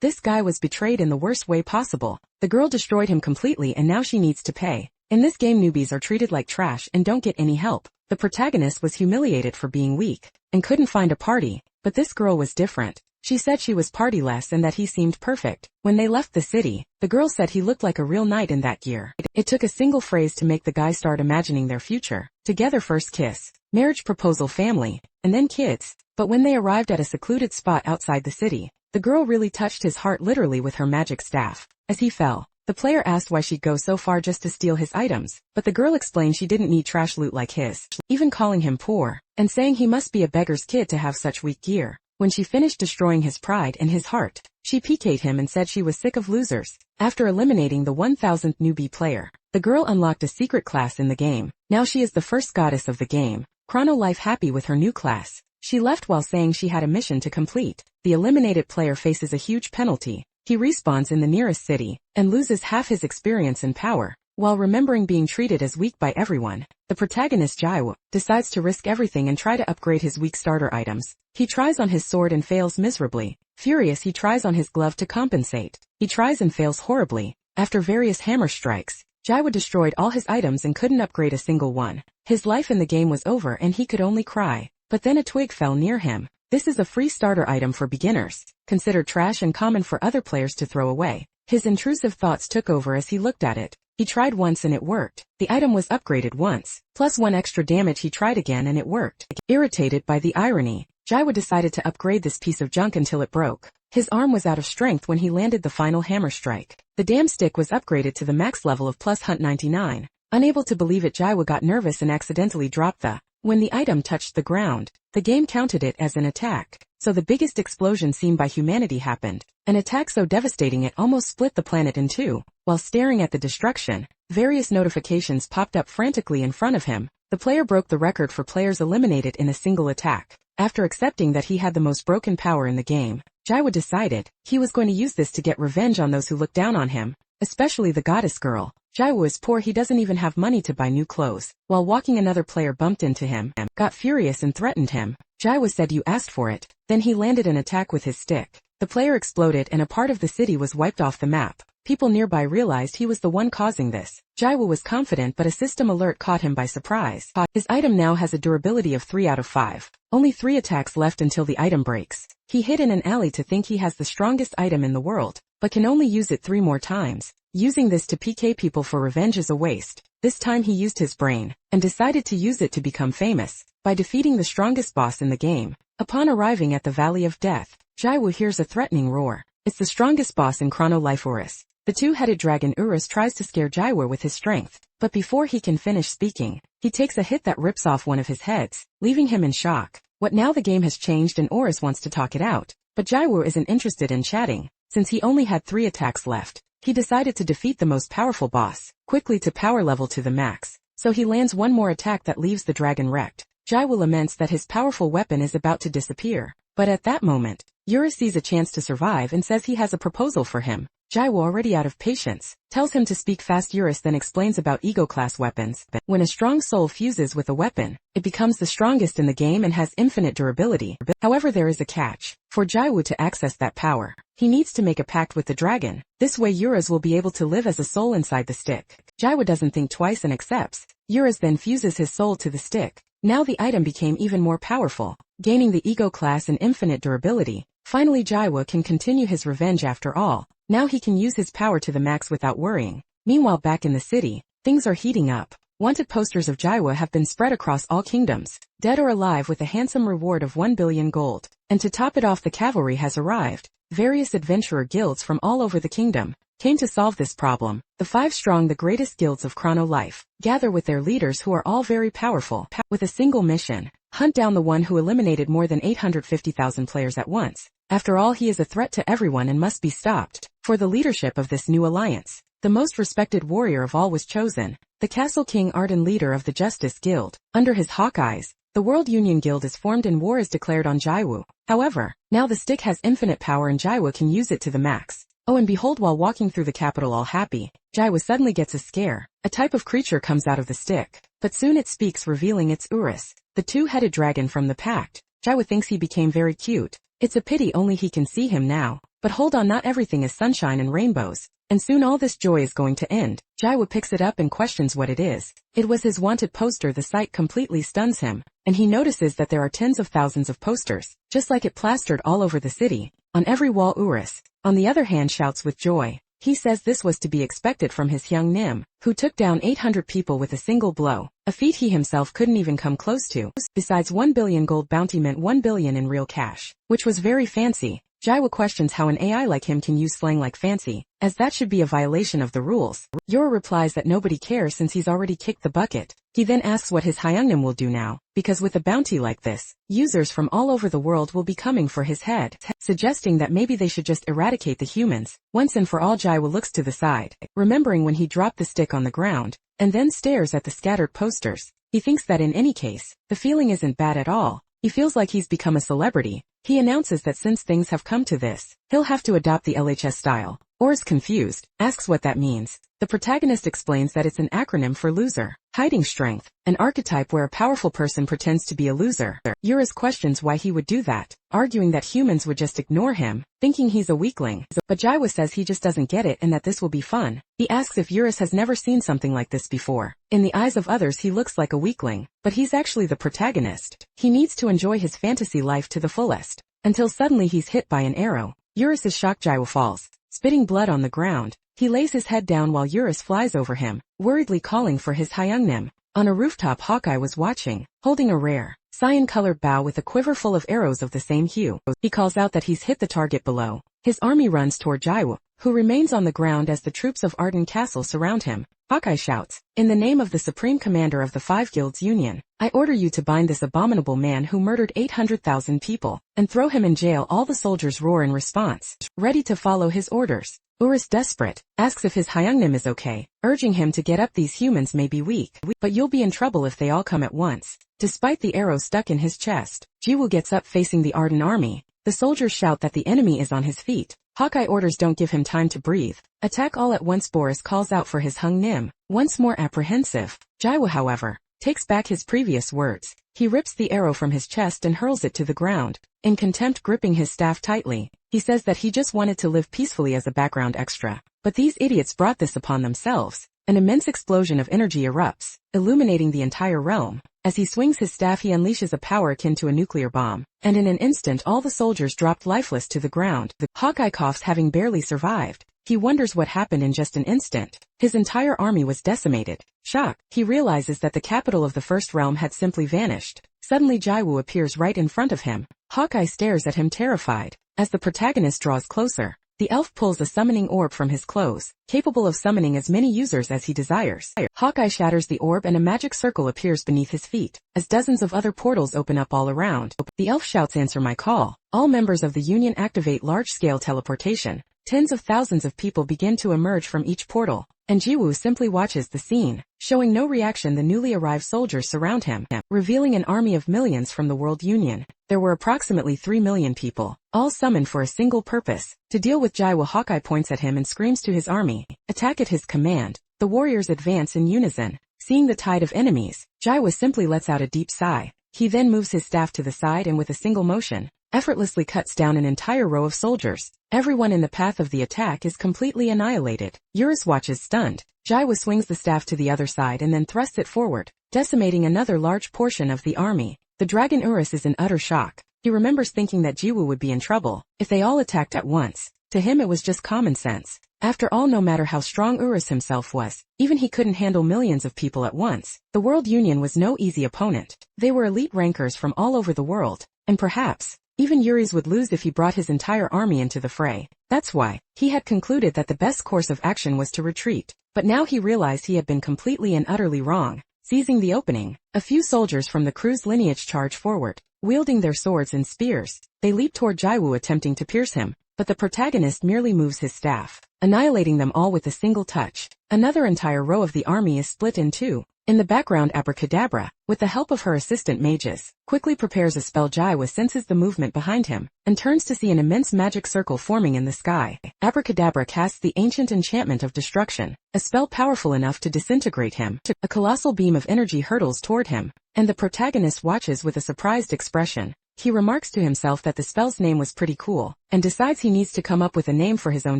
This guy was betrayed in the worst way possible. The girl destroyed him completely and now she needs to pay. In this game, newbies are treated like trash and don't get any help. The protagonist was humiliated for being weak and couldn't find a party, but this girl was different. She said she was partyless and that he seemed perfect. When they left the city, the girl said he looked like a real knight in that gear. It took a single phrase to make the guy start imagining their future. Together, first kiss, marriage proposal, family, and then kids. But when they arrived at a secluded spot outside the city, the girl really touched his heart literally with her magic staff. As he fell, the player asked why she'd go so far just to steal his items, but the girl explained she didn't need trash loot like his, even calling him poor, and saying he must be a beggar's kid to have such weak gear. When she finished destroying his pride and his heart, she PK'd him and said she was sick of losers. After eliminating the 1000th newbie player, the girl unlocked a secret class in the game. Now she is the first goddess of the game. Chrono Life happy with her new class. She left while saying she had a mission to complete. The eliminated player faces a huge penalty. He respawns in the nearest city and loses half his experience and power. While remembering being treated as weak by everyone, the protagonist Jaiwo decides to risk everything and try to upgrade his weak starter items. He tries on his sword and fails miserably. Furious, he tries on his glove to compensate. He tries and fails horribly. After various hammer strikes, Jaiwo destroyed all his items and couldn't upgrade a single one. His life in the game was over and he could only cry. But then a twig fell near him. This is a free starter item for beginners, considered trash and common for other players to throw away. His intrusive thoughts took over as he looked at it. He tried once and it worked. The item was upgraded once, plus 1 extra damage. He tried again and it worked. Irritated by the irony, Jaiwo decided to upgrade this piece of junk until it broke. His arm was out of strength when he landed the final hammer strike. The damn stick was upgraded to the max level of plus 199. Unable to believe it, Jaiwo got nervous and accidentally dropped the. When the item touched the ground, the game counted it as an attack. So the biggest explosion seen by humanity happened. An attack so devastating it almost split the planet in two. While staring at the destruction, various notifications popped up frantically in front of him. The player broke the record for players eliminated in a single attack. After accepting that he had the most broken power in the game, Jaiwo decided he was going to use this to get revenge on those who looked down on him, especially the goddess girl. Jaiwo is poor, he doesn't even have money to buy new clothes. While walking, another player bumped into him, got furious and threatened him. Jaiwo said, "You asked for it." Then he landed an attack with his stick. The player exploded and a part of the city was wiped off the map. People nearby realized he was the one causing this. Jaiwo was confident, but a system alert caught him by surprise. His item now has a durability of 3 out of 5. Only 3 attacks left until the item breaks. He hid in an alley to think he has the strongest item in the world, but can only use it 3 more times. Using this to PK people for revenge is a waste. This time he used his brain, and decided to use it to become famous, by defeating the strongest boss in the game. Upon arriving at the Valley of Death, Jaiwo hears a threatening roar. It's the strongest boss in Chrono Life, Urus. The 2-headed dragon Urus tries to scare Jaiwo with his strength, but before he can finish speaking, he takes a hit that rips off one of his heads, leaving him in shock. What now? The game has changed and Urus wants to talk it out, but Jaiwo isn't interested in chatting, since he only had 3 attacks left. He decided to defeat the most powerful boss, quickly to power level to the max, so he lands one more attack that leaves the dragon wrecked. Jaiwo laments that his powerful weapon is about to disappear, but at that moment, Urus sees a chance to survive and says he has a proposal for him. Jaiwo, already out of patience, tells him to speak fast. Urus then explains about ego-class weapons. When a strong soul fuses with a weapon, it becomes the strongest in the game and has infinite durability. However, there is a catch. For Jaiwo to access that power, he needs to make a pact with the dragon. This way Urus will be able to live as a soul inside the stick. Jaiwo doesn't think twice and accepts. Urus then fuses his soul to the stick. Now the item became even more powerful, gaining the ego class and infinite durability. Finally, Jaiwo can continue his revenge after all. Now he can use his power to the max without worrying. Meanwhile, back in the city, things are heating up. Wanted posters of Jaiwo have been spread across all kingdoms, dead or alive, with a handsome reward of 1 billion gold. And to top it off, the cavalry has arrived. Various adventurer guilds from all over the kingdom came to solve this problem. The 5 strong, the greatest guilds of Chrono Life, gather with their leaders who are all very powerful, with a single mission: hunt down the one who eliminated more than 850,000 players at once. After all, he is a threat to everyone and must be stopped. For the leadership of this new alliance, the most respected warrior of all was chosen, the Castle King Arden, leader of the Justice Guild. Under his hawk eyes, the World Union Guild is formed and war is declared on Jaiwo. However, now the stick has infinite power and Jaiwo can use it to the max. Oh, and behold, while walking through the capital all happy, Jaiwo suddenly gets a scare. A type of creature comes out of the stick, but soon it speaks, revealing it's Urus, the 2-headed dragon from the pact. Jaiwo thinks he became very cute. It's a pity only he can see him now. But hold on, not everything is sunshine and rainbows. And soon all this joy is going to end. Jaiwo picks it up and questions what it is. It was his wanted poster. The sight completely stuns him, and he notices that there are tens of thousands of posters, just like it plastered all over the city. On every wall Urus, on the other hand, shouts with joy. He says this was to be expected from his young Nim, who took down 800 people with a single blow, a feat he himself couldn't even come close to. Besides, 1 billion gold bounty meant 1 billion in real cash, which was very fancy. Jaiwo questions how an AI like him can use slang like fancy, as that should be a violation of the rules. Yura replies that nobody cares since he's already kicked the bucket. He then asks what his Hyungnim will do now, because with a bounty like this, users from all over the world will be coming for his head, suggesting that maybe they should just eradicate the humans. Once and for all, Jaiwo looks to the side, remembering when he dropped the stick on the ground, and then stares at the scattered posters. He thinks that in any case, the feeling isn't bad at all. He feels like he's become a celebrity. He announces that since things have come to this, he'll have to adopt the LHS style. Or is confused, asks what that means. The protagonist explains that it's an acronym for loser, hiding strength, an archetype where a powerful person pretends to be a loser. Urus questions why he would do that, arguing that humans would just ignore him, thinking he's a weakling. But Jaiwo says he just doesn't get it and that this will be fun. He asks if Urus has never seen something like this before. In the eyes of others he looks like a weakling, but he's actually the protagonist. He needs to enjoy his fantasy life to the fullest, until suddenly he's hit by an arrow. Urus is shocked. Jaiwo falls, spitting blood on the ground. He lays his head down while Urus flies over him, worriedly calling for his Hyungnim. On a rooftop, Hawkeye was watching, holding a rare, cyan-colored bow with a quiver full of arrows of the same hue. He calls out that he's hit the target below. His army runs toward Jaiwo, who remains on the ground as the troops of Arden Castle surround him. Hawkeye shouts, "In the name of the Supreme Commander of the Five Guilds Union, I order you to bind this abominable man who murdered 800,000 people, and throw him in jail." All the soldiers roar in response, ready to follow his orders. Urus, desperate, asks if his Hyungnim is okay, urging him to get up. These humans may be weak, but you'll be in trouble if they all come at once. Despite the arrow stuck in his chest, Jiwoo gets up facing the Arden army. The soldiers shout that the enemy is on his feet. Hawkeye orders don't give him time to breathe. Attack all at once. Boris calls out for his Hyungnim, once more apprehensive. Jaiwo, however, takes back his previous words. He rips the arrow from his chest and hurls it to the ground, in contempt, gripping his staff tightly. He says that he just wanted to live peacefully as a background extra. But these idiots brought this upon themselves. An immense explosion of energy erupts, illuminating the entire realm. As he swings his staff, he unleashes a power akin to a nuclear bomb, and in an instant all the soldiers dropped lifeless to the ground. Hawkeye coughs, having barely survived. He wonders what happened in just an instant. His entire army was decimated. Shocked, he realizes that the capital of the First Realm had simply vanished. Suddenly Jaiwo appears right in front of him. Hawkeye stares at him terrified. As the protagonist draws closer, the elf pulls a summoning orb from his clothes, capable of summoning as many users as he desires. Hawkeye shatters the orb and a magic circle appears beneath his feet, as dozens of other portals open up all around. The elf shouts, "Answer my call." All members of the Union activate large-scale teleportation. Tens of thousands of people begin to emerge from each portal, and Jiwoo simply watches the scene. Showing no reaction, the newly arrived soldiers surround him, revealing an army of millions from the World Union. There were approximately 3 million people, all summoned for a single purpose, to deal with Jaiwo. Hawkeye points at him and screams to his army, "Attack!" At his command, the warriors advance in unison. Seeing the tide of enemies, Jaiwo simply lets out a deep sigh. He then moves his staff to the side and with a single motion, effortlessly cuts down an entire row of soldiers. Everyone in the path of the attack is completely annihilated. Urus watches stunned. Jaiwo swings the staff to the other side and then thrusts it forward, decimating another large portion of the army. The dragon Urus is in utter shock. He remembers thinking that Jiwoo would be in trouble if they all attacked at once. To him it was just common sense. After all, no matter how strong Urus himself was, even he couldn't handle millions of people at once. The World Union was no easy opponent. They were elite rankers from all over the world, and perhaps even Yuri's would lose if he brought his entire army into the fray. That's why he had concluded that the best course of action was to retreat. But now he realized he had been completely and utterly wrong. Seizing the opening, a few soldiers from the crew's lineage charge forward, wielding their swords and spears. They leap toward Jaiwo, attempting to pierce him, but the protagonist merely moves his staff, annihilating them all with a single touch. Another entire row of the army is split in two. In the background, Abracadabra, with the help of her assistant mages, quickly prepares a spell. Jaiwo senses the movement behind him, and turns to see an immense magic circle forming in the sky. Abracadabra casts the ancient enchantment of destruction, a spell powerful enough to disintegrate him. A colossal beam of energy hurtles toward him, and the protagonist watches with a surprised expression. He remarks to himself that the spell's name was pretty cool, and decides he needs to come up with a name for his own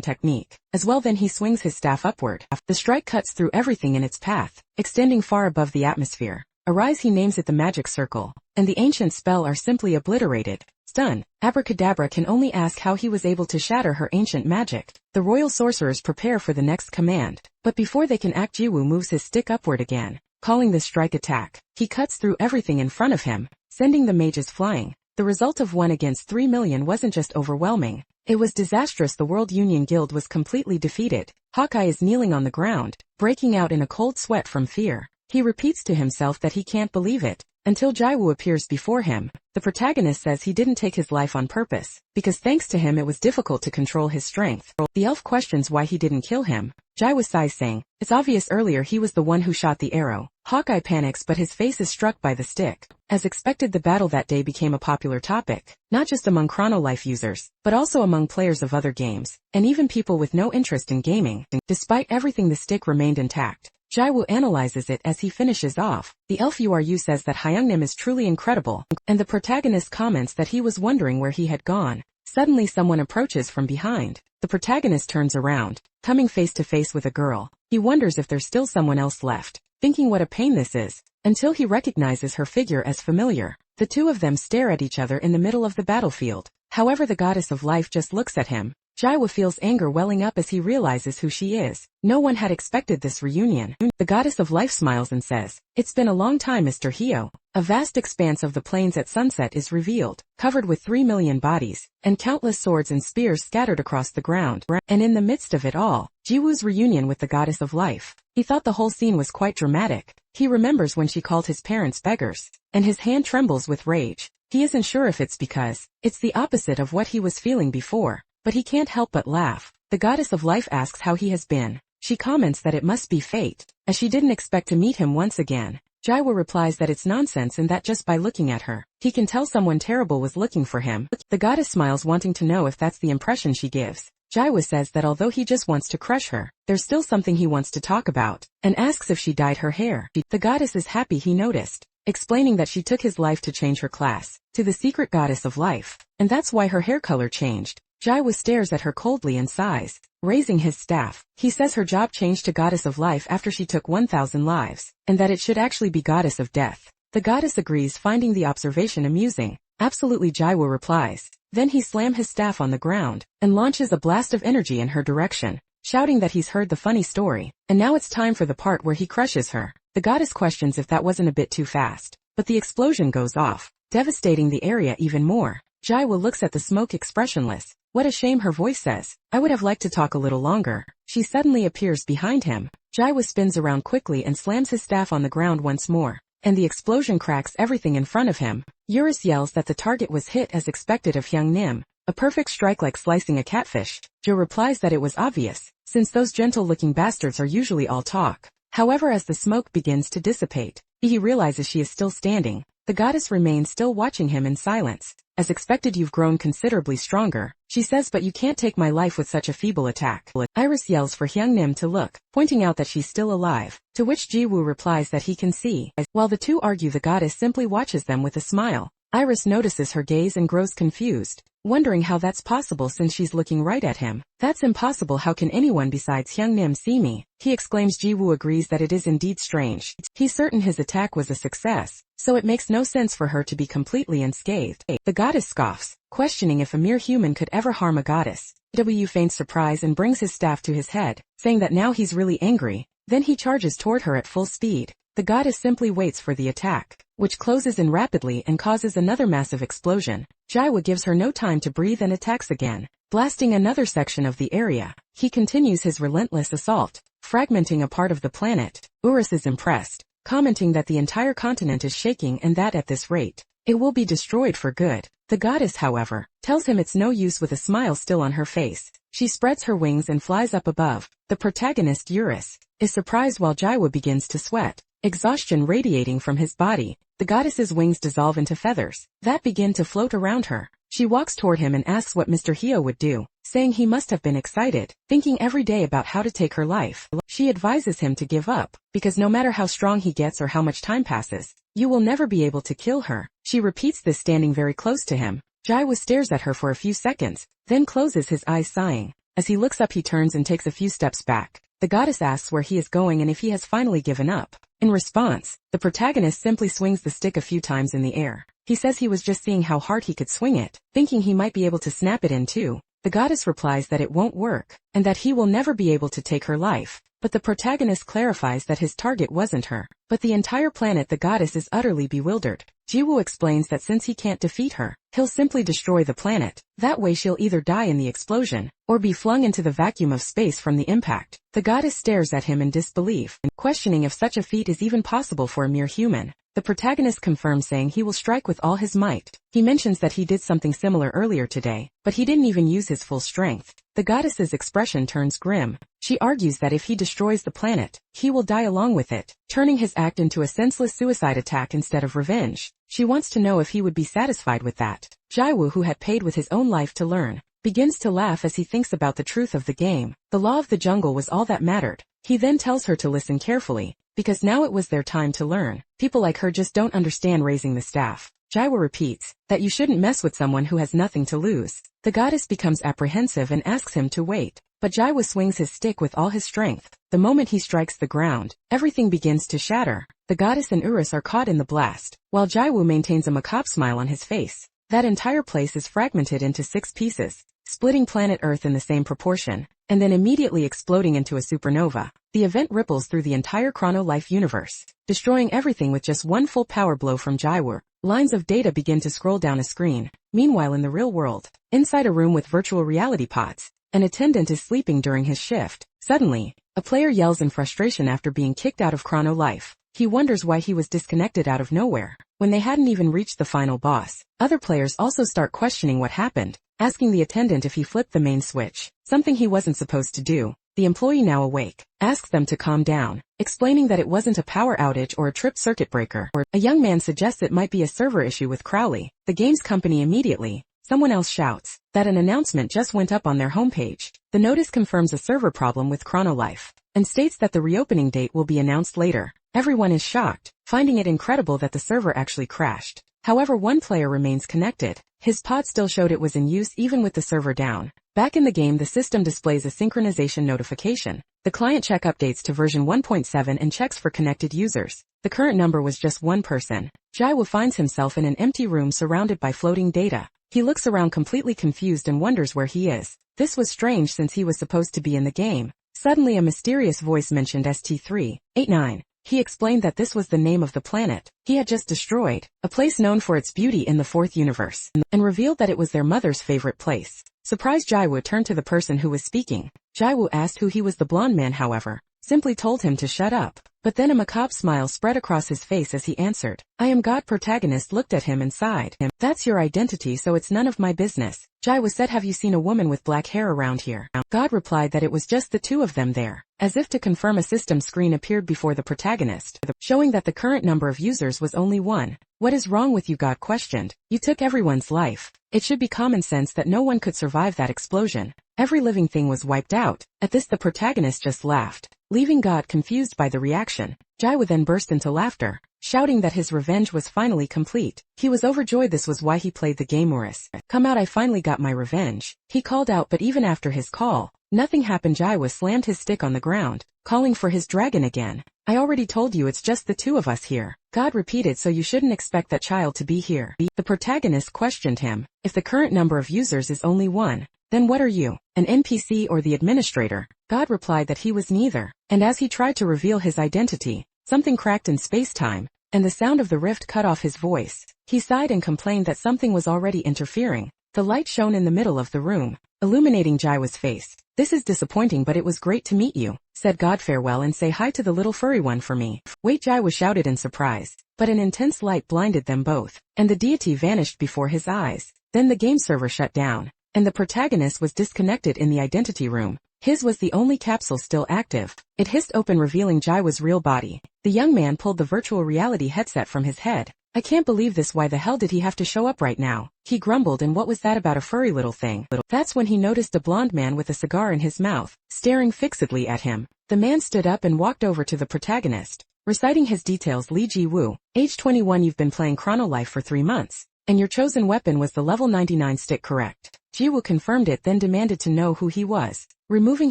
technique. As well, then he swings his staff upward. The strike cuts through everything in its path, extending far above the atmosphere. Arise, he names it the magic circle, and the ancient spell are simply obliterated. Stunned, Abracadabra can only ask how he was able to shatter her ancient magic. The royal sorcerers prepare for the next command, but before they can act, Jiwoo moves his stick upward again, calling the strike attack. He cuts through everything in front of him, sending the mages flying. The result of 1 against 3 million wasn't just overwhelming, it was disastrous. The World Union Guild was completely defeated. Hawkeye is kneeling on the ground, breaking out in a cold sweat from fear. He repeats to himself that he can't believe it, until Jiwoo appears before him. The protagonist says he didn't take his life on purpose, because thanks to him it was difficult to control his strength. The elf questions why he didn't kill him. Jiwoo sighs, saying, "It's obvious earlier he was the one who shot the arrow." Hawkeye panics, but his face is struck by the stick. As expected, the battle that day became a popular topic, not just among Chronolife users, but also among players of other games, and even people with no interest in gaming. Despite everything, the stick remained intact. Jiwoo analyzes it as he finishes off. The elf Uru says that Hyungnim is truly incredible, and the protagonist comments that he was wondering where he had gone. Suddenly someone approaches from behind. The protagonist turns around, coming face to face with a girl. He wonders if there's still someone else left, thinking what a pain this is, until he recognizes her figure as familiar. The two of them stare at each other in the middle of the battlefield. However, the goddess of life just looks at him. Jiwoo feels anger welling up as he realizes who she is. No one had expected this reunion. The goddess of life smiles and says, "It's been a long time, Mr. Hyo." A vast expanse of the plains at sunset is revealed, covered with 3 million bodies, and countless swords and spears scattered across the ground. And in the midst of it all, Jiwoo's reunion with the goddess of life. He thought the whole scene was quite dramatic. He remembers when she called his parents beggars, and his hand trembles with rage. He isn't sure if it's because it's the opposite of what he was feeling before, but he can't help but laugh. The goddess of life asks how he has been. She comments that it must be fate, as she didn't expect to meet him once again. Jiwoo replies that it's nonsense and that just by looking at her, he can tell someone terrible was looking for him. The goddess smiles, wanting to know if that's the impression she gives. Jiwoo says that although he just wants to crush her, there's still something he wants to talk about, and asks if she dyed her hair. The goddess is happy he noticed, explaining that she took his life to change her class to the secret goddess of life, and that's why her hair color changed. Jiwoo stares at her coldly and sighs, raising his staff. He says her job changed to goddess of life after she took 1,000 lives, and that it should actually be goddess of death. The goddess agrees, finding the observation amusing. Absolutely, Jiwoo replies. Then he slams his staff on the ground, and launches a blast of energy in her direction, shouting that he's heard the funny story, and now it's time for the part where he crushes her. The goddess questions if that wasn't a bit too fast, but the explosion goes off, devastating the area even more. Jiwoo looks at the smoke expressionless. "What a shame," her voice says. "I would have liked to talk a little longer." She suddenly appears behind him. Jiwoo spins around quickly and slams his staff on the ground once more, and the explosion cracks everything in front of him. Eurus yells that the target was hit as expected of Hyungnim, a perfect strike like slicing a catfish. Jo replies that it was obvious, since those gentle-looking bastards are usually all talk. However, as the smoke begins to dissipate, he realizes she is still standing. The goddess remains still, watching him in silence. "As expected, you've grown considerably stronger," she says, "but you can't take my life with such a feeble attack." Iris yells for Hyungnim to look, pointing out that she's still alive, to which Jiwoo replies that he can see. While the two argue, the goddess simply watches them with a smile. Iris notices her gaze and grows confused, wondering how that's possible since she's looking right at him. "That's impossible. How can anyone besides Hyungnim see me?" he exclaims. Jiwoo agrees that it is indeed strange. He's certain his attack was a success, so it makes no sense for her to be completely unscathed. The goddess scoffs, questioning if a mere human could ever harm a goddess. W feigns surprise and brings his staff to his head, saying that now he's really angry. Then he charges toward her at full speed. The goddess simply waits for the attack, which closes in rapidly and causes another massive explosion. Jiwoo gives her no time to breathe and attacks again, blasting another section of the area. He continues his relentless assault, fragmenting a part of the planet. Urus is impressed, commenting that the entire continent is shaking and that at this rate, it will be destroyed for good. The goddess, however, tells him it's no use, with a smile still on her face. She spreads her wings and flies up above. The protagonist, Urus, is surprised while Jiwoo begins to sweat, exhaustion radiating from his body. The goddess's wings dissolve into feathers that begin to float around her. She walks toward him and asks what Mr. Hio would do, saying he must have been excited, thinking every day about how to take her life. She advises him to give up, because no matter how strong he gets or how much time passes, you will never be able to kill her. She repeats this standing very close to him. Jaiwoo stares at her for a few seconds, then closes his eyes sighing. As he looks up he turns and takes a few steps back. The goddess asks where he is going and if he has finally given up. In response, the protagonist simply swings the stick a few times in the air. He says he was just seeing how hard he could swing it, thinking he might be able to snap it in two. The goddess replies that it won't work, and that he will never be able to take her life. But the protagonist clarifies that his target wasn't her, but the entire planet. The goddess is utterly bewildered. Jiwoo explains that since he can't defeat her, he'll simply destroy the planet. That way she'll either die in the explosion, or be flung into the vacuum of space from the impact. The goddess stares at him in disbelief, questioning if such a feat is even possible for a mere human. The protagonist confirms, saying he will strike with all his might. He mentions that he did something similar earlier today, but he didn't even use his full strength. The goddess's expression turns grim. She argues that if he destroys the planet, he will die along with it, turning his act into a senseless suicide attack instead of revenge. She wants to know if he would be satisfied with that. Jaiwoo, who had paid with his own life to learn, begins to laugh as he thinks about the truth of the game. The law of the jungle was all that mattered. He then tells her to listen carefully, because now it was their time to learn. People like her just don't understand raising the staff. Jaiwoo repeats that you shouldn't mess with someone who has nothing to lose. The goddess becomes apprehensive and asks him to wait, but Jaiwoo swings his stick with all his strength. The moment he strikes the ground, everything begins to shatter. The goddess and Urus are caught in the blast, while Jaiwoo maintains a macabre smile on his face. That entire place is fragmented into 6 pieces, splitting planet Earth in the same proportion, and then immediately exploding into a supernova. The event ripples through the entire Chrono Life universe, destroying everything with just one full power blow from Jaiwoo. Lines of data begin to scroll down a screen. Meanwhile, in the real world, inside a room with virtual reality pods, an attendant is sleeping during his shift. Suddenly, a player yells in frustration after being kicked out of Chrono Life. He wonders why he was disconnected out of nowhere, when they hadn't even reached the final boss. Other players also start questioning what happened, asking the attendant if he flipped the main switch, something he wasn't supposed to do. The employee, now awake, asks them to calm down, explaining that it wasn't a power outage or a tripped circuit breaker. A young man suggests it might be a server issue with Crowley, the game's company. Immediately, someone else shouts that an announcement just went up on their homepage. The notice confirms a server problem with Chrono Life, and states that the reopening date will be announced later. Everyone is shocked, finding it incredible that the server actually crashed. However, one player remains connected. His pod still showed it was in use even with the server down. Back in the game, the system displays a synchronization notification. The client check updates to version 1.7 and checks for connected users. The current number was just one person. Jaiwoo finds himself in an empty room surrounded by floating data. He looks around completely confused and wonders where he is. This was strange since he was supposed to be in the game. Suddenly a mysterious voice mentioned ST389. He explained that this was the name of the planet he had just destroyed, a place known for its beauty in the 4th universe, and revealed that it was their mother's favorite place. Surprised, Jaiwoo turned to the person who was speaking. Jaiwoo asked who he was. The blonde man, however, simply told him to shut up. But then a macabre smile spread across his face as he answered, "I am God." Protagonist looked at him and sighed. "That's your identity, so it's none of my business." Jaiwoo said, "Have you seen a woman with black hair around here?" God replied that it was just the two of them there. As if to confirm, a system screen appeared before the protagonist, showing that the current number of users was only 1. "What is wrong with you?" God questioned. "You took everyone's life. It should be common sense that no one could survive that explosion. Every living thing was wiped out." At this, the protagonist just laughed, leaving God confused by the reaction. Jaiwoo then burst into laughter, shouting that his revenge was finally complete. He was overjoyed. This was why he played the game. "Urus, come out, I finally got my revenge," he called out. But even after his call, nothing happened. Jaiwoo slammed his stick on the ground, calling for his dragon again. "I already told you it's just the two of us here," God repeated, "so you shouldn't expect that child to be here." The protagonist questioned him. "If the current number of users is only 1, then what are you, an NPC or the administrator?" God replied that he was neither, and as he tried to reveal his identity, something cracked in space-time, and the sound of the rift cut off his voice. He sighed and complained that something was already interfering. The light shone in the middle of the room, illuminating Jaiwoo's face. "This is disappointing, but it was great to meet you," said God. "Farewell, and say hi to the little furry one for me." "Wait," Jaiwoo shouted in surprise, but an intense light blinded them both, and the deity vanished before his eyes. Then the game server shut down, and the protagonist was disconnected in the identity room. His was the only capsule still active. It hissed open, revealing Jaiwoo's real body. The young man pulled the virtual reality headset from his head, I can't believe this. Why the hell did he have to show up right now? He grumbled. And what was that about a furry little thing? That's when he noticed a blonde man with a cigar in his mouth, staring fixedly at him. The man stood up and walked over to the protagonist, reciting his details. Lee Ji-woo, age 21, you've been playing Chrono Life for 3 months, and your chosen weapon was the level 99 stick, correct? Ji-woo confirmed it, then demanded to know who he was. Removing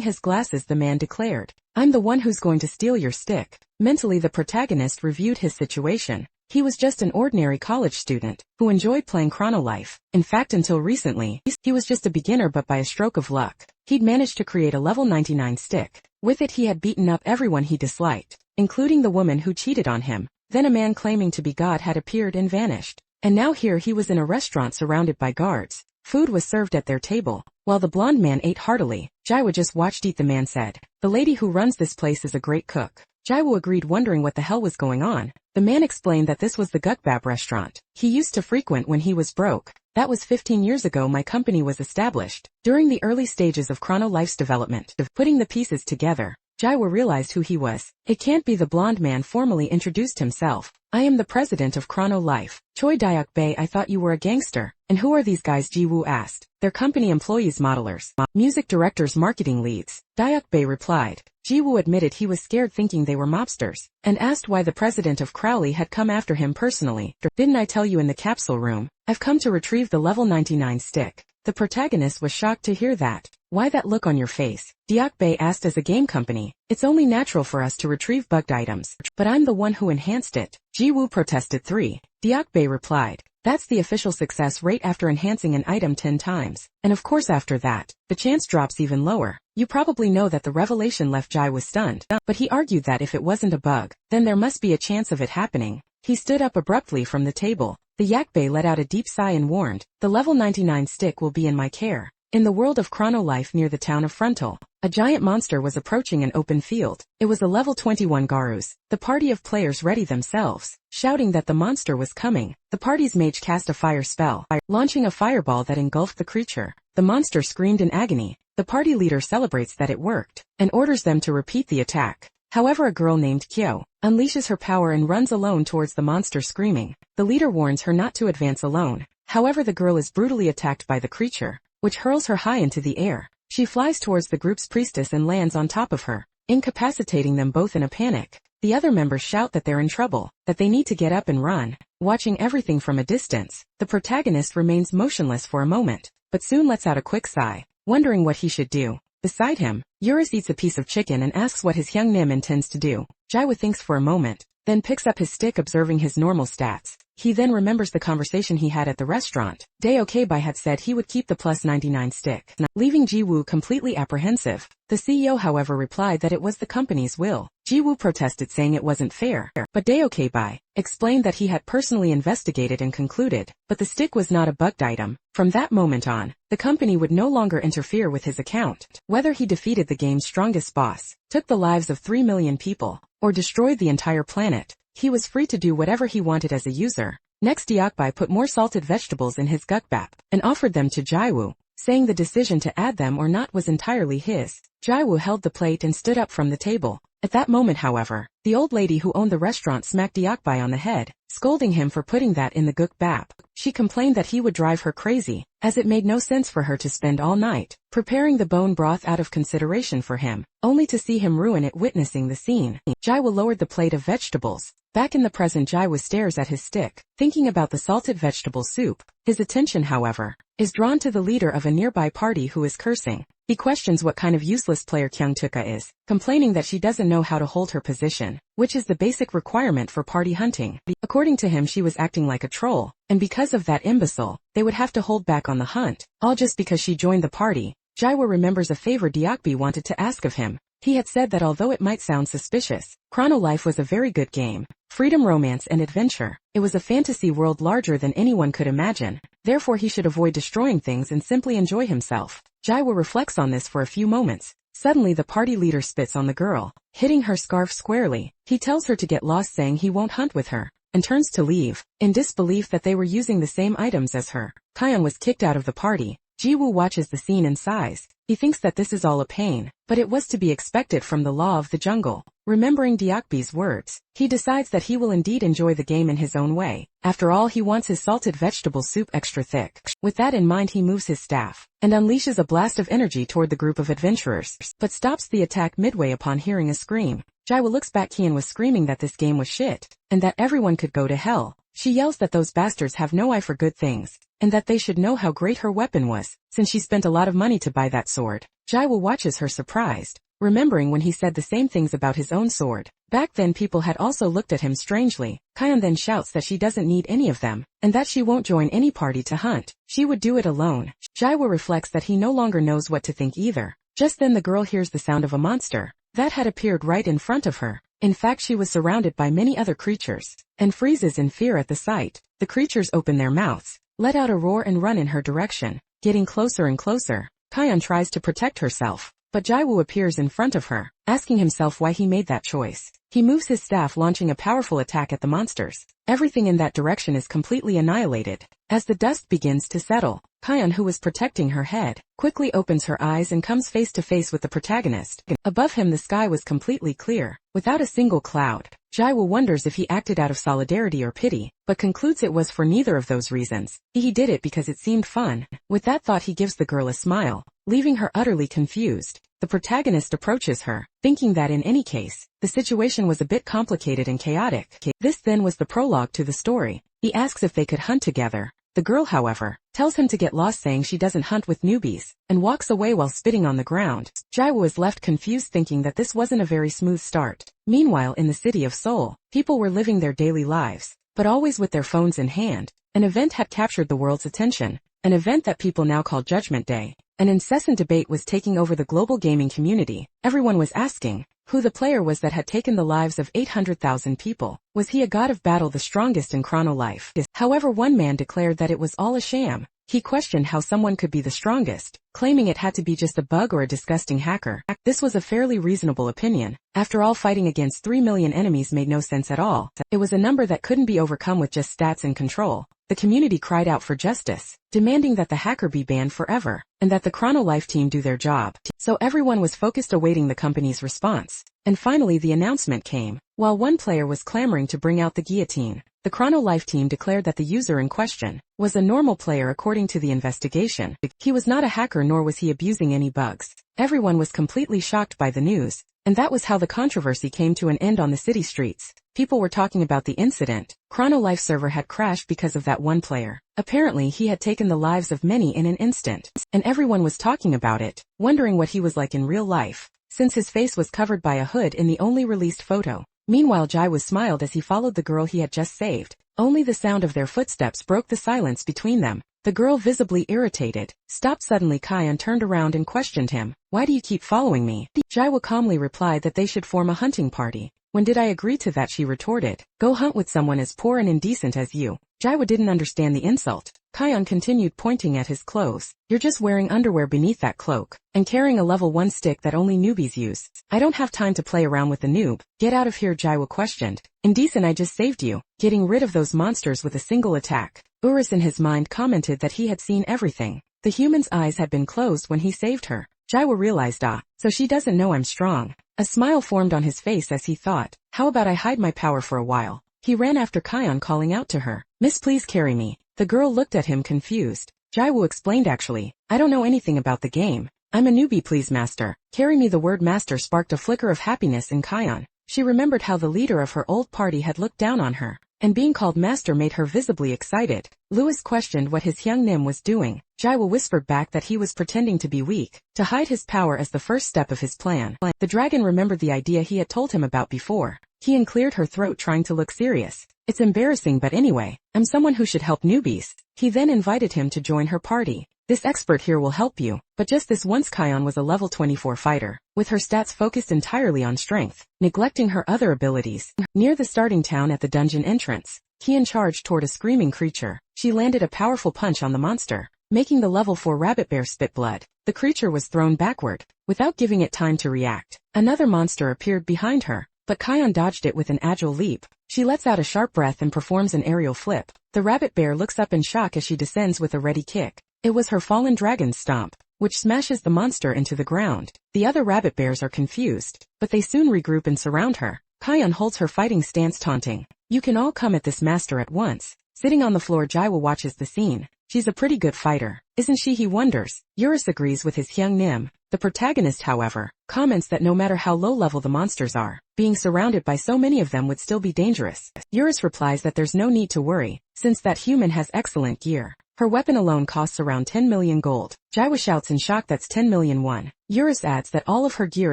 his glasses, the man declared, I'm the one who's going to steal your stick. Mentally, the protagonist reviewed his situation. He was just an ordinary college student who enjoyed playing Chrono Life. In fact, until recently, he was just a beginner, but by a stroke of luck, he'd managed to create a level 99 stick. With it, he had beaten up everyone he disliked, including the woman who cheated on him. Then a man claiming to be God had appeared and vanished. And now here he was in a restaurant surrounded by guards. Food was served at their table. While the blonde man ate heartily, Jaiwoo just watched eat. The man said, the lady who runs this place is a great cook. Jaiwoo agreed, wondering what the hell was going on. The man explained that this was the Gukbap restaurant he used to frequent when he was broke. That was 15 years ago. My company was established during the early stages of Chrono Life's development. Putting the pieces together, Jaiwoo realized who he was. It can't be. The blonde man formally introduced himself. I am the president of Chrono Life, Choi Dayak Bae. I thought you were a gangster. And who are these guys? Ji-woo asked. They're company employees, modelers, music directors, marketing leads, Dayak Bae replied. Ji-woo admitted he was scared, thinking they were mobsters, and asked why the president of Crowley had come after him personally. Didn't I tell you in the capsule room? I've come to retrieve the level 99 stick. The protagonist was shocked to hear that. Why that look on your face? Dayak Bae asked. As a game company, it's only natural for us to retrieve bugged items, but I'm the one who enhanced it. Ji-woo protested. 3. Dayak Bae replied. That's the official success rate after enhancing an item 10 times. And of course after that, the chance drops even lower. You probably know that the revelation left Jai was stunned, but he argued that if it wasn't a bug, then there must be a chance of it happening. He stood up abruptly from the table. The Yakbei let out a deep sigh and warned, the level 99 stick will be in my care. In the world of Chrono Life near the town of Frontal, a giant monster was approaching an open field. It was a level 21 Garus. The party of players readied themselves, shouting that the monster was coming. The party's mage cast a fire spell, launching a fireball that engulfed the creature. The monster screamed in agony. The party leader celebrates that it worked, and orders them to repeat the attack. However, a girl named Kyo unleashes her power and runs alone towards the monster, screaming. The leader warns her not to advance alone. However, the girl is brutally attacked by the creature, which hurls her high into the air. She flies towards the group's priestess and lands on top of her, incapacitating them both. In a panic, the other members shout that they're in trouble, that they need to get up and run. Watching everything from a distance, the protagonist remains motionless for a moment, but soon lets out a quick sigh, wondering what he should do. Beside him, Eurus eats a piece of chicken and asks what his young Nim intends to do. Jaiwa thinks for a moment, then picks up his stick, observing his normal stats. He then remembers the conversation he had at the restaurant. Daokeibai had said he would keep the plus 99 stick, leaving Jiwoo completely apprehensive. The CEO, however, replied that it was the company's will. Jiwoo protested, saying it wasn't fair, but Daokeibai explained that he had personally investigated and concluded, but the stick was not a bugged item. From that moment on, the company would no longer interfere with his account. Whether he defeated the game's strongest boss, took the lives of 3 million people, or destroyed the entire planet, he was free to do whatever he wanted as a user. Next, Diakbai put more salted vegetables in his gukbap and offered them to Jaiwoo, saying the decision to add them or not was entirely his. Jaiwoo held the plate and stood up from the table. At that moment, however, the old lady who owned the restaurant smacked Diakbai on the head, scolding him for putting that in the gukbap. She complained that he would drive her crazy, as it made no sense for her to spend all night preparing the bone broth out of consideration for him, only to see him ruin it. Witnessing the scene, Jaiwoo lowered the plate of vegetables. Back in the present, Jaiwoo stares at his stick, thinking about the salted vegetable soup. His attention, however, is drawn to the leader of a nearby party who is cursing. He questions what kind of useless player Kyungtuka is, complaining that she doesn't know how to hold her position, which is the basic requirement for party hunting. According to him, she was acting like a troll, and because of that imbecile, they would have to hold back on the hunt, all just because she joined the party. Jaiwoo remembers a favor Diakbi wanted to ask of him. He had said that although it might sound suspicious, Chrono Life was a very good game. Freedom, romance, and adventure. It was a fantasy world larger than anyone could imagine. Therefore, he should avoid destroying things and simply enjoy himself. Jaiwoo reflects on this for a few moments. Suddenly, the party leader spits on the girl, hitting her scarf squarely. He tells her to get lost, saying he won't hunt with her, and turns to leave, in disbelief that they were using the same items as her. Kion was kicked out of the party. Jiwoo watches the scene and sighs. He thinks that this is all a pain, but it was to be expected from the law of the jungle. Remembering Deokbi's words, he decides that he will indeed enjoy the game in his own way. After all, he wants his salted vegetable soup extra thick. With that in mind, he moves his staff and unleashes a blast of energy toward the group of adventurers, but stops the attack midway upon hearing a scream. Jiwoo looks back. Kian was screaming that this game was shit, and that everyone could go to hell. She yells that those bastards have no eye for good things, and that they should know how great her weapon was, since she spent a lot of money to buy that sword. Jiwoo watches her surprised, remembering when he said the same things about his own sword. Back then people had also looked at him strangely. Kian then shouts that she doesn't need any of them, and that she won't join any party to hunt. She would do it alone. Jiwoo reflects that he no longer knows what to think either. Just then the girl hears the sound of a monster that had appeared right in front of her. In fact, she was surrounded by many other creatures, and freezes in fear at the sight. The creatures open their mouths, let out a roar and run in her direction, getting closer and closer. Kian tries to protect herself, but Jiwoo appears in front of her, asking himself why he made that choice. He moves his staff, launching a powerful attack at the monsters. Everything in that direction is completely annihilated. As the dust begins to settle, Kian, who was protecting her head, quickly opens her eyes and comes face to face with the protagonist. Above him the sky was completely clear, without a single cloud. Jiwoo wonders if he acted out of solidarity or pity, but concludes it was for neither of those reasons. He did it because it seemed fun. With that thought, he gives the girl a smile, leaving her utterly confused. The protagonist approaches her, thinking that in any case, the situation was a bit complicated and chaotic. This then was the prologue to the story. He asks if they could hunt together. The girl, however, tells him to get lost, saying she doesn't hunt with newbies, and walks away while spitting on the ground. Jiwoo is left confused, thinking that this wasn't a very smooth start. Meanwhile, in the city of Seoul, people were living their daily lives, but always with their phones in hand. An event had captured the world's attention, an event that people now call Judgment Day. An incessant debate was taking over the global gaming community. Everyone was asking who the player was that had taken the lives of 800,000 people. Was he a god of battle, the strongest in Chrono Life? However, one man declared that it was all a sham. He questioned how someone could be the strongest, claiming it had to be just a bug or a disgusting hacker. This was a fairly reasonable opinion. After all, fighting against 3 million enemies made no sense at all. It was a number that couldn't be overcome with just stats and control. The community cried out for justice, demanding that the hacker be banned forever, and that the Chrono Life team do their job. So everyone was focused, awaiting the company's response. And finally the announcement came. While one player was clamoring to bring out the guillotine, the Chrono Life team declared that the user in question was a normal player according to the investigation. He was not a hacker, nor was he abusing any bugs. Everyone was completely shocked by the news, and that was how the controversy came to an end on the city streets. People were talking about the incident. Chrono Life server had crashed because of that one player. Apparently he had taken the lives of many in an instant, and everyone was talking about it, wondering what he was like in real life, since his face was covered by a hood in the only released photo. Meanwhile, Jiwoo smiled as he followed the girl he had just saved. Only the sound of their footsteps broke the silence between them. The girl, visibly irritated, stopped suddenly. Kian turned around and questioned him. "Why do you keep following me?" Jiwoo calmly replied that they should form a hunting party. "When did I agree to that?" she retorted. "Go hunt with someone as poor and indecent as you." Jiwoo didn't understand the insult. Kian continued, pointing at his clothes. "You're just wearing underwear beneath that cloak, and carrying a level 1 stick that only newbies use. I don't have time to play around with a noob. Get out of here," Jiwoo questioned. "Indecent, I just saved you, getting rid of those monsters with a single attack." Urus in his mind commented that he had seen everything. The human's eyes had been closed when he saved her. Jiwoo realized, so she doesn't know I'm strong. A smile formed on his face as he thought, how about I hide my power for a while? He ran after Kian, calling out to her, "Miss, please carry me." The girl looked at him confused. Jiwoo explained, "Actually, I don't know anything about the game. I'm a newbie, please master. Carry me." The word master sparked a flicker of happiness in Kian. She remembered how the leader of her old party had looked down on her, and being called master made her visibly excited. Lewis questioned what his young Nim was doing. Jiwoo whispered back that he was pretending to be weak, to hide his power as the first step of his plan. The dragon remembered the idea he had told him about before. Kian cleared her throat, trying to look serious. "It's embarrassing, but anyway, I'm someone who should help newbies." He then invited him to join her party. "This expert here will help you, but just this once." Kian was a level 24 fighter, with her stats focused entirely on strength, neglecting her other abilities. Near the starting town at the dungeon entrance, Kian charged toward a screaming creature. She landed a powerful punch on the monster, making the level 4 rabbit bear spit blood. The creature was thrown backward, without giving it time to react. Another monster appeared behind her, but Kian dodged it with an agile leap. She lets out a sharp breath and performs an aerial flip. The rabbit bear looks up in shock as she descends with a ready kick. It was her fallen dragon's stomp, which smashes the monster into the ground. The other rabbit bears are confused, but they soon regroup and surround her. Kion holds her fighting stance, taunting, "You can all come at this master at once." Sitting on the floor, Jaiwa watches the scene. She's a pretty good fighter, isn't she? He wonders. Eurus agrees with his Hyung Nim. The protagonist, however, comments that no matter how low level the monsters are, being surrounded by so many of them would still be dangerous. Eurus replies that there's no need to worry, since that human has excellent gear. Her weapon alone costs around 10 million gold. Jaiwa shouts in shock, that's 10 million won. Eurus adds that all of her gear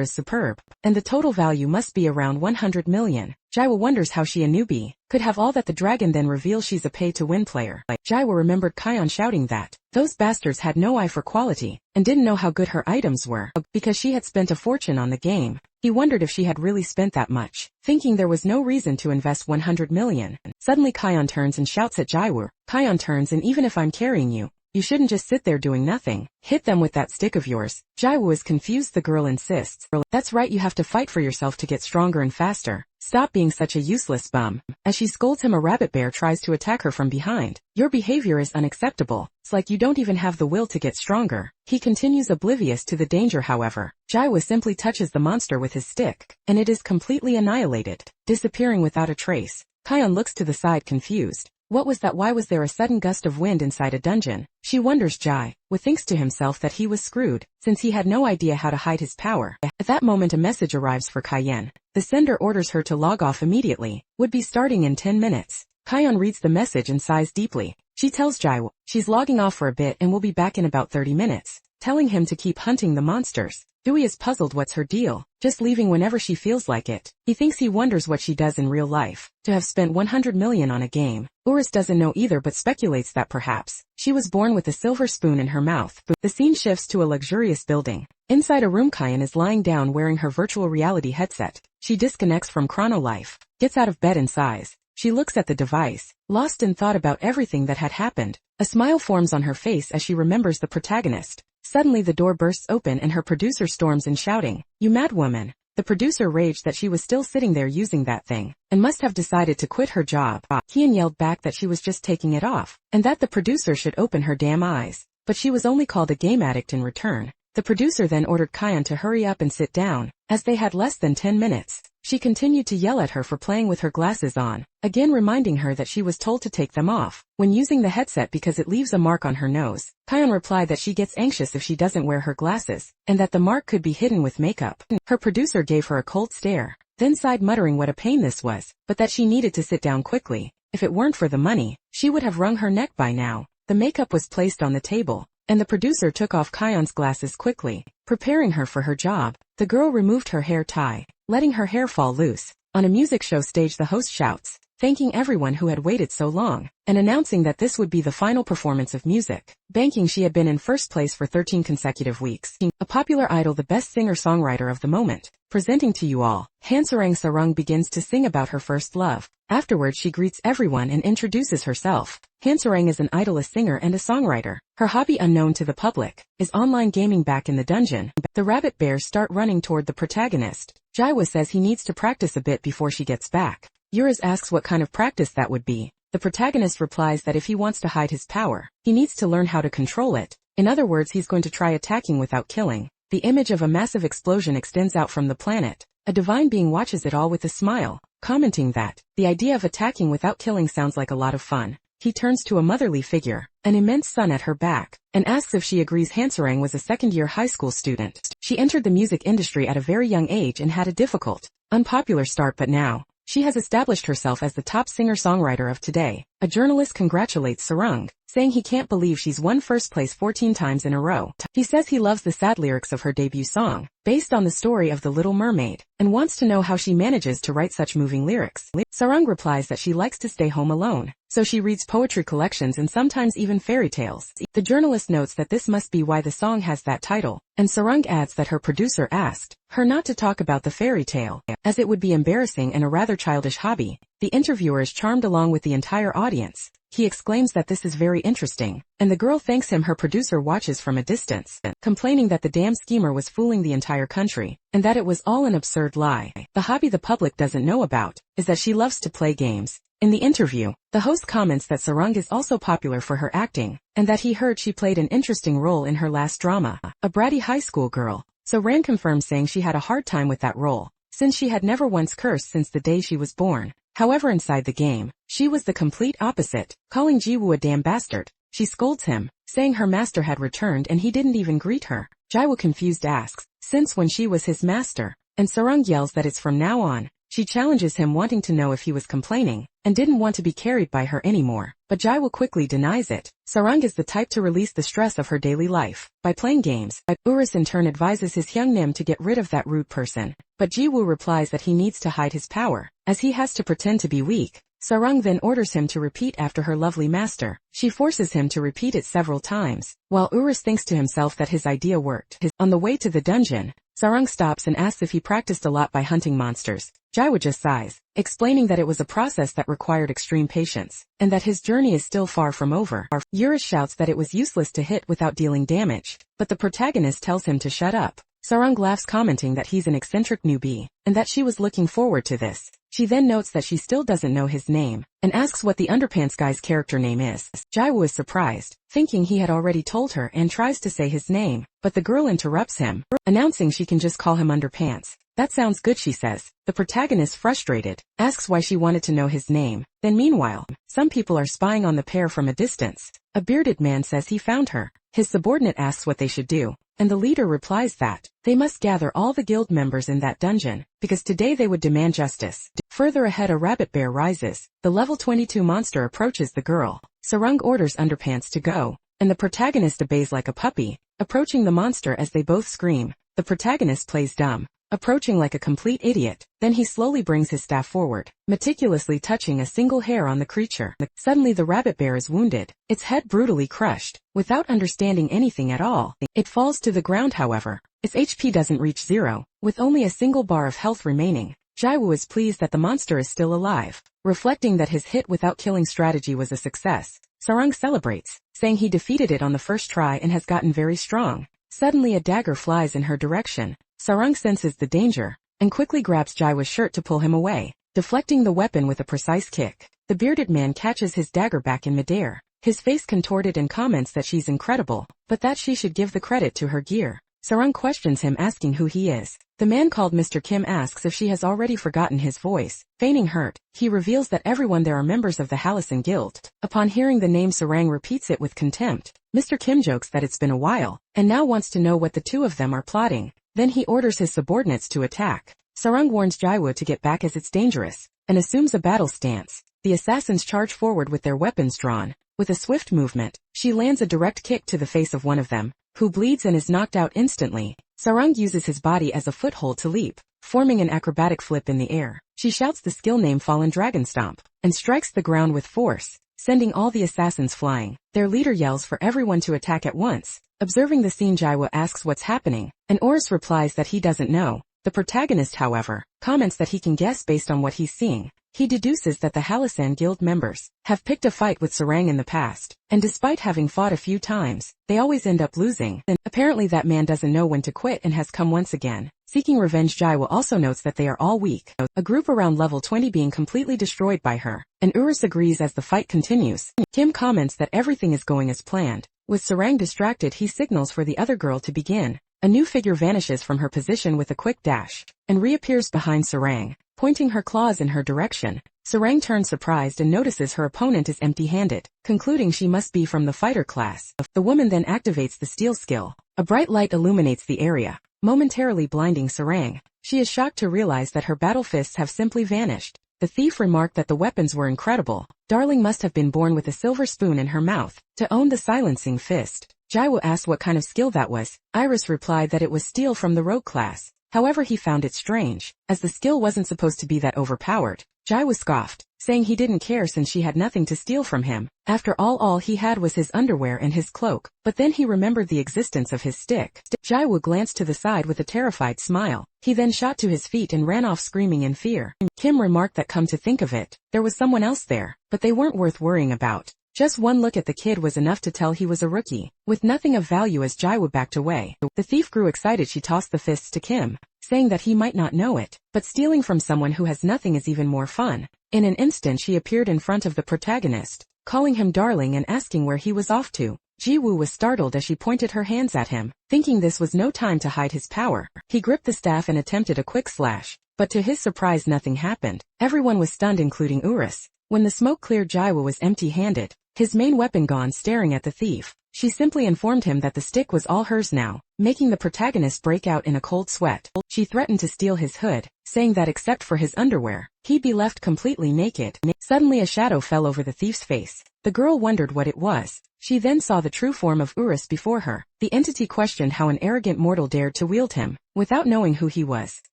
is superb, and the total value must be around 100 million. Jaiwa wonders how she, a newbie, could have all that. The dragon then reveals she's a pay-to-win player. Jaiwa remembered Kion shouting that those bastards had no eye for quality, and didn't know how good her items were, because she had spent a fortune on the game. He wondered if she had really spent that much, thinking there was no reason to invest 100 million. Suddenly Kion turns and shouts at Jaiwa. Kion turns, and even if I'm carrying you, you shouldn't just sit there doing nothing. Hit them with that stick of yours. Jaiwa is confused. The girl insists, that's right, you have to fight for yourself to get stronger and faster. Stop being such a useless bum. As she scolds him, a rabbit bear tries to attack her from behind. Your behavior is unacceptable. It's like you don't even have the will to get stronger. He continues, oblivious to the danger. However, Jaiwa simply touches the monster with his stick, and it is completely annihilated, disappearing without a trace. Kion looks to the side, confused. What was that? Why was there a sudden gust of wind inside a dungeon? She wonders. Jaiwa thinks to himself that he was screwed, since he had no idea how to hide his power. At that moment a message arrives for Kion. The sender orders her to log off immediately, would be starting in 10 minutes. Kion reads the message and sighs deeply. She tells Jaiwa she's logging off for a bit and will be back in about 30 minutes, telling him to keep hunting the monsters. Dewey is puzzled. What's her deal? Just leaving whenever she feels like it. He wonders what she does in real life, to have spent 100 million on a game. Urus doesn't know either, but speculates that perhaps she was born with a silver spoon in her mouth. The scene shifts to a luxurious building. Inside a room, Kion is lying down wearing her virtual reality headset. She disconnects from chrono life, gets out of bed and sighs. She looks at the device, lost in thought about everything that had happened. A smile forms on her face as she remembers the protagonist. Suddenly the door bursts open and her producer storms in, shouting, "You mad woman!" The producer raged that she was still sitting there using that thing, and must have decided to quit her job. Kion yelled back that she was just taking it off, and that the producer should open her damn eyes. But she was only called a game addict in return. The producer then ordered Kion to hurry up and sit down, as they had less than 10 minutes. She continued to yell at her for playing with her glasses on, again reminding her that she was told to take them off when using the headset because it leaves a mark on her nose. Kion replied that she gets anxious if she doesn't wear her glasses, and that the mark could be hidden with makeup. Her producer gave her a cold stare, then sighed, muttering what a pain this was, but that she needed to sit down quickly. If it weren't for the money, she would have wrung her neck by now. The makeup was placed on the table, and the producer took off Kion's glasses quickly, preparing her for her job. The girl removed her hair tie, letting her hair fall loose. On a music show stage, the host shouts, thanking everyone who had waited so long, and announcing that this would be the final performance of music. Banking she had been in first place for 13 consecutive weeks. A popular idol, the best singer-songwriter of the moment. Presenting to you all, Hansarang Sarung begins to sing about her first love. Afterwards she greets everyone and introduces herself. Hansarang is an idol, a singer and a songwriter. Her hobby, unknown to the public, is online gaming. Back in the dungeon, the rabbit bears start running toward the protagonist. Jaiwa says he needs to practice a bit before she gets back. Eurus asks what kind of practice that would be. The protagonist replies that if he wants to hide his power, he needs to learn how to control it. In other words, he's going to try attacking without killing. The image of a massive explosion extends out from the planet. A divine being watches it all with a smile, commenting that the idea of attacking without killing sounds like a lot of fun. He turns to a motherly figure, an immense sun at her back, and asks if she agrees. Hansarang was a second-year high school student. She entered the music industry at a very young age and had a difficult, unpopular start, but now she has established herself as the top singer-songwriter of today. A journalist congratulates Sarung, saying he can't believe she's won first place 14 times in a row. He says he loves the sad lyrics of her debut song, based on the story of The Little Mermaid, and wants to know how she manages to write such moving lyrics. Sarung replies that she likes to stay home alone, so she reads poetry collections and sometimes even fairy tales. The journalist notes that this must be why the song has that title, and Sarung adds that her producer asked her not to talk about the fairy tale, as it would be embarrassing and a rather childish hobby. The interviewer is charmed along with the entire audience. He exclaims that this is very interesting, and the girl thanks him. Her producer watches from a distance, complaining that the damn schemer was fooling the entire country, and that it was all an absurd lie. The hobby the public doesn't know about is that she loves to play games. In the interview, the host comments that Sarang is also popular for her acting, and that he heard she played an interesting role in her last drama, a bratty high school girl. Sarang confirms, saying she had a hard time with that role, since she had never once cursed since the day she was born. However, inside the game, she was the complete opposite, calling Jiwoo a damn bastard. She scolds him, saying her master had returned and he didn't even greet her. Jiwoo, confused, asks, since when she was his master, and Sarang yells that it's from now on. She challenges him, wanting to know if he was complaining, and didn't want to be carried by her anymore, but Jiwoo quickly denies it. Sarang is the type to release the stress of her daily life by playing games. Urus in turn advises his Hyungnim to get rid of that rude person, but Jiwoo replies that he needs to hide his power, as he has to pretend to be weak. Sarang then orders him to repeat after her lovely master. She forces him to repeat it several times, while Urus thinks to himself that his idea worked. On the way to the dungeon, Sarang stops and asks if he practiced a lot by hunting monsters. Jiwoo just sighs, explaining that it was a process that required extreme patience, and that his journey is still far from over. Urus shouts that it was useless to hit without dealing damage, but the protagonist tells him to shut up. Sarang laughs, commenting that he's an eccentric newbie, and that she was looking forward to this. She then notes that she still doesn't know his name, and asks what the underpants guy's character name is. Jiwoo is surprised, thinking he had already told her, and tries to say his name, but the girl interrupts him, announcing she can just call him Underpants. That sounds good, she says. The protagonist, frustrated, asks why she wanted to know his name. Then meanwhile, some people are spying on the pair from a distance. A bearded man says he found her. His subordinate asks what they should do, and the leader replies that they must gather all the guild members in that dungeon, because today they would demand justice. Further ahead, a rabbit bear rises. The level 22 monster approaches the girl. Sarang orders Underpants to go, and the protagonist obeys like a puppy, approaching the monster as they both scream. The protagonist plays dumb, approaching like a complete idiot. Then he slowly brings his staff forward, meticulously touching a single hair on the creature. Suddenly the rabbit bear is wounded, its head brutally crushed. Without understanding anything at all, it falls to the ground. However, its HP doesn't reach zero, with only a single bar of health remaining. Jiwoo is pleased that the monster is still alive, reflecting that his hit without killing strategy was a success. Sarang celebrates, saying he defeated it on the first try and has gotten very strong. Suddenly a dagger flies in her direction. Sarang senses the danger, and quickly grabs Jiwoo's shirt to pull him away, deflecting the weapon with a precise kick. The bearded man catches his dagger back in midair, his face contorted, and comments that she's incredible, but that she should give the credit to her gear. Sarang questions him, asking who he is. The man called Mr. Kim asks if she has already forgotten his voice. Feigning hurt, he reveals that everyone there are members of the Hallison Guild. Upon hearing the name, Sarang repeats it with contempt. Mr. Kim jokes that it's been a while, and now wants to know what the two of them are plotting. Then he orders his subordinates to attack. Sarang warns Jiwoo to get back as it's dangerous, and assumes a battle stance. The assassins charge forward with their weapons drawn. With a swift movement, she lands a direct kick to the face of one of them, who bleeds and is knocked out instantly. Sarang uses his body as a foothold to leap, forming an acrobatic flip in the air. She shouts the skill name Fallen Dragon Stomp, and strikes the ground with force, sending all the assassins flying. Their leader yells for everyone to attack at once. Observing the scene, Jiwoo asks what's happening, and Orus replies that he doesn't know. The protagonist, however, comments that he can guess based on what he's seeing. He deduces that the Hallison Guild members have picked a fight with Sarang in the past, and despite having fought a few times, they always end up losing. And apparently that man doesn't know when to quit and has come once again, seeking revenge. Jiwoo also notes that they are all weak, a group around level 20 being completely destroyed by her, and Urus agrees as the fight continues. Kim comments that everything is going as planned. With Sarang distracted, he signals for the other girl to begin. A new figure vanishes from her position with a quick dash, and reappears behind Sarang, pointing her claws in her direction. Sarang turns surprised and notices her opponent is empty-handed, concluding she must be from the fighter class. The woman then activates the steal skill. A bright light illuminates the area, momentarily blinding Sarang. She is shocked to realize that her battle fists have simply vanished. The thief remarked that the weapons were incredible. Darling must have been born with a silver spoon in her mouth to own the silencing fist. Jiwoo asked what kind of skill that was. Iris replied that it was steal from the rogue class. However, he found it strange, as the skill wasn't supposed to be that overpowered. Jiwoo scoffed, saying he didn't care since she had nothing to steal from him. After all he had was his underwear and his cloak. But then he remembered the existence of his stick. Jiwoo glanced to the side with a terrified smile. He then shot to his feet and ran off screaming in fear. Kim remarked that, come to think of it, there was someone else there, but they weren't worth worrying about. Just one look at the kid was enough to tell he was a rookie. With nothing of value as Jiwoo backed away, the thief grew excited. She tossed the fists to Kim, saying that he might not know it, but stealing from someone who has nothing is even more fun. In an instant she appeared in front of the protagonist, calling him darling and asking where he was off to. Jiwoo was startled as she pointed her hands at him, thinking this was no time to hide his power. He gripped the staff and attempted a quick slash, but to his surprise nothing happened. Everyone was stunned including Urus. When the smoke cleared, Jiwoo was empty-handed, his main weapon gone, staring at the thief. She simply informed him that the stick was all hers now, making the protagonist break out in a cold sweat. She threatened to steal his hood, saying that except for his underwear, he'd be left completely naked. Suddenly a shadow fell over the thief's face. The girl wondered what it was. She then saw the true form of Urus before her. The entity questioned how an arrogant mortal dared to wield him, without knowing who he was.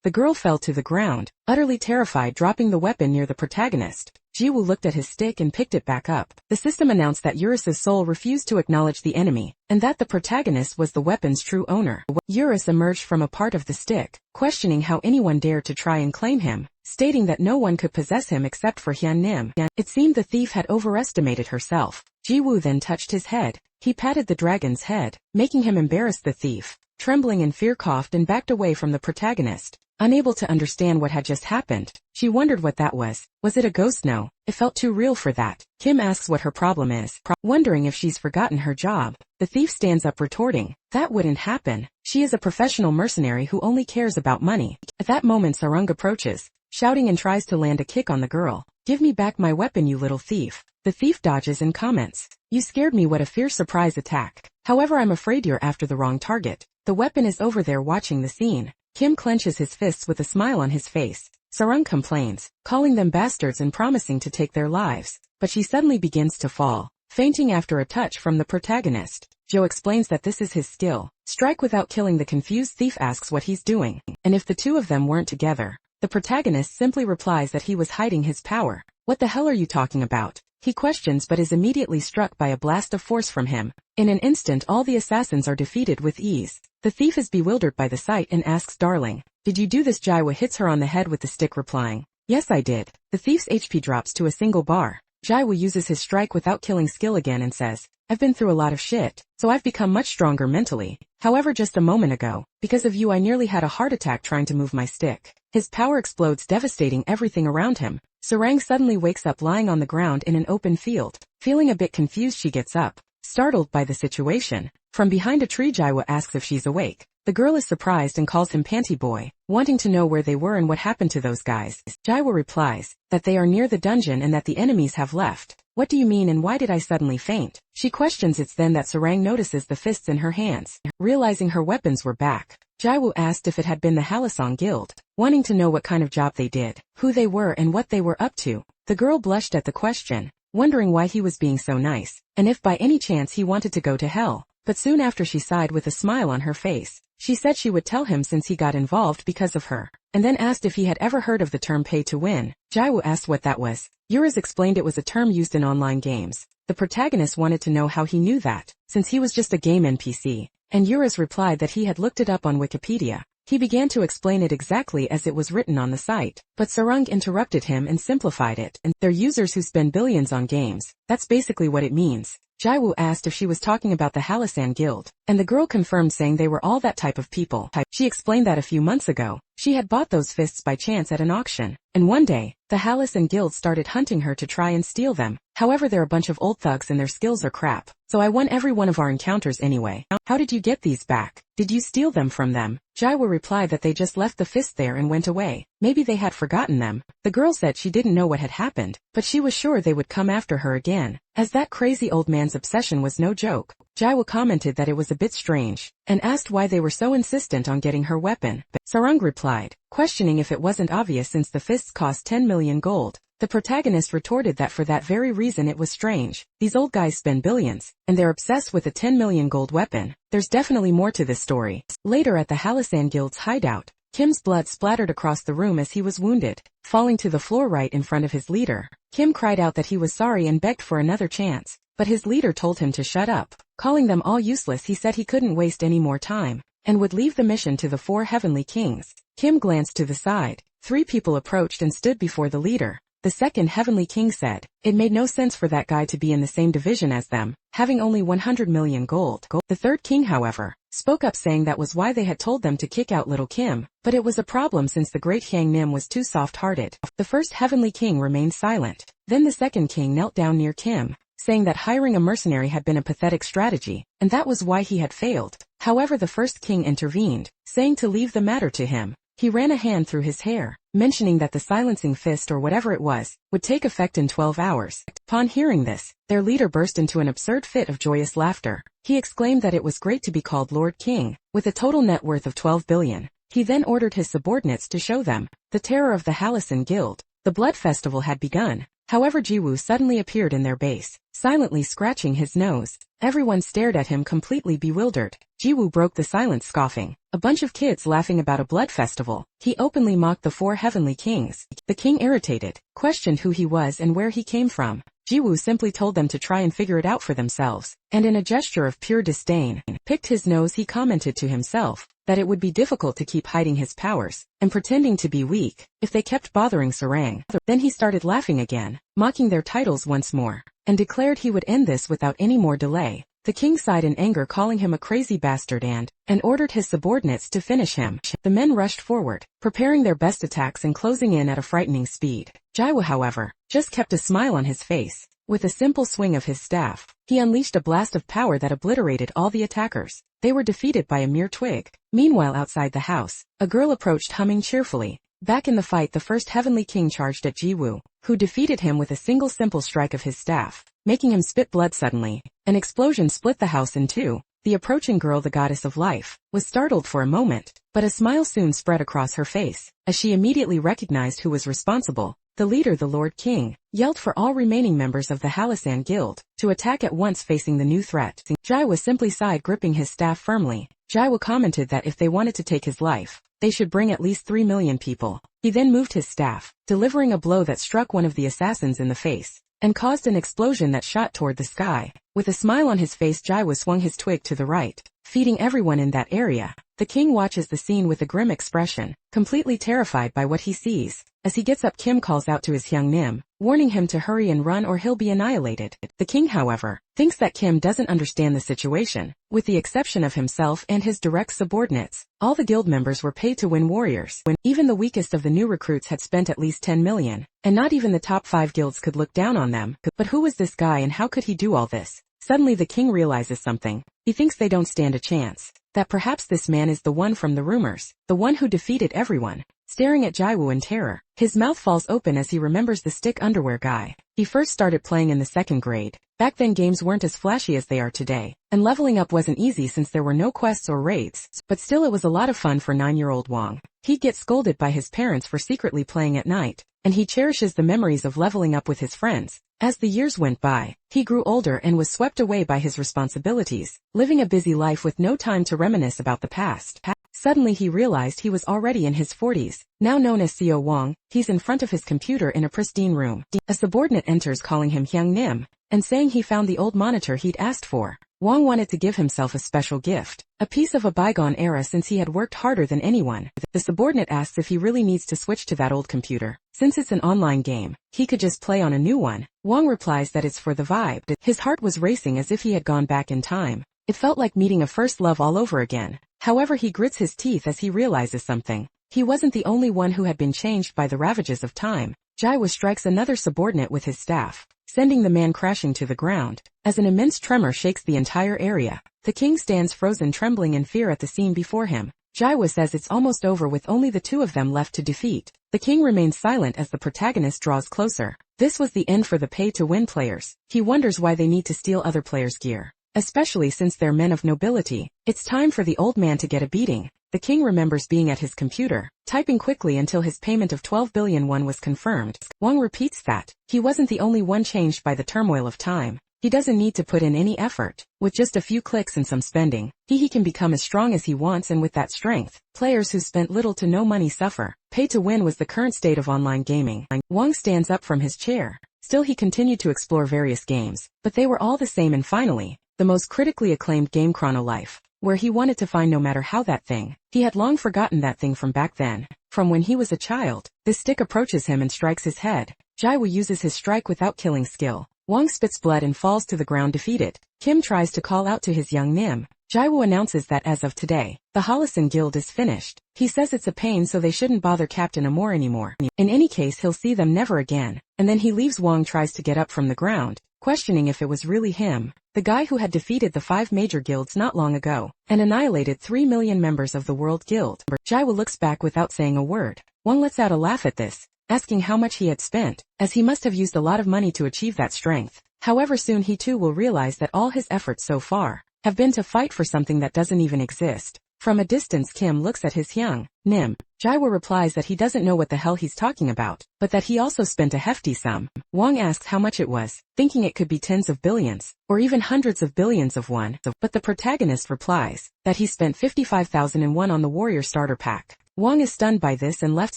The girl fell to the ground, utterly terrified, dropping the weapon near the protagonist. Jiwoo looked at his stick and picked it back up. The system announced that Urus's soul refused to acknowledge the enemy, and that the protagonist was the weapon's true owner. Urus emerged from a part of the stick, questioning how anyone dared to try and claim him, stating that no one could possess him except for Hyun Nim. It seemed the thief had overestimated herself. Jiwoo then touched his head. He patted the dragon's head, making him embarrass the thief. Trembling in fear, coughed and backed away from the protagonist. Unable to understand what had just happened, she wondered what that was. Was it a ghost? No, it felt too real for that. Kim asks what her problem is, wondering if she's forgotten her job. The thief stands up, retorting, that wouldn't happen. She is a professional mercenary who only cares about money. At that moment Sarung approaches, shouting, and tries to land a kick on the girl. Give me back my weapon, you little thief. The thief dodges and comments, you scared me. What a fierce surprise attack. However, I'm afraid you're after the wrong target. The weapon is over there watching the scene. Kim clenches his fists with a smile on his face. Sarung complains, calling them bastards and promising to take their lives, but she suddenly begins to fall, fainting after a touch from the protagonist. Joe explains that this is his skill, strike without killing. The confused thief asks what he's doing, and if the two of them weren't together. The protagonist simply replies that he was hiding his power. What the hell are you talking about? He questions but is immediately struck by a blast of force from him. In an instant all the assassins are defeated with ease. The thief is bewildered by the sight and asks, darling, did you do this? Jiwoo hits her on the head with the stick, replying, yes I did. The thief's HP drops to a single bar. Jiwoo uses his strike without killing skill again and says, I've been through a lot of shit, so I've become much stronger mentally. However, just a moment ago, because of you I nearly had a heart attack trying to move my stick. His power explodes, devastating everything around him. Sarang suddenly wakes up lying on the ground in an open field. Feeling a bit confused, she gets up, startled by the situation. From behind a tree, Jiwoo asks if she's awake. The girl is surprised and calls him Panty Boy, wanting to know where they were and what happened to those guys. Jiwoo replies that they are near the dungeon and that the enemies have left. What do you mean, and why did I suddenly faint? She questions. It's then that Sarang notices the fists in her hands. Realizing her weapons were back, Jiwoo asked if it had been the Halisong Guild, wanting to know what kind of job they did, who they were and what they were up to. The girl blushed at the question, wondering why he was being so nice, and if by any chance he wanted to go to hell. But soon after she sighed with a smile on her face. She said she would tell him since he got involved because of her, and then asked if he had ever heard of the term pay to win. Jiwoo asked what that was. Urus explained it was a term used in online games. The protagonist wanted to know how he knew that, since he was just a game NPC, and Urus replied that he had looked it up on Wikipedia. He began to explain it exactly as it was written on the site, but Sarung interrupted him and simplified it, and they're users who spend billions on games. That's basically what it means. Jiwoo asked if she was talking about the Halisong Guild, and the girl confirmed, saying they were all that type of people. She explained that a few months ago, she had bought those fists by chance at an auction, and one day, the Halisong Guild started hunting her to try and steal them. However, they're a bunch of old thugs and their skills are crap, so I won every one of our encounters anyway. How did you get these back? Did you steal them from them? Jiwoo replied that they just left the fist there and went away. Maybe they had forgotten them. The girl said she didn't know what had happened, but she was sure they would come after her again, as that crazy old man's obsession was no joke. Jiwoo commented that it was a bit strange, and asked why they were so insistent on getting her weapon. Sarung replied, questioning if it wasn't obvious since the fists cost 10 million gold. The protagonist retorted that for that very reason it was strange. These old guys spend billions, and they're obsessed with a 10 million gold weapon. There's definitely more to this story. Later at the Halisong Guild's hideout, Kim's blood splattered across the room as he was wounded, falling to the floor right in front of his leader. Kim cried out that he was sorry and begged for another chance, but his leader told him to shut up. Calling them all useless, he said he couldn't waste any more time, and would leave the mission to the 4 heavenly kings. Kim glanced to the side. 3 people approached and stood before the leader. The second Heavenly King said, it made no sense for that guy to be in the same division as them, having only 100 million gold. The third king, however, spoke up saying that was why they had told them to kick out little Kim, but it was a problem since the great Hyang Nim was too soft-hearted. The first Heavenly King remained silent. Then the second king knelt down near Kim, saying that hiring a mercenary had been a pathetic strategy, and that was why he had failed. However, the first king intervened, saying to leave the matter to him. He ran a hand through his hair, mentioning that the silencing fist or whatever it was, would take effect in 12 hours. Upon hearing this, their leader burst into an absurd fit of joyous laughter. He exclaimed that it was great to be called Lord King, with a total net worth of 12 billion. He then ordered his subordinates to show them the terror of the Halasan Guild. The blood festival had begun. However, Jiwoo suddenly appeared in their base, silently scratching his nose. Everyone stared at him completely bewildered. Jiwoo broke the silence, scoffing. A bunch of kids laughing about a blood festival. He openly mocked the four heavenly kings. The king, irritated, questioned who he was and where he came from. Jiwoo simply told them to try and figure it out for themselves, and in a gesture of pure disdain, picked his nose. He commented to himself that it would be difficult to keep hiding his powers and pretending to be weak if they kept bothering Sarang. Then he started laughing again, mocking their titles once more, and declared he would end this without any more delay. The king sighed in anger, calling him a crazy bastard and ordered his subordinates to finish him. The men rushed forward, preparing their best attacks and closing in at a frightening speed. Jiwoo, however, just kept a smile on his face. With a simple swing of his staff, he unleashed a blast of power that obliterated all the attackers. They were defeated by a mere twig. Meanwhile, outside the house, a girl approached humming cheerfully. Back in the fight, the first Heavenly King charged at Jiwoo, who defeated him with a single simple strike of his staff, making him spit blood suddenly. An explosion split the house in two. The approaching girl, the goddess of life, was startled for a moment, but a smile soon spread across her face, as she immediately recognized who was responsible. The leader, the Lord King, yelled for all remaining members of the Halasan Guild to attack at once, facing the new threat. Jiwoo simply sighed, gripping his staff firmly. Jiwoo commented that if they wanted to take his life, they should bring at least 3 million people. He then moved his staff, delivering a blow that struck one of the assassins in the face, and caused an explosion that shot toward the sky. With a smile on his face, Jiwoo swung his twig to the right, feeding everyone in that area. The king watches the scene with a grim expression, completely terrified by what he sees. As he gets up, Kim calls out to his Hyang Nim, warning him to hurry and run or he'll be annihilated. The king, however, thinks that Kim doesn't understand the situation. With the exception of himself and his direct subordinates, all the guild members were paid to win warriors. When even the weakest of the new recruits had spent at least 10 million, and not even the top 5 guilds could look down on them. But who was this guy and how could he do all this? Suddenly the king realizes something. He thinks they don't stand a chance. That perhaps this man is the one from the rumors, the one who defeated everyone. Staring at Jiwoo in terror, his mouth falls open as he remembers the stick underwear guy. He first started playing in the 2nd grade. Back then games weren't as flashy as they are today, and leveling up wasn't easy since there were no quests or raids, but still it was a lot of fun for 9-year-old Wong. He'd get scolded by his parents for secretly playing at night, and he cherishes the memories of leveling up with his friends. As the years went by, he grew older and was swept away by his responsibilities, living a busy life with no time to reminisce about the past. Suddenly he realized he was already in his 40s, now known as Seo Wong. He's in front of his computer in a pristine room. A subordinate enters calling him Hyang Nim, and saying he found the old monitor he'd asked for. Wong wanted to give himself a special gift, a piece of a bygone era since he had worked harder than anyone. The subordinate asks if he really needs to switch to that old computer. Since it's an online game, he could just play on a new one. Wong replies that it's for the vibe. His heart was racing as if he had gone back in time. It felt like meeting a first love all over again. However, he grits his teeth as he realizes something. He wasn't the only one who had been changed by the ravages of time. Jiwoo strikes another subordinate with his staff, sending the man crashing to the ground. As an immense tremor shakes the entire area, the king stands frozen, trembling in fear at the scene before him. Jiwoo says it's almost over with only the 2 of them left to defeat. The king remains silent as the protagonist draws closer. This was the end for the pay-to-win players. He wonders why they need to steal other players' gear, especially since they're men of nobility. It's time for the old man to get a beating. The king remembers being at his computer, typing quickly until his payment of 12 billion won was confirmed. Wong repeats that he wasn't the only one changed by the turmoil of time. He doesn't need to put in any effort. With just a few clicks and some spending, he can become as strong as he wants, and with that strength, players who spent little to no money suffer. Pay to win was the current state of online gaming. Wong stands up from his chair. Still, he continued to explore various games, but they were all the same, and finally, the most critically acclaimed game, Chrono Life, where he wanted to find no matter how that thing. He had long forgotten that thing from back then, from when he was a child. The stick approaches him and strikes his head. Jaiwoo uses his strike without killing skill. Wong spits blood and falls to the ground defeated. Kim tries to call out to his young Nim. Jaiwoo announces that as of today, the Holison Guild is finished. He says it's a pain so they shouldn't bother Captain Amor anymore. In any case he'll see them never again. And then he leaves. Wong tries to get up from the ground, questioning if it was really him, the guy who had defeated the 5 major guilds not long ago, and annihilated 3 million members of the World Guild. Jaiwoo looks back without saying a word. Wong lets out a laugh at this, asking how much he had spent, as he must have used a lot of money to achieve that strength. However, soon he too will realize that all his efforts so far have been to fight for something that doesn't even exist. From a distance Kim looks at his young Nim. Jaiwoo replies that he doesn't know what the hell he's talking about, but that he also spent a hefty sum. Wong asks how much it was, thinking it could be tens of billions, or even hundreds of billions of won, but the protagonist replies that he spent 55,001 on the warrior starter pack. Wong is stunned by this and left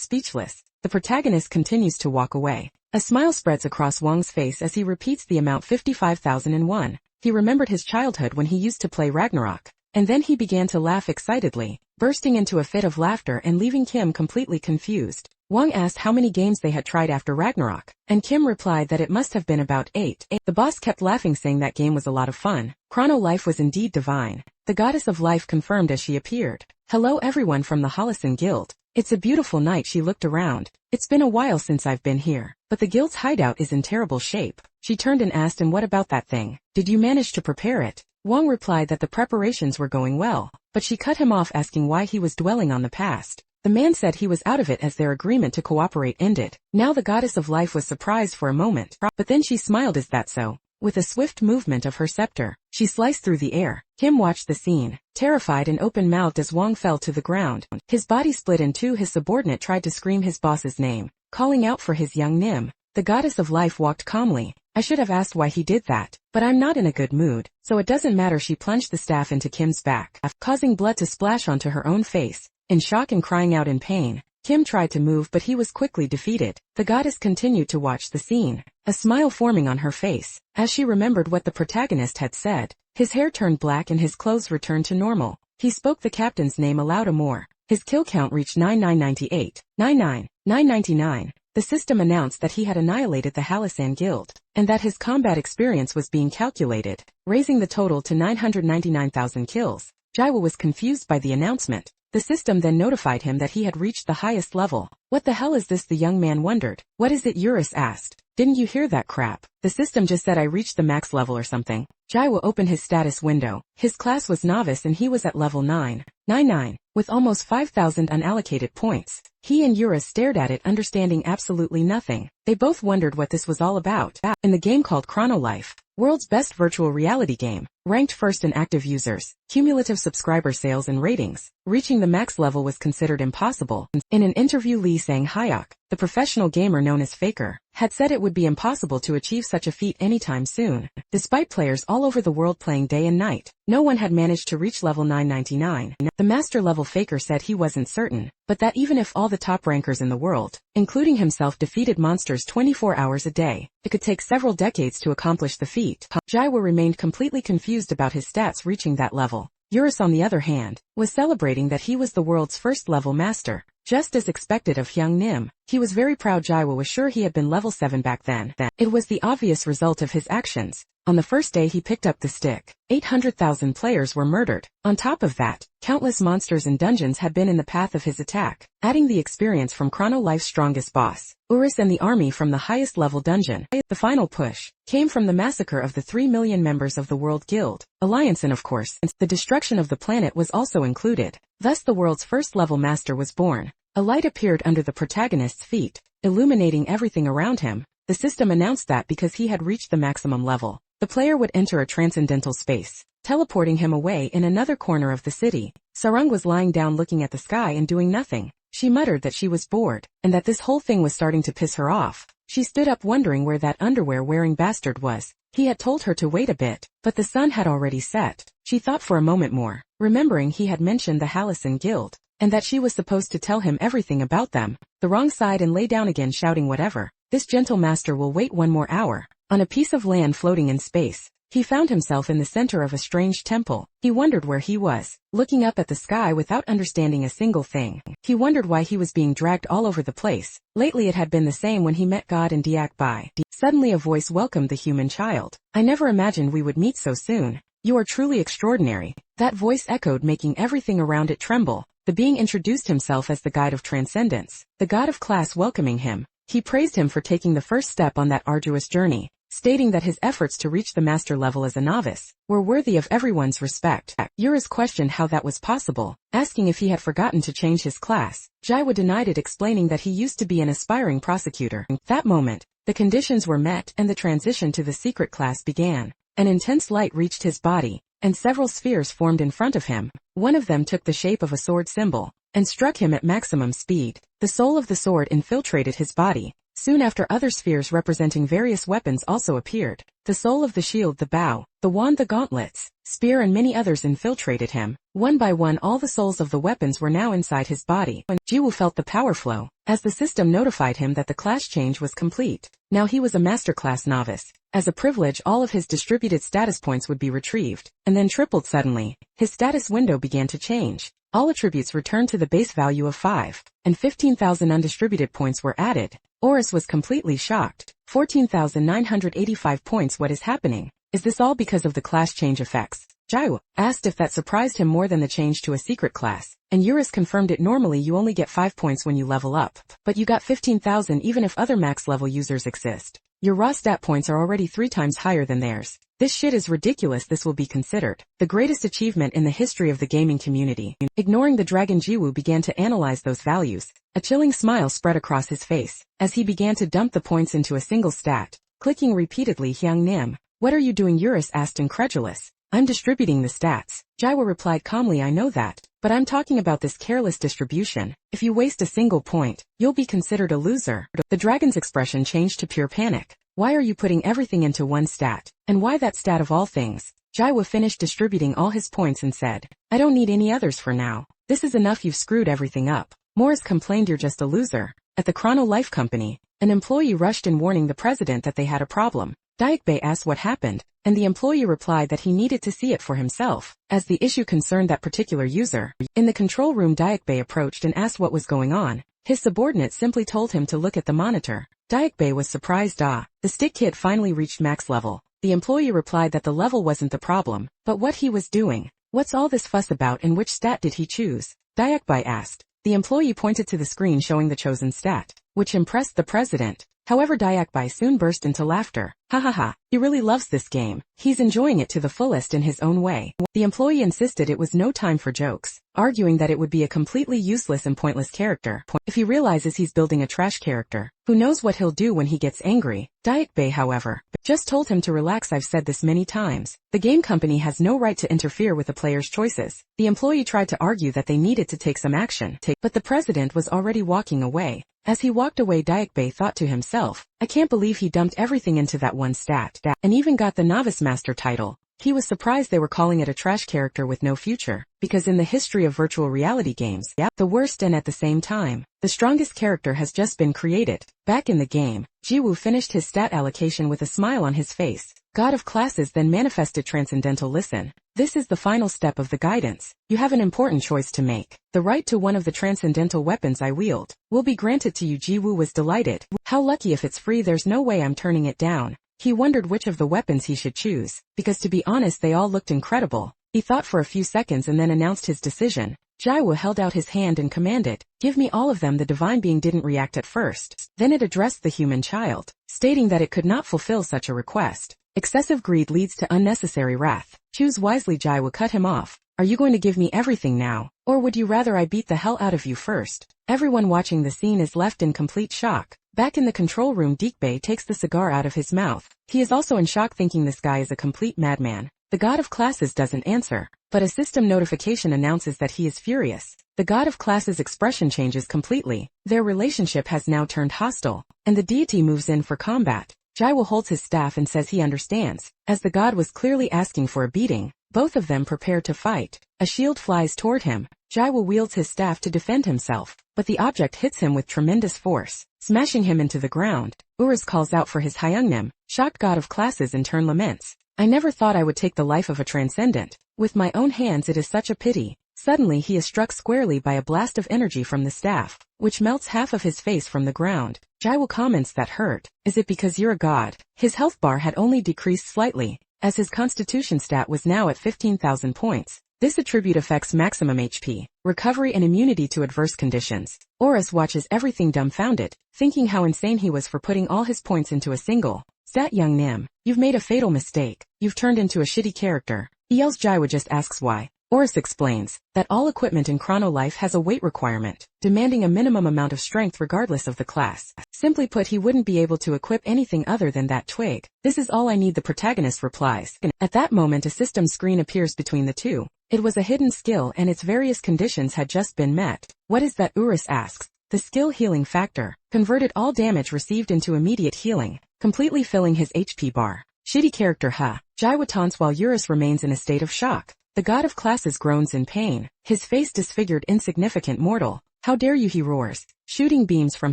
speechless. The protagonist continues to walk away. A smile spreads across Wong's face as he repeats the amount 55,001. He remembered his childhood when he used to play Ragnarok, and then he began to laugh excitedly, bursting into a fit of laughter and leaving Kim completely confused. Wong asked how many games they had tried after Ragnarok, and Kim replied that it must have been about 8. The boss kept laughing, saying that game was a lot of fun. Chrono Life was indeed divine. The goddess of life confirmed as she appeared. Hello everyone from the Holison Guild. It's a beautiful night. She looked around. It's been a while since I've been here, but the guild's hideout is in terrible shape. She turned and asked, and what about that thing? Did you manage to prepare it? Wong replied that the preparations were going well, but she cut him off asking why he was dwelling on the past. The man said he was out of it as their agreement to cooperate ended. Now the goddess of life was surprised for a moment, but then she smiled. Is that so? With a swift movement of her scepter, she sliced through the air. Kim watched the scene, terrified and open-mouthed as Wong fell to the ground. His body split in two. His subordinate tried to scream his boss's name, calling out for his young Nim. The goddess of life walked calmly. I should have asked why he did that, but I'm not in a good mood, so it doesn't matter. She plunged the staff into Kim's back, causing blood to splash onto her own face. In shock and crying out in pain, Kim tried to move, but he was quickly defeated. The goddess continued to watch the scene, a smile forming on her face, as she remembered what the protagonist had said. His hair turned black and his clothes returned to normal. He spoke the captain's name aloud. Amor. His kill count reached 9998. 999. The system announced that he had annihilated the Halisan Guild, and that his combat experience was being calculated, raising the total to 999,000 kills. Jaiwoo was confused by the announcement. The system then notified him that he had reached the highest level. What the hell is this? The young man wondered. What is it? Eurus asked. Didn't you hear that crap? The system just said I reached the max level or something. Jaiwoo opened his status window. His class was novice and he was at level 999, with almost 5,000 unallocated points. He and Eurus stared at it, understanding absolutely nothing. They both wondered what this was all about. In the game called Chrono Life, world's best virtual reality game, ranked first in active users, cumulative subscriber sales and ratings, reaching the max level was considered impossible. In an interview, Lee Sang-hyuk, the professional gamer known as Faker, had said it would be impossible to achieve such a feat anytime soon. Despite players all over the world playing day and night, no one had managed to reach level 999. The master level Faker said he wasn't certain, but that even if all the top rankers in the world, including himself, defeated monsters 24 hours a day, it could take several decades to accomplish the feat. Jaiwoo remained completely confused about his stats reaching that level. Eurus, on the other hand, was celebrating that he was the world's first level master. Just as expected of young Nim, he was very proud. Jaiwoo was sure he had been level 7 back then. It was the obvious result of his actions. On the first day he picked up the stick, 800,000 players were murdered. On top of that, countless monsters and dungeons had been in the path of his attack, adding the experience from Chrono Life's strongest boss, Urus, and the army from the highest level dungeon. The final push came from the massacre of the 3 million members of the World Guild Alliance, and of course, the destruction of the planet was also included. Thus the world's first level master was born. A light appeared under the protagonist's feet, illuminating everything around him. The system announced that because he had reached the maximum level, the player would enter a transcendental space, teleporting him away in another corner of the city. Sarung was lying down looking at the sky and doing nothing. She muttered that she was bored, and that this whole thing was starting to piss her off. She stood up wondering where that underwear-wearing bastard was. He had told her to wait a bit, but the sun had already set. She thought for a moment more, remembering he had mentioned the Halisan Guild, and that she was supposed to tell him everything about them. The wrong side, and lay down again, shouting, whatever. This gentle master will wait 1 more hour. On a piece of land floating in space, He found himself in the center of a strange temple. He wondered where he was, looking up at the sky without understanding a single thing. He wondered why he was being dragged all over the place. Lately it had been the same when he met God in Diakbai. Suddenly a voice welcomed the human child. I never imagined we would meet so soon. You are truly extraordinary. That voice echoed, making everything around it tremble. The being introduced himself as the guide of transcendence, the god of class welcoming him. He praised him for taking the first step on that arduous journey, stating that his efforts to reach the master level as a novice were worthy of everyone's respect. Urus questioned how that was possible, asking if he had forgotten to change his class. Jaiwa denied it, explaining that he used to be an aspiring prosecutor. That moment, the conditions were met and the transition to the secret class began. An intense light reached his body, and several spheres formed in front of him. One of them took the shape of a sword symbol, and struck him at maximum speed. The soul of the sword infiltrated his body. Soon after, other spheres representing various weapons also appeared. The soul of the shield, the bow, the wand, the gauntlets, spear, and many others infiltrated him. One by one, all the souls of the weapons were now inside his body. Jiwoo felt the power flow, as the system notified him that the class change was complete. Now he was a masterclass novice. As a privilege, all of his distributed status points would be retrieved, and then tripled suddenly. His status window began to change. All attributes returned to the base value of 5, and 15,000 undistributed points were added. Horus was completely shocked. 14,985 points. What is happening? Is this all because of the class change effects? Jaiwa asked if that surprised him more than the change to a secret class, and Urus confirmed it. Normally you only get 5 points when you level up, but you got 15,000 even if other max level users exist. Your raw stat points are already 3 times higher than theirs. This shit is ridiculous. This will be considered the greatest achievement in the history of the gaming community. Ignoring the dragon, Jiwoo began to analyze those values. A chilling smile spread across his face, as he began to dump the points into a single stat. Clicking repeatedly, Hyung-nim, what are you doing? Urus asked, incredulous. I'm distributing the stats. Jaiwa replied calmly, I know that, but I'm talking about this careless distribution. If you waste a single point, you'll be considered a loser. The dragon's expression changed to pure panic. Why are you putting everything into one stat? And why that stat of all things? Jaiwa finished distributing all his points and said, I don't need any others for now. This is enough. You've screwed everything up. Morris complained, you're just a loser. At the Chrono Life Company, an employee rushed in warning the president that they had a problem. Diakbei asked what happened, and the employee replied that he needed to see it for himself, as the issue concerned that particular user. In the control room, Diakbei approached and asked what was going on. His subordinate simply told him to look at the monitor. Diakbei was surprised. The stick kid finally reached max level. The employee replied that the level wasn't the problem, but what he was doing. What's all this fuss about, and which stat did he choose? Diakbei asked. The employee pointed to the screen showing the chosen stat, which impressed the president. However, Diakbei soon burst into laughter. Ha ha ha, he really loves this game. He's enjoying it to the fullest in his own way. The employee insisted it was no time for jokes, arguing that it would be a completely useless and pointless character if he realizes he's building a trash character. Who knows what he'll do when he gets angry? Diakbei, however, just told him to relax. I've said this many times. The game company has no right to interfere with the player's choices. The employee tried to argue that they needed to take some action, but the president was already walking away. As he walked away, Diakbei thought to himself, I can't believe he dumped everything into that one stat, and even got the Novice Master title. He was surprised they were calling it a trash character with no future, because in the history of virtual reality games, the worst and at the same time, the strongest character has just been created. Back in the game, Jiwoo finished his stat allocation with a smile on his face. God of Classes then manifested Transcendental. Listen. This is the final step of the guidance. You have an important choice to make. The right to one of the transcendental weapons I wield will be granted to you. Jiwoo was delighted. How lucky! If it's free, there's no way I'm turning it down. He wondered which of the weapons he should choose, because to be honest they all looked incredible. He thought for a few seconds and then announced his decision. Jaiwa held out his hand and commanded, give me all of them. The divine being didn't react at first. Then it addressed the human child, stating that it could not fulfill such a request. Excessive greed leads to unnecessary wrath. Choose wisely. Jaiwa cut him off. Are you going to give me everything now, or would you rather I beat the hell out of you first? Everyone watching the scene is left in complete shock. Back in the control room, Diakbei takes the cigar out of his mouth. He is also in shock, thinking this guy is a complete madman. The God of Classes doesn't answer, but a system notification announces that he is furious. The God of Classes' expression changes completely. Their relationship has now turned hostile, and the deity moves in for combat. Jaiwa holds his staff and says he understands, as the god was clearly asking for a beating. Both of them prepare to fight. A shield flies toward him. Jaiwa wields his staff to defend himself, but the object hits him with tremendous force, smashing him into the ground. Urus calls out for his Hyungnim. Shocked God of Classes in turn laments. I never thought I would take the life of a transcendent. With my own hands it is such a pity. Suddenly he is struck squarely by a blast of energy from the staff, which melts half of his face from the ground. Jiwoo comments that hurt. Is it because you're a god? His health bar had only decreased slightly, as his constitution stat was now at 15,000 points. This attribute affects maximum HP, recovery and immunity to adverse conditions. Horus watches everything dumbfounded, thinking how insane he was for putting all his points into a single stat. Young Nim, you've made a fatal mistake. You've turned into a shitty character. He yells. Jiwoo just asks why. Horus explains that all equipment in Chrono Life has a weight requirement, demanding a minimum amount of strength regardless of the class. Simply put, he wouldn't be able to equip anything other than that twig. This is all I need, the protagonist replies. At that moment a system screen appears between the two. It was a hidden skill and its various conditions had just been met. What is that? Horus asks. The skill healing factor converted all damage received into immediate healing, completely filling his HP bar. Shitty character, huh? Jiwoo taunts while Horus remains in a state of shock. The god of classes groans in pain, his face disfigured. Insignificant mortal, how dare you, he roars, shooting beams from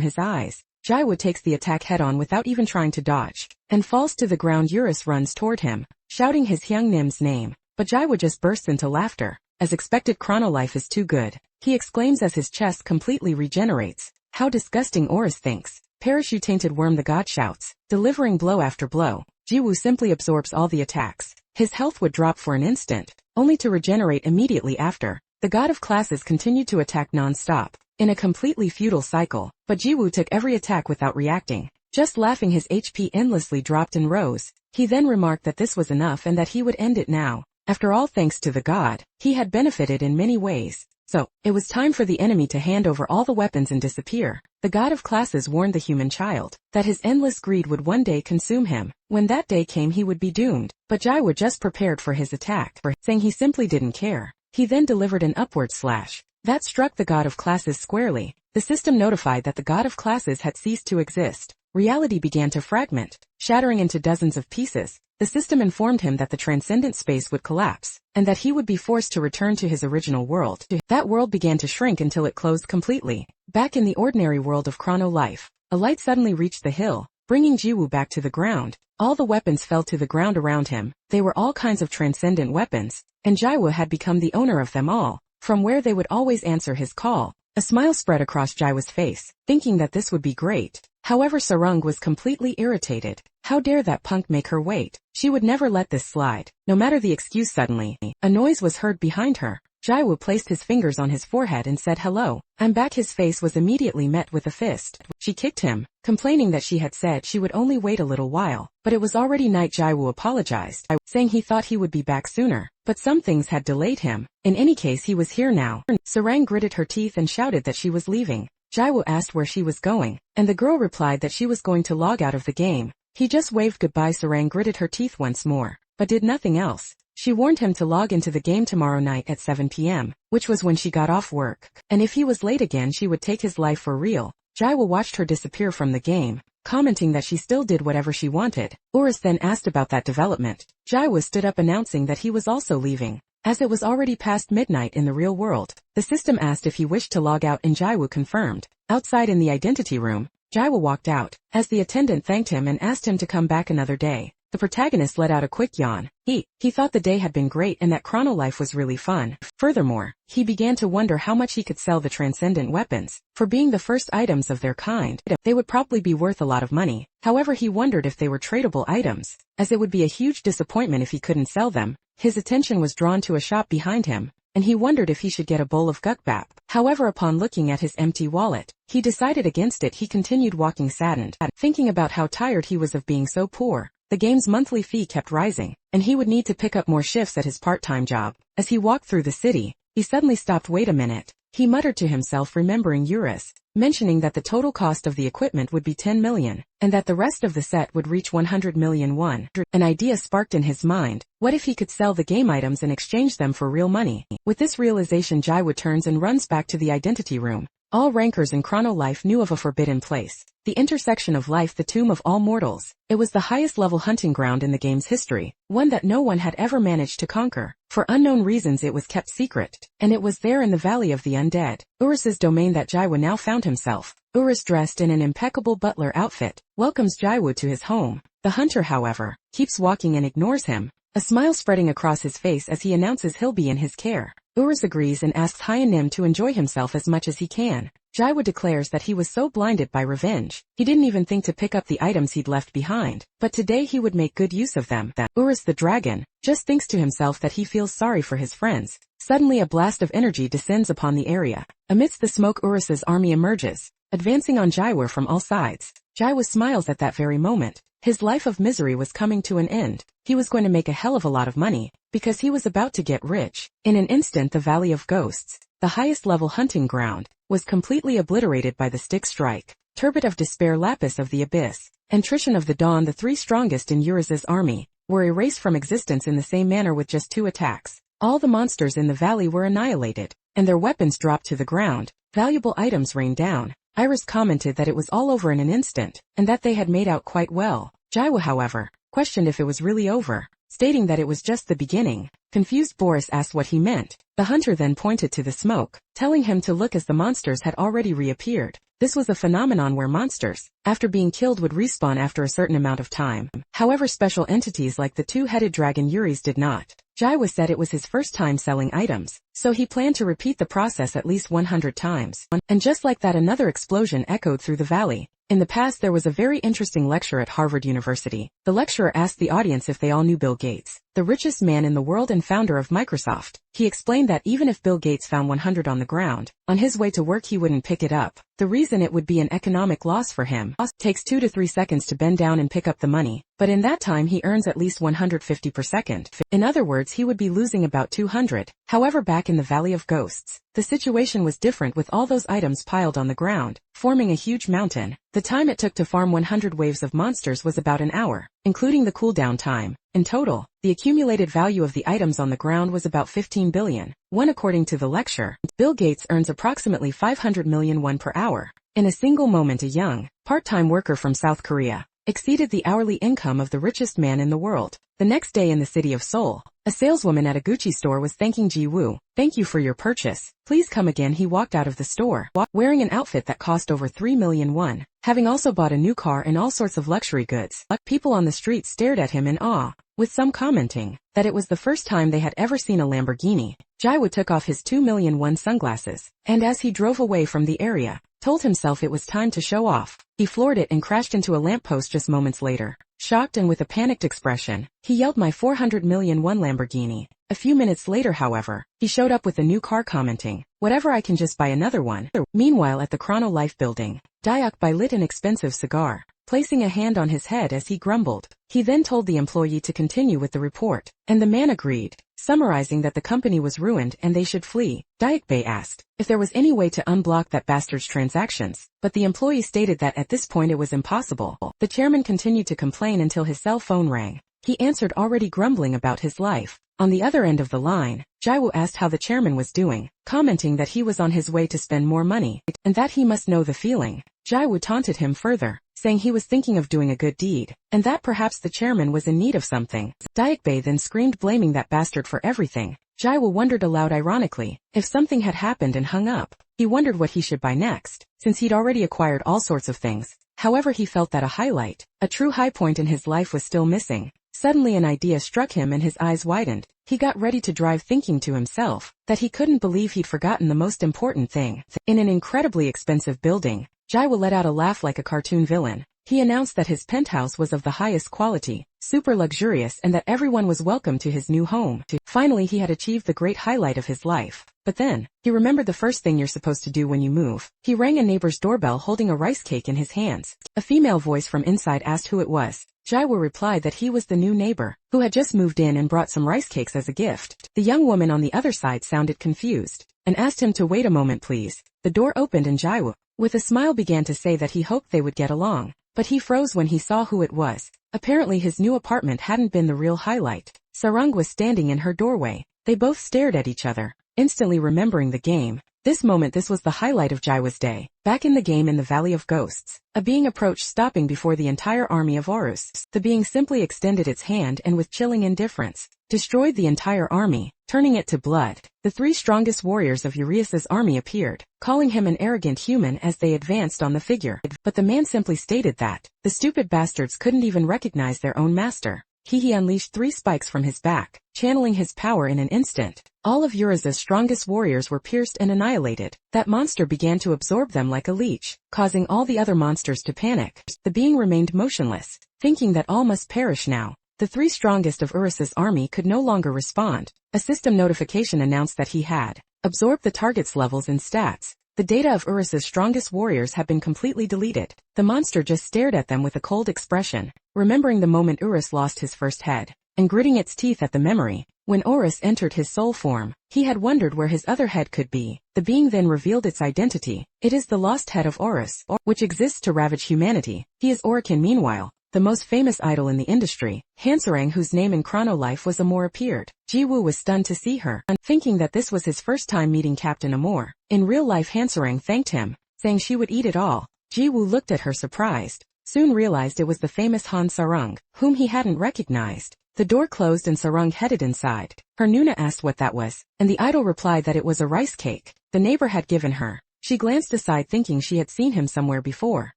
his eyes. Jiwoo takes the attack head-on without even trying to dodge, and falls to the ground. Horus runs toward him, shouting his Hyung Nim's name, but Jiwoo just bursts into laughter. As expected, Chrono Life is too good, he exclaims as his chest completely regenerates. How disgusting, Horus thinks. Parachute tainted worm, the god shouts, delivering blow after blow. Jiwoo simply absorbs all the attacks. His health would drop for an instant, only to regenerate immediately after. The god of classes continued to attack non-stop, in a completely futile cycle, but Jiwoo took every attack without reacting, just laughing. His HP endlessly dropped and rose. He then remarked that this was enough and that he would end it now. After all, thanks to the god, he had benefited in many ways. So, it was time for the enemy to hand over all the weapons and disappear. The god of classes warned the human child that his endless greed would one day consume him. When that day came, he would be doomed. But Jiwoo just prepared for his attack, saying he simply didn't care. He then delivered an upward slash that struck the god of classes squarely. The system notified that the god of classes had ceased to exist. Reality began to fragment, shattering into dozens of pieces. The system informed him that the transcendent space would collapse, and that he would be forced to return to his original world. That world began to shrink until it closed completely. Back in the ordinary world of Chrono Life, a light suddenly reached the hill, bringing Jiwoo back to the ground. All the weapons fell to the ground around him. They were all kinds of transcendent weapons, and Jiwoo had become the owner of them all, from where they would always answer his call. A smile spread across Jiwoo's face, thinking that this would be great. However, Sarung was completely irritated. How dare that punk make her wait? She would never let this slide, no matter the excuse. Suddenly, a noise was heard behind her. Jiwoo placed his fingers on his forehead and said, "Hello, I'm back." His face was immediately met with a fist. She kicked him, complaining that she had said she would only wait a little while, but it was already night. Jiwoo apologized, saying he thought he would be back sooner, but some things had delayed him. In any case, he was here now. Sarang gritted her teeth and shouted that she was leaving. Jiwoo asked where she was going, and the girl replied that she was going to log out of the game. He just waved goodbye. Sarang gritted her teeth once more, but did nothing else. She warned him to log into the game tomorrow night at 7 p.m., which was when she got off work, and if he was late again she would take his life for real. Jiwoo watched her disappear from the game, commenting that she still did whatever she wanted. Horus then asked about that development. Jiwoo stood up announcing that he was also leaving, as it was already past midnight in the real world. The system asked if he wished to log out and Jiwoo confirmed. Outside in the identity room, Jiwoo walked out, as the attendant thanked him and asked him to come back another day. The protagonist let out a quick yawn. He thought the day had been great and that Chrono Life was really fun. Furthermore, he began to wonder how much he could sell the transcendent weapons. For being the first items of their kind, they would probably be worth a lot of money. However, he wondered if they were tradable items, as it would be a huge disappointment if he couldn't sell them. His attention was drawn to a shop behind him, and he wondered if he should get a bowl of gukbap. However, upon looking at his empty wallet, he decided against it. He continued walking saddened, thinking about how tired he was of being so poor. The game's monthly fee kept rising, and he would need to pick up more shifts at his part-time job. As he walked through the city, he suddenly stopped. Wait a minute, he muttered to himself, remembering Eurus mentioning that the total cost of the equipment would be 10 million, and that the rest of the set would reach 100 million won. An idea sparked in his mind. What if he could sell the game items and exchange them for real money? With this realization, Jiwoo turns and runs back to the identity room. All rankers in Chrono Life knew of a forbidden place. The intersection of life, the tomb of all mortals. It was the highest level hunting ground in the game's history, one that no one had ever managed to conquer. For unknown reasons it was kept secret, and it was there in the Valley of the Undead, Urus's domain, that Jaiwu now found himself. Urus, dressed in an impeccable butler outfit, welcomes Jaiwu to his home. The hunter, however, keeps walking and ignores him, a smile spreading across his face as he announces he'll be in his care. Urus agrees and asks Hyanim to enjoy himself as much as he can. Jaiwu declares that he was so blinded by revenge, he didn't even think to pick up the items he'd left behind, but today he would make good use of them. Urus the dragon just thinks to himself that he feels sorry for his friends. Suddenly a blast of energy descends upon the area. Amidst the smoke, Urus's army emerges, advancing on Jaiwu from all sides. Jaiwu smiles at that very moment. His life of misery was coming to an end. He was going to make a hell of a lot of money, because he was about to get rich. In an instant, the Valley of Ghosts, the highest level hunting ground, was completely obliterated by the stick strike. Turbot of Despair, Lapis of the Abyss, and Trishan of the Dawn, the three strongest in Urus's army, were erased from existence in the same manner with just 2 attacks. All the monsters in the valley were annihilated, and their weapons dropped to the ground. Valuable items rained down. Iris commented that it was all over in an instant, and that they had made out quite well. Jaiwu, however, questioned if it was really over, stating that it was just the beginning. Confused Boris asked what he meant. The hunter then pointed to the smoke, telling him to look as the monsters had already reappeared. This was a phenomenon where monsters, after being killed, would respawn after a certain amount of time. However, special entities like the two-headed dragon Yuri's did not. Jaiwu said it was his first time selling items, so he planned to repeat the process at least 100 times. And just like that, another explosion echoed through the valley. In the past, there was a very interesting lecture at Harvard University. The lecturer asked the audience if they all knew Bill Gates, the richest man in the world and founder of Microsoft. He explained that even if Bill Gates found 100 on the ground, on his way to work he wouldn't pick it up. The reason: it would be an economic loss for him. It takes 2 to 3 seconds to bend down and pick up the money, but in that time he earns at least 150 per second. In other words, he would be losing about 200. However, back in the Valley of Ghosts, the situation was different, with all those items piled on the ground, forming a huge mountain. The time it took to farm 100 waves of monsters was about an hour, including the cooldown time. In total, the accumulated value of the items on the ground was about 15 billion. According to the lecture, Bill Gates earns approximately 500 million won per hour. In a single moment, a young, part-time worker from South Korea exceeded the hourly income of the richest man in the world. The next day in the city of Seoul, a saleswoman at a Gucci store was thanking Ji-woo. "Thank you for your purchase. Please come again." He walked out of the store, wearing an outfit that cost over 3 million won, having also bought a new car and all sorts of luxury goods. People on the street stared at him in awe, with some commenting that it was the first time they had ever seen a Lamborghini. Jaiwu took off his 2 million won sunglasses, and as he drove away from the area, told himself it was time to show off. He floored it and crashed into a lamppost just moments later. Shocked and with a panicked expression, he yelled, "My 400 million won Lamborghini." A few minutes later, however, he showed up with a new car, commenting, "Whatever, I can just buy another one." Meanwhile, at the Chrono Life building, Dayak lit an expensive cigar, placing a hand on his head as he grumbled. He then told the employee to continue with the report, and the man agreed, summarizing that the company was ruined and they should flee. Dayak asked if there was any way to unblock that bastard's transactions, but the employee stated that at this point it was impossible. The chairman continued to complain until his cell phone rang. He answered, already grumbling about his life. On the other end of the line, Jaiwu asked how the chairman was doing, commenting that he was on his way to spend more money, and that he must know the feeling. Jaiwu taunted him further, saying he was thinking of doing a good deed, and that perhaps the chairman was in need of something. Dayak then screamed, blaming that bastard for everything. Jaiwu wondered aloud, ironically, if something had happened, and hung up. He wondered what he should buy next, since he'd already acquired all sorts of things. However, he felt that a highlight, a true high point in his life, was still missing. Suddenly an idea struck him and his eyes widened. He got ready to drive, thinking to himself that he couldn't believe he'd forgotten the most important thing. In an incredibly expensive building, Jaiwu let out a laugh like a cartoon villain. He announced that his penthouse was of the highest quality, super luxurious, and that everyone was welcome to his new home. Finally, he had achieved the great highlight of his life. But then, he remembered the first thing you're supposed to do when you move. He rang a neighbor's doorbell holding a rice cake in his hands. A female voice from inside asked who it was. Jaiwu replied that he was the new neighbor, who had just moved in and brought some rice cakes as a gift. The young woman on the other side sounded confused, and asked him to wait a moment please. The door opened and Jaiwu, with a smile, began to say that he hoped they would get along. But he froze when he saw who it was. Apparently his new apartment hadn't been the real highlight. Sarang was standing in her doorway. They both stared at each other, instantly remembering the game. This was the highlight of Jaiwa's day. Back in the game in the Valley of Ghosts, a being approached, stopping before the entire army of Horus. The being simply extended its hand and with chilling indifference, destroyed the entire army, turning it to blood. The three strongest warriors of Urias's army appeared, calling him an arrogant human as they advanced on the figure. But the man simply stated that the stupid bastards couldn't even recognize their own master. He unleashed 3 spikes from his back, channeling his power in an instant. All of Urias's strongest warriors were pierced and annihilated. That monster began to absorb them like a leech, causing all the other monsters to panic. The being remained motionless, thinking that all must perish now. The 3 strongest of Urus's army could no longer respond. A system notification announced that he had absorbed the target's levels and stats. The data of Urus's strongest warriors had been completely deleted. The monster just stared at them with a cold expression, remembering the moment Urus lost his first head, and gritting its teeth at the memory. When Horus entered his soul form, he had wondered where his other head could be. The being then revealed its identity. It is the lost head of Horus, which exists to ravage humanity. He is Orican meanwhile, the most famous idol in the industry. Hansarang, whose name in Chrono Life was Amor, appeared. Jiwoo was stunned to see her, thinking that this was his first time meeting Captain Amor. In real life, Hansarang thanked him, saying she would eat it all. Jiwoo looked at her surprised, soon realized it was the famous Han Sarung, whom he hadn't recognized. The door closed and Sarung headed inside. Her Nuna asked what that was, and the idol replied that it was a rice cake the neighbor had given her. She glanced aside thinking she had seen him somewhere before.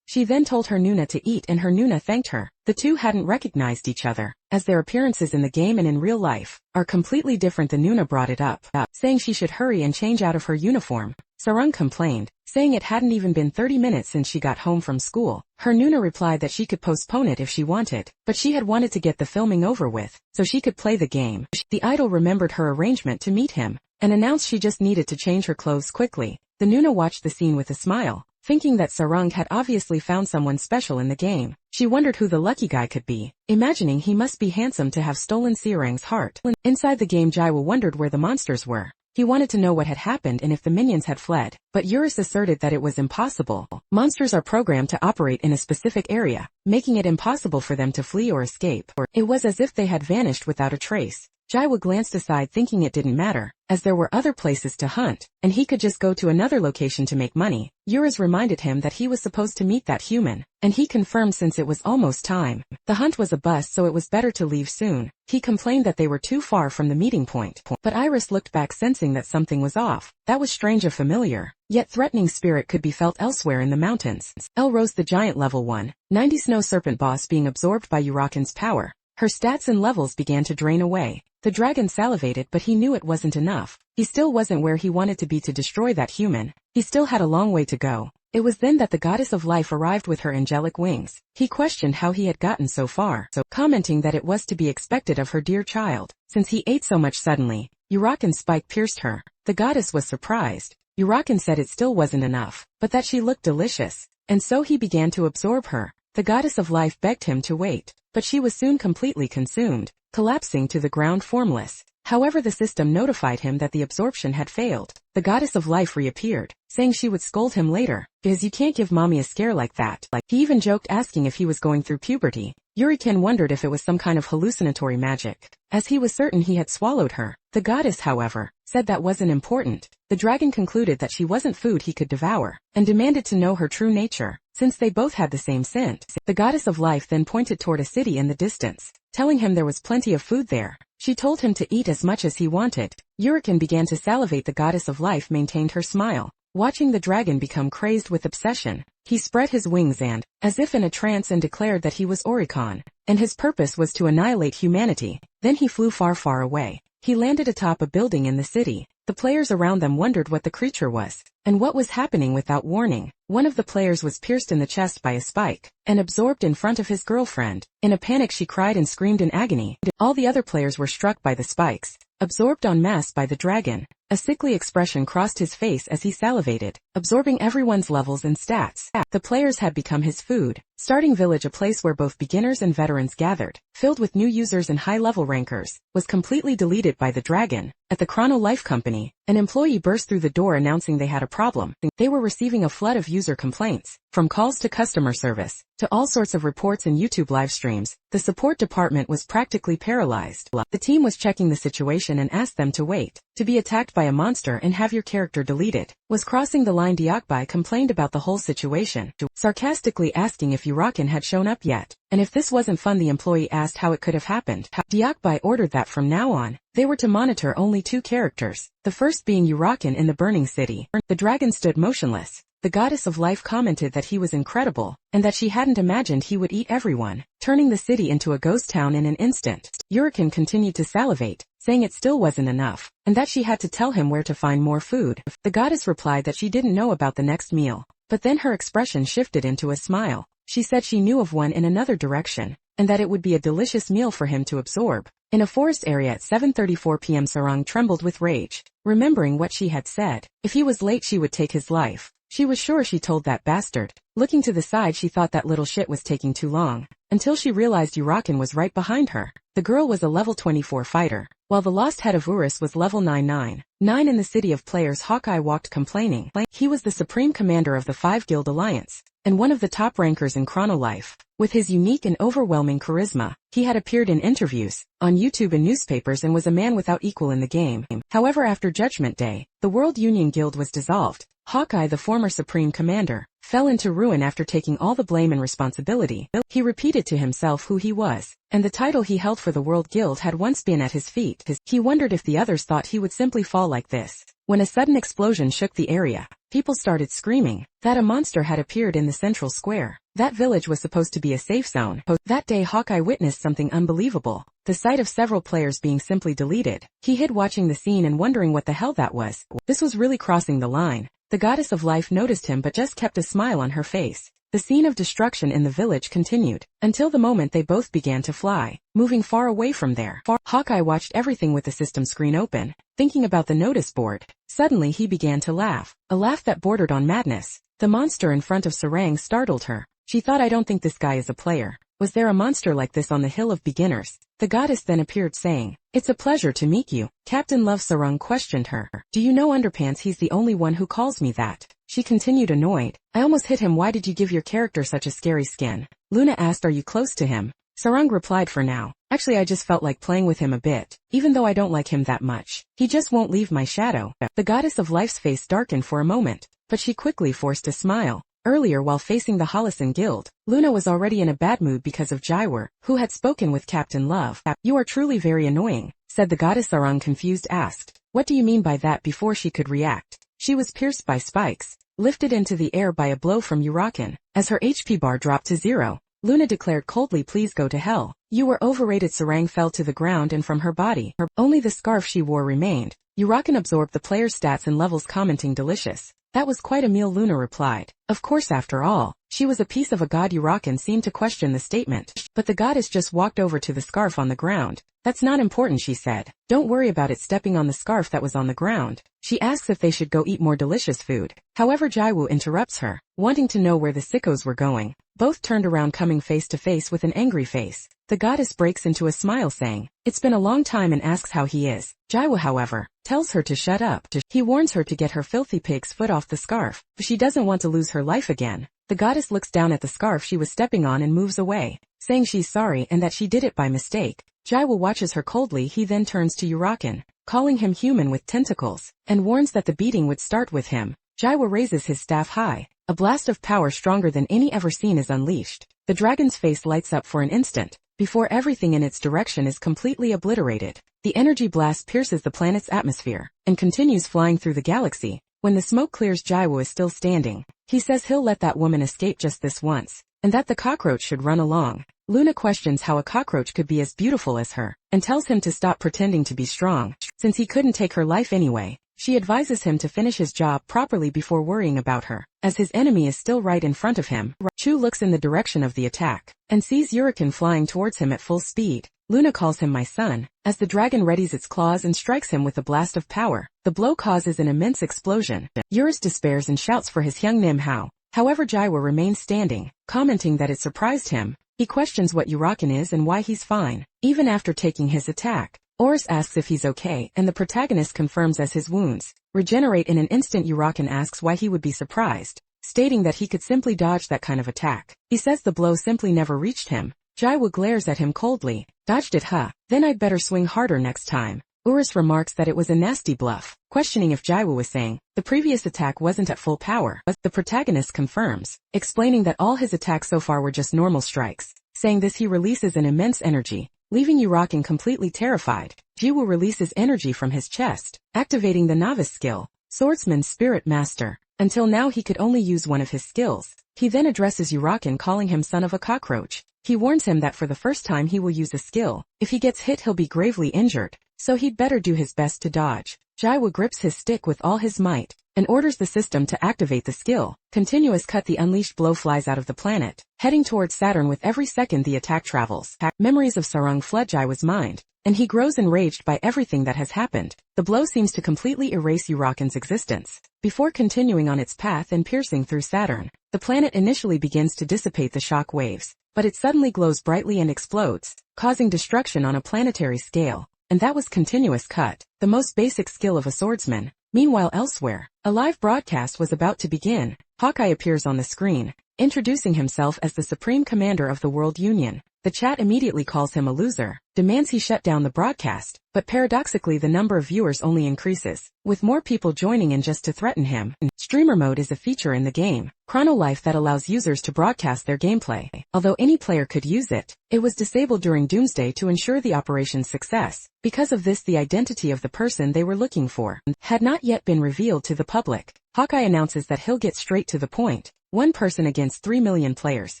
She then told her Nuna to eat and her Nuna thanked her. The two hadn't recognized each other, as their appearances in the game and in real life are completely different. The Nuna brought it up, saying she should hurry and change out of her uniform. Sarung complained, saying it hadn't even been 30 minutes since she got home from school. Her Nuna replied that she could postpone it if she wanted, but she had wanted to get the filming over with, so she could play the game. The idol remembered her arrangement to meet him, and announced she just needed to change her clothes quickly. The Nuna watched the scene with a smile, thinking that Sarung had obviously found someone special in the game. She wondered who the lucky guy could be, imagining he must be handsome to have stolen Seorang's heart. Inside the game, Jaiwa wondered where the monsters were. He wanted to know what had happened and if the minions had fled, but Urus asserted that it was impossible. Monsters are programmed to operate in a specific area, making it impossible for them to flee or escape. It was as if they had vanished without a trace. Jaiwa glanced aside thinking it didn't matter, as there were other places to hunt, and he could just go to another location to make money. Urus reminded him that he was supposed to meet that human, and he confirmed since it was almost time. The hunt was a bust, so it was better to leave soon. He complained that they were too far from the meeting point, but Iris looked back sensing that something was off. That was strange, a familiar, yet threatening spirit could be felt elsewhere in the mountains. Elrose, the giant level 190 snow serpent boss, being absorbed by Uraken's power. Her stats and levels began to drain away. The dragon salivated, but he knew it wasn't enough. He still wasn't where he wanted to be to destroy that human. He still had a long way to go. It was then that the goddess of life arrived with her angelic wings. He questioned how he had gotten so far, commenting that it was to be expected of her dear child, since he ate so much suddenly. Uraken's spike pierced her. The goddess was surprised. Uraken said it still wasn't enough, but that she looked delicious, and so he began to absorb her. The goddess of life begged him to wait, but she was soon completely consumed, collapsing to the ground formless. However, the system notified him that the absorption had failed. The goddess of life reappeared, saying she would scold him later, because you can't give mommy a scare like that. He even joked, asking if he was going through puberty. Uriken wondered if it was some kind of hallucinatory magic, as he was certain he had swallowed her. The goddess, however, said that wasn't important. The dragon concluded that she wasn't food he could devour, and demanded to know her true nature, since they both had the same scent. The goddess of life then pointed toward a city in the distance, telling him there was plenty of food there. She told him to eat as much as he wanted. Uriken began to salivate. The goddess of life maintained her smile, watching the dragon become crazed with obsession. He spread his wings and, as if in a trance, and declared that he was Oricon, and his purpose was to annihilate humanity. Then he flew far, far away. He landed atop a building in the city. The players around them wondered what the creature was, and what was happening. Without warning, one of the players was pierced in the chest by a spike, and absorbed in front of his girlfriend. In a panic, she cried and screamed in agony. All the other players were struck by the spikes, absorbed en masse by the dragon. A sickly expression crossed his face as he salivated, absorbing everyone's levels and stats. The players had become his food. Starting Village, a place where both beginners and veterans gathered, filled with new users and high-level rankers, was completely deleted by the dragon. At the Chrono Life Company, an employee burst through the door announcing they had a problem. They were receiving a flood of user complaints, from calls to customer service, to all sorts of reports and YouTube live streams. The support department was practically paralyzed. The team was checking the situation and asked them to wait. To be attacked by a monster and have your character deleted was crossing the line. Diakbai complained about the whole situation, sarcastically asking if Urakan had shown up yet, and if this wasn't fun. The employee asked how it could have happened. Diakbai ordered that from now on, they were to monitor only 2 characters, the first being Urakan in the burning city. The dragon stood motionless. The goddess of life commented that he was incredible, and that she hadn't imagined he would eat everyone, turning the city into a ghost town in an instant. Urakan continued to salivate, saying it still wasn't enough, and that she had to tell him where to find more food. The goddess replied that she didn't know about the next meal, but then her expression shifted into a smile. She said she knew of one in another direction, and that it would be a delicious meal for him to absorb. In a forest area at 7:34 p.m. Sarang trembled with rage, remembering what she had said. If he was late she would take his life. She was sure she told that bastard. Looking to the side she thought that little shit was taking too long, until she realized Urakan was right behind her. The girl was a level 24 fighter, while the lost head of Urus was level 999. In the city of players, Hawkeye walked complaining. He was the supreme commander of the 5 Guild Alliance, and one of the top rankers in Chronolife. With his unique and overwhelming charisma, he had appeared in interviews, on YouTube and newspapers, and was a man without equal in the game. However, after Judgment Day, the World Union Guild was dissolved. Hawkeye, the former supreme commander, fell into ruin after taking all the blame and responsibility. He repeated to himself who he was, and the title he held for the World Guild had once been at his feet. He wondered if the others thought he would simply fall like this. When a sudden explosion shook the area, people started screaming that a monster had appeared in the central square. That village was supposed to be a safe zone. That day Hawkeye witnessed something unbelievable, the sight of several players being simply deleted. He hid watching the scene and wondering what the hell that was. This was really crossing the line. The goddess of life noticed him but just kept a smile on her face. The scene of destruction in the village continued, until the moment they both began to fly, moving far away from there. Hawkeye watched everything with the system screen open, thinking about the notice board. Suddenly he began to laugh, a laugh that bordered on madness. The monster in front of Sarang startled her. She thought, I don't think this guy is a player. Was there a monster like this on the Hill of Beginners? The goddess then appeared saying, it's a pleasure to meet you. Captain Love. Sarang questioned her. Do you know Underpants? He's the only one who calls me that. She continued, annoyed. I almost hit him. Why did you give your character such a scary skin? Luna asked, are you close to him? Sarang replied, for now. Actually, I just felt like playing with him a bit, even though I don't like him that much. He just won't leave my shadow. The goddess of life's face darkened for a moment, but she quickly forced a smile. Earlier, while facing the Hollisan Guild, Luna was already in a bad mood because of Jaiwur, who had spoken with Captain Love. You are truly very annoying, said the goddess. Sarang, confused, asked, what do you mean by that? Before she could react, she was pierced by spikes, lifted into the air by a blow from Urakan. As her HP bar dropped to 0, Luna declared coldly, please go to hell. You were overrated. Sarang fell to the ground, and from her body, only the scarf she wore remained. Urakan absorbed the player's stats and levels, commenting, delicious. That was quite a meal, Luna replied. Of course, after all, she was a piece of a god. Urakan seemed to question the statement, but the goddess just walked over to the scarf on the ground. That's not important, she said. Don't worry about it. Stepping on the scarf that was on the ground, she asks if they should go eat more delicious food. However, Jaiwoo interrupts her, wanting to know where the sickos were going. Both turned around, coming face to face with an angry face. The goddess breaks into a smile, saying, it's been a long time, and asks how he is. Jaiwoo, however, tells her to shut up. He warns her to get her filthy pig's foot off the scarf, but she doesn't want to lose her life again. The goddess looks down at the scarf she was stepping on and moves away, saying she's sorry and that she did it by mistake. Jaiwoo watches her coldly. He then turns to Urakan, calling him human with tentacles, and warns that the beating would start with him. Jaiwoo raises his staff high. A blast of power stronger than any ever seen is unleashed. The dragon's face lights up for an instant, before everything in its direction is completely obliterated. The energy blast pierces the planet's atmosphere, and continues flying through the galaxy. When the smoke clears, Jaiwoo is still standing. He says he'll let that woman escape just this once, and that the cockroach should run along. Luna questions how a cockroach could be as beautiful as her, and tells him to stop pretending to be strong, since he couldn't take her life anyway. She advises him to finish his job properly before worrying about her, as his enemy is still right in front of him. Chu looks in the direction of the attack, and sees Urakan flying towards him at full speed. Luna calls him my son, as the dragon readies its claws and strikes him with a blast of power. The blow causes an immense explosion. Urus despairs and shouts for his young Nim Hao. However, Jaiwoo remains standing, commenting that it surprised him. He questions what Urakan is and why he's fine, even after taking his attack. Oris asks if he's okay, and the protagonist confirms as his wounds regenerate in an instant. Urakan asks why he would be surprised, stating that he could simply dodge that kind of attack. He says the blow simply never reached him. Jaiwoo glares at him coldly. Dodged it, huh? Then I'd better swing harder next time. Urus remarks that it was a nasty bluff, questioning if Jiwoo was saying the previous attack wasn't at full power. But the protagonist confirms, explaining that all his attacks so far were just normal strikes. Saying this, he releases an immense energy, leaving Uraken completely terrified. Jiwoo releases energy from his chest, activating the novice skill, Swordsman's Spirit Master. Until now he could only use one of his skills. He then addresses Uraken, calling him son of a cockroach. He warns him that for the first time he will use a skill. If he gets hit he'll be gravely injured, so he'd better do his best to dodge. Jiwoo grips his stick with all his might, and orders the system to activate the skill. Continuous cut. The unleashed blow flies out of the planet, heading towards Saturn. With every second the attack travels. Memories of Sarung flood Jiwoo's mind, and he grows enraged by everything that has happened. The blow seems to completely erase Uraken's existence. Before continuing on its path and piercing through Saturn, the planet initially begins to dissipate the shock waves, but it suddenly glows brightly and explodes, causing destruction on a planetary scale. And that was continuous cut, the most basic skill of a swordsman. Meanwhile elsewhere, a live broadcast was about to begin. Hawkeye appears on the screen, introducing himself as the Supreme Commander of the World Union. The chat immediately calls him a loser, demands he shut down the broadcast, but paradoxically the number of viewers only increases, with more people joining in just to threaten him. Streamer mode is a feature in the game, Chronolife, that allows users to broadcast their gameplay. Although any player could use it, it was disabled during Doomsday to ensure the operation's success. Because of this, the identity of the person they were looking for had not yet been revealed to the public. Hawkeye announces that he'll get straight to the point. One person against 3 million players.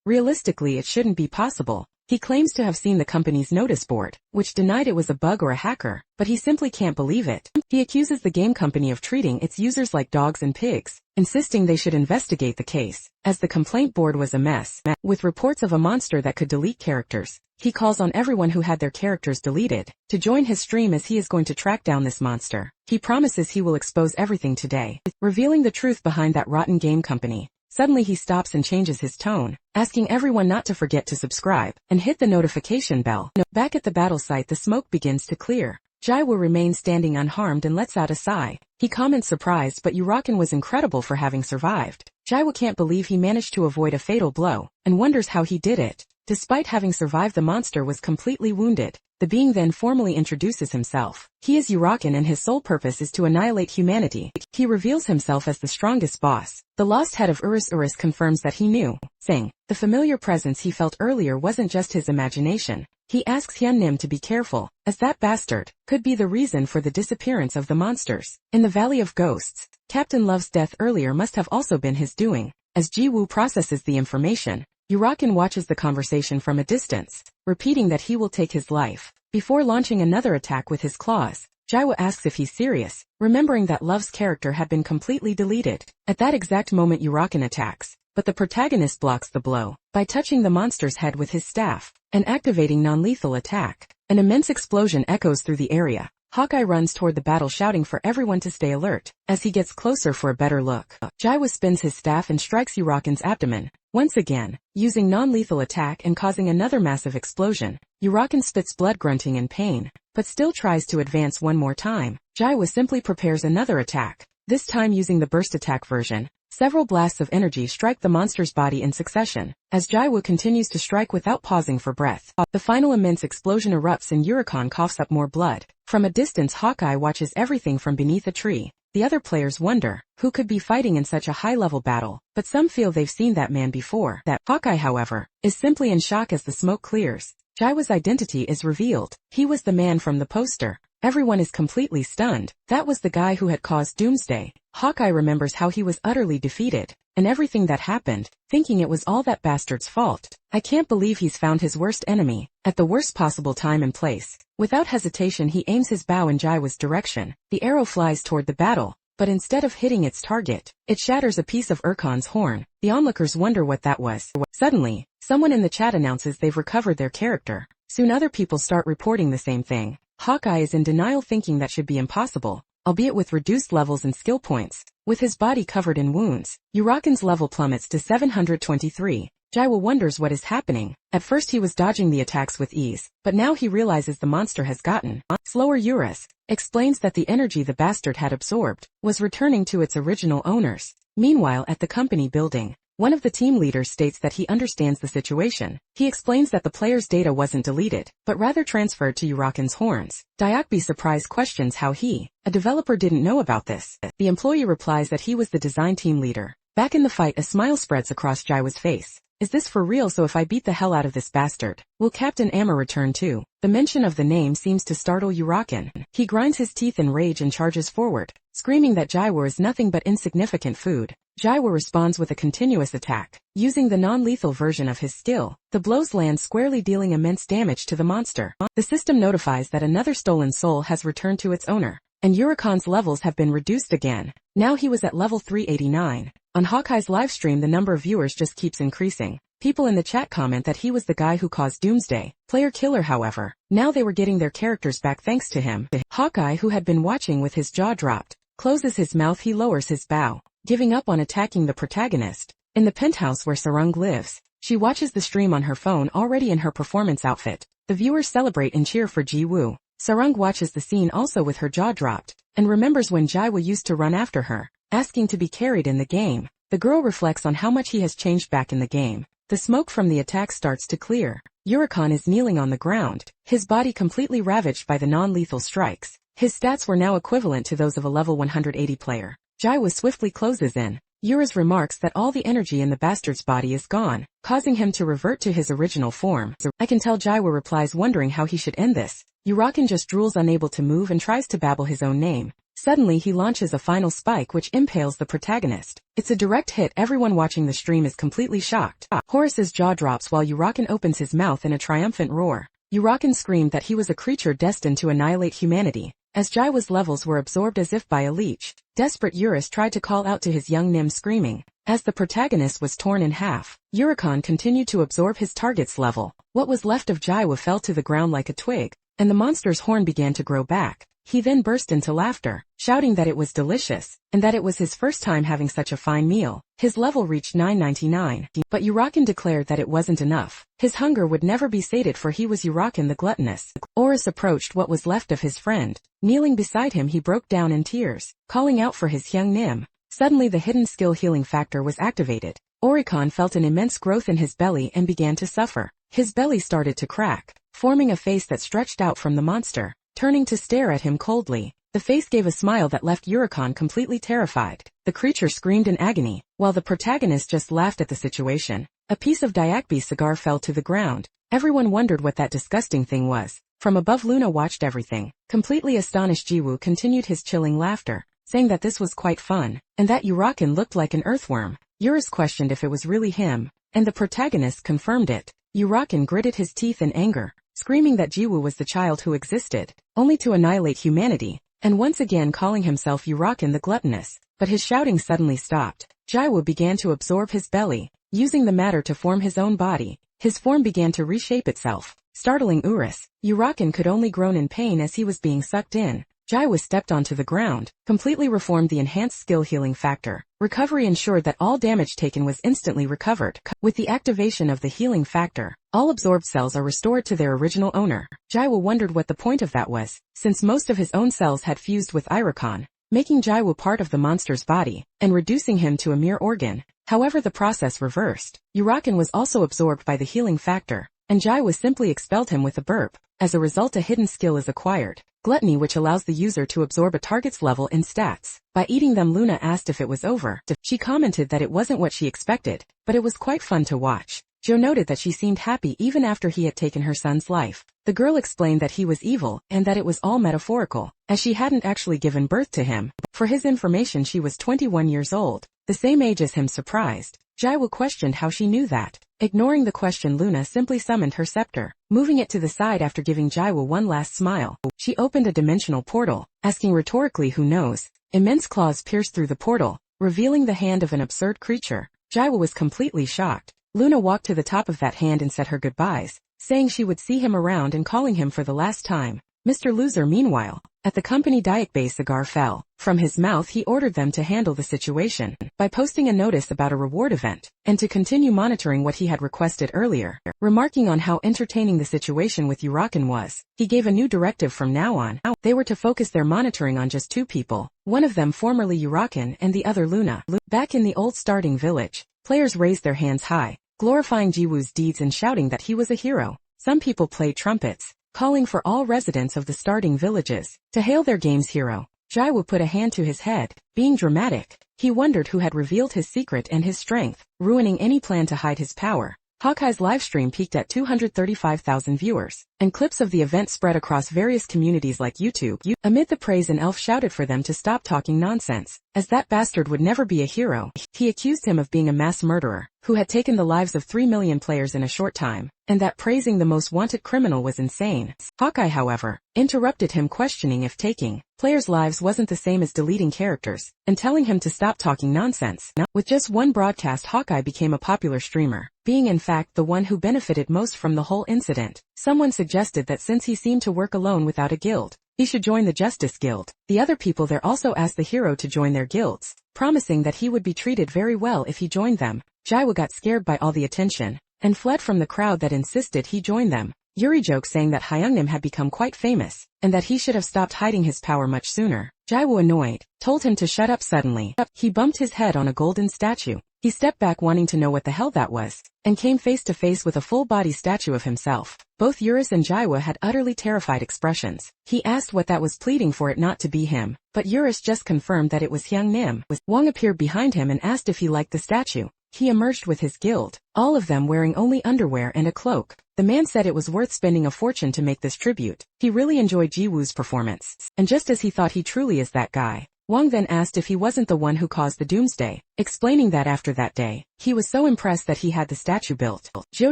Realistically, it shouldn't be possible. He claims to have seen the company's notice board, which denied it was a bug or a hacker, but he simply can't believe it. He accuses the game company of treating its users like dogs and pigs, insisting they should investigate the case, as the complaint board was a mess, with reports of a monster that could delete characters. He calls on everyone who had their characters deleted to join his stream, as he is going to track down this monster. He promises he will expose everything today, revealing the truth behind that rotten game company. Suddenly he stops and changes his tone, asking everyone not to forget to subscribe and hit the notification bell. Back at the battle site, the smoke begins to clear. Jiwoo remains standing unharmed and lets out a sigh. He comments surprised, but Uraken was incredible for having survived. Jiwoo can't believe he managed to avoid a fatal blow, and wonders how he did it. Despite having survived, the monster was completely wounded. The being then formally introduces himself. He is Uraken and his sole purpose is to annihilate humanity. He reveals himself as the strongest boss. The lost head of Urus confirms that he knew, saying, the familiar presence he felt earlier wasn't just his imagination. He asks Hyun-Nim to be careful, as that bastard could be the reason for the disappearance of the monsters. In the Valley of Ghosts, Captain Love's death earlier must have also been his doing. As Jiwoo processes the information, Uraken watches the conversation from a distance, repeating that he will take his life. Before launching another attack with his claws, Jiwoo asks if he's serious, remembering that Love's character had been completely deleted. At that exact moment Uraken attacks, but the protagonist blocks the blow by touching the monster's head with his staff and activating non-lethal attack. An immense explosion echoes through the area. Hawkeye runs toward the battle, shouting for everyone to stay alert. As he gets closer for a better look, Jiwoo spins his staff and strikes Uraken's abdomen, once again, using non-lethal attack and causing another massive explosion. Uraken spits blood, grunting in pain, but still tries to advance one more time. Jiwoo simply prepares another attack, this time using the burst attack version. Several blasts of energy strike the monster's body in succession, as Jiwoo continues to strike without pausing for breath. The final immense explosion erupts and Uraken coughs up more blood. From a distance, Hawkeye watches everything from beneath a tree. The other players wonder who could be fighting in such a high-level battle, but some feel they've seen that man before. Hawkeye, however, is simply in shock as the smoke clears. Jiwoo's identity is revealed. He was the man from the poster. Everyone is completely stunned. That was the guy who had caused Doomsday. Hawkeye remembers how he was utterly defeated, and everything that happened, thinking it was all that bastard's fault. I can't believe he's found his worst enemy, at the worst possible time and place. Without hesitation he aims his bow in Jiwoo's direction. The arrow flies toward the battle, but instead of hitting its target, it shatters a piece of Urkon's horn. The onlookers wonder what that was. Suddenly, someone in the chat announces they've recovered their character. Soon other people start reporting the same thing. Hawkeye is in denial, thinking that should be impossible, albeit with reduced levels and skill points. With his body covered in wounds, Uraken's level plummets to 723. Jiwoo wonders what is happening. At first he was dodging the attacks with ease, but now he realizes the monster has gotten slower. Urus explains that the energy the bastard had absorbed was returning to its original owners. Meanwhile, at the company building, One of the team leaders states that he understands the situation. He explains that the player's data wasn't deleted, but rather transferred to Uraken's horns. Diakbi surprised questions how he, a developer, didn't know about this. The employee replies that he was the design team leader. Back in the fight, a smile spreads across Jaiwa's face. Is this for real? So if I beat the hell out of this bastard, will Captain Amma return too? The mention of the name seems to startle Uraken. He grinds his teeth in rage and charges forward, screaming that Jaiwa is nothing but insignificant food. Jaiwa responds with a continuous attack. Using the non-lethal version of his skill, the blows land squarely, dealing immense damage to the monster. The system notifies that another stolen soul has returned to its owner, and Uraken's levels have been reduced again. Now he was at level 389. On Hawkeye's livestream, the number of viewers just keeps increasing. People in the chat comment that he was the guy who caused Doomsday. Player killer, however. Now they were getting their characters back thanks to him. Hawkeye, who had been watching with his jaw dropped, closes his mouth. He lowers his bow, giving up on attacking the protagonist. In the penthouse where Sarung lives, she watches the stream on her phone, already in her performance outfit. The viewers celebrate and cheer for Ji-woo. Sarung watches the scene also with her jaw dropped, and remembers when Jaiwa used to run after her, asking to be carried in the game. The girl reflects on how much he has changed back in the game. The smoke from the attack starts to clear. Uraken is kneeling on the ground, his body completely ravaged by the non-lethal strikes. His stats were now equivalent to those of a level 180 player. Jaiwa swiftly closes in. Yura's remarks that all the energy in the bastard's body is gone, causing him to revert to his original form. I can tell. Jaiwa replies, wondering how he should end this. Uraken just drools, unable to move, and tries to babble his own name. Suddenly he launches a final spike which impales the protagonist. It's a direct hit. Everyone watching the stream is completely shocked. Horace's jaw drops while Uraken opens his mouth in a triumphant roar. Uraken screamed that he was a creature destined to annihilate humanity, as Jaiwa's levels were absorbed as if by a leech. Desperate Eurus tried to call out to his young Nim, screaming. As the protagonist was torn in half, Uraken continued to absorb his target's level. What was left of Jaiwa fell to the ground like a twig, and the monster's horn began to grow back. He then burst into laughter, shouting that it was delicious, and that it was his first time having such a fine meal. His level reached 999, but Uraken declared that it wasn't enough. His hunger would never be sated, for he was Uraken the gluttonous. Horus approached what was left of his friend. Kneeling beside him, he broke down in tears, calling out for his young Nim. Suddenly the hidden skill healing factor was activated. Uraken felt an immense growth in his belly and began to suffer. His belly started to crack, forming a face that stretched out from the monster. Turning to stare at him coldly, the face gave a smile that left Uraken completely terrified. The creature screamed in agony, while the protagonist just laughed at the situation. A piece of Diakbi's cigar fell to the ground. Everyone wondered what that disgusting thing was. From above, Luna watched everything. Completely astonished, Jiwoo continued his chilling laughter, saying that this was quite fun, and that Uraken looked like an earthworm. Eurus questioned if it was really him, and the protagonist confirmed it. Uraken gritted his teeth in anger, screaming that Jiwoo was the child who existed only to annihilate humanity, and once again calling himself Uraken the gluttonous. But his shouting suddenly stopped. Jiwoo began to absorb his belly, using the matter to form his own body. His form began to reshape itself, startling Urus. Uraken could only groan in pain as he was being sucked in. Jiwoo stepped onto the ground, completely reformed the enhanced skill healing factor. Recovery ensured that all damage taken was instantly recovered. With the activation of the healing factor, all absorbed cells are restored to their original owner. Jiwoo wondered what the point of that was, since most of his own cells had fused with Uraken, making Jiwoo part of the monster's body, and reducing him to a mere organ. However, the process reversed. Uraken was also absorbed by the healing factor, and Jiwoo simply expelled him with a burp. As a result, a hidden skill is acquired, Gluttony, which allows the user to absorb a target's level and stats. By eating them, Luna asked if it was over. She commented that it wasn't what she expected, but it was quite fun to watch. Joe noted that she seemed happy even after he had taken her son's life. The girl explained that he was evil and that it was all metaphorical, as she hadn't actually given birth to him. For his information, she was 21 years old, the same age as him. Surprised, Jiwoo questioned how she knew that. Ignoring the question, Luna simply summoned her scepter, moving it to the side after giving Jiwoo one last smile. She opened a dimensional portal, asking rhetorically, who knows? Immense claws pierced through the portal, revealing the hand of an absurd creature. Jiwoo was completely shocked. Luna walked to the top of that hand and said her goodbyes, saying she would see him around and calling him for the last time. Mr. Loser meanwhile, at the company Diet cigar fell from his mouth. He ordered them to handle the situation by posting a notice about a reward event, and to continue monitoring what he had requested earlier. Remarking on how entertaining the situation with Urakan was, he gave a new directive from now on. They were to focus their monitoring on just two people, one of them formerly Urakan and the other Luna. Back in the old starting village, players raised their hands high, glorifying Jiwoo's deeds and shouting that he was a hero. Some people played trumpets, calling for all residents of the starting villages to hail their game's hero. Jiwoo put a hand to his head, being dramatic. He wondered who had revealed his secret and his strength, ruining any plan to hide his power. Hawkeye's livestream peaked at 235,000 viewers, and clips of the event spread across various communities like YouTube. Amid the praise, an elf shouted for them to stop talking nonsense, as that bastard would never be a hero. He accused him of being a mass murderer, who had taken the lives of 3 million players in a short time, and that praising the most wanted criminal was insane. Hawkeye, however, interrupted him, questioning if taking players' lives wasn't the same as deleting characters, and telling him to stop talking nonsense. With just one broadcast, Hawkeye became a popular streamer, being in fact the one who benefited most from the whole incident. Someone suggested that since he seemed to work alone without a guild, he should join the Justice Guild. The other people there also asked the hero to join their guilds, promising that he would be treated very well if he joined them. Jiwoo got scared by all the attention, and fled from the crowd that insisted he join them. Yuri joked, saying that Hyungnim had become quite famous, and that he should have stopped hiding his power much sooner. Jiwoo, annoyed, told him to shut up suddenly. He bumped his head on a golden statue. He stepped back, wanting to know what the hell that was, and came face to face with a full-body statue of himself. Both Eurus and Jiwoo had utterly terrified expressions. He asked what that was, pleading for it not to be him, but Eurus just confirmed that it was Hyungnim. Wong appeared behind him and asked if he liked the statue. He emerged with his guild, all of them wearing only underwear and a cloak. The man said it was worth spending a fortune to make this tribute. He really enjoyed Jiwoo's performance, and just as he thought he truly is that guy. Wong then asked if he wasn't the one who caused the doomsday, explaining that after that day, he was so impressed that he had the statue built. Joe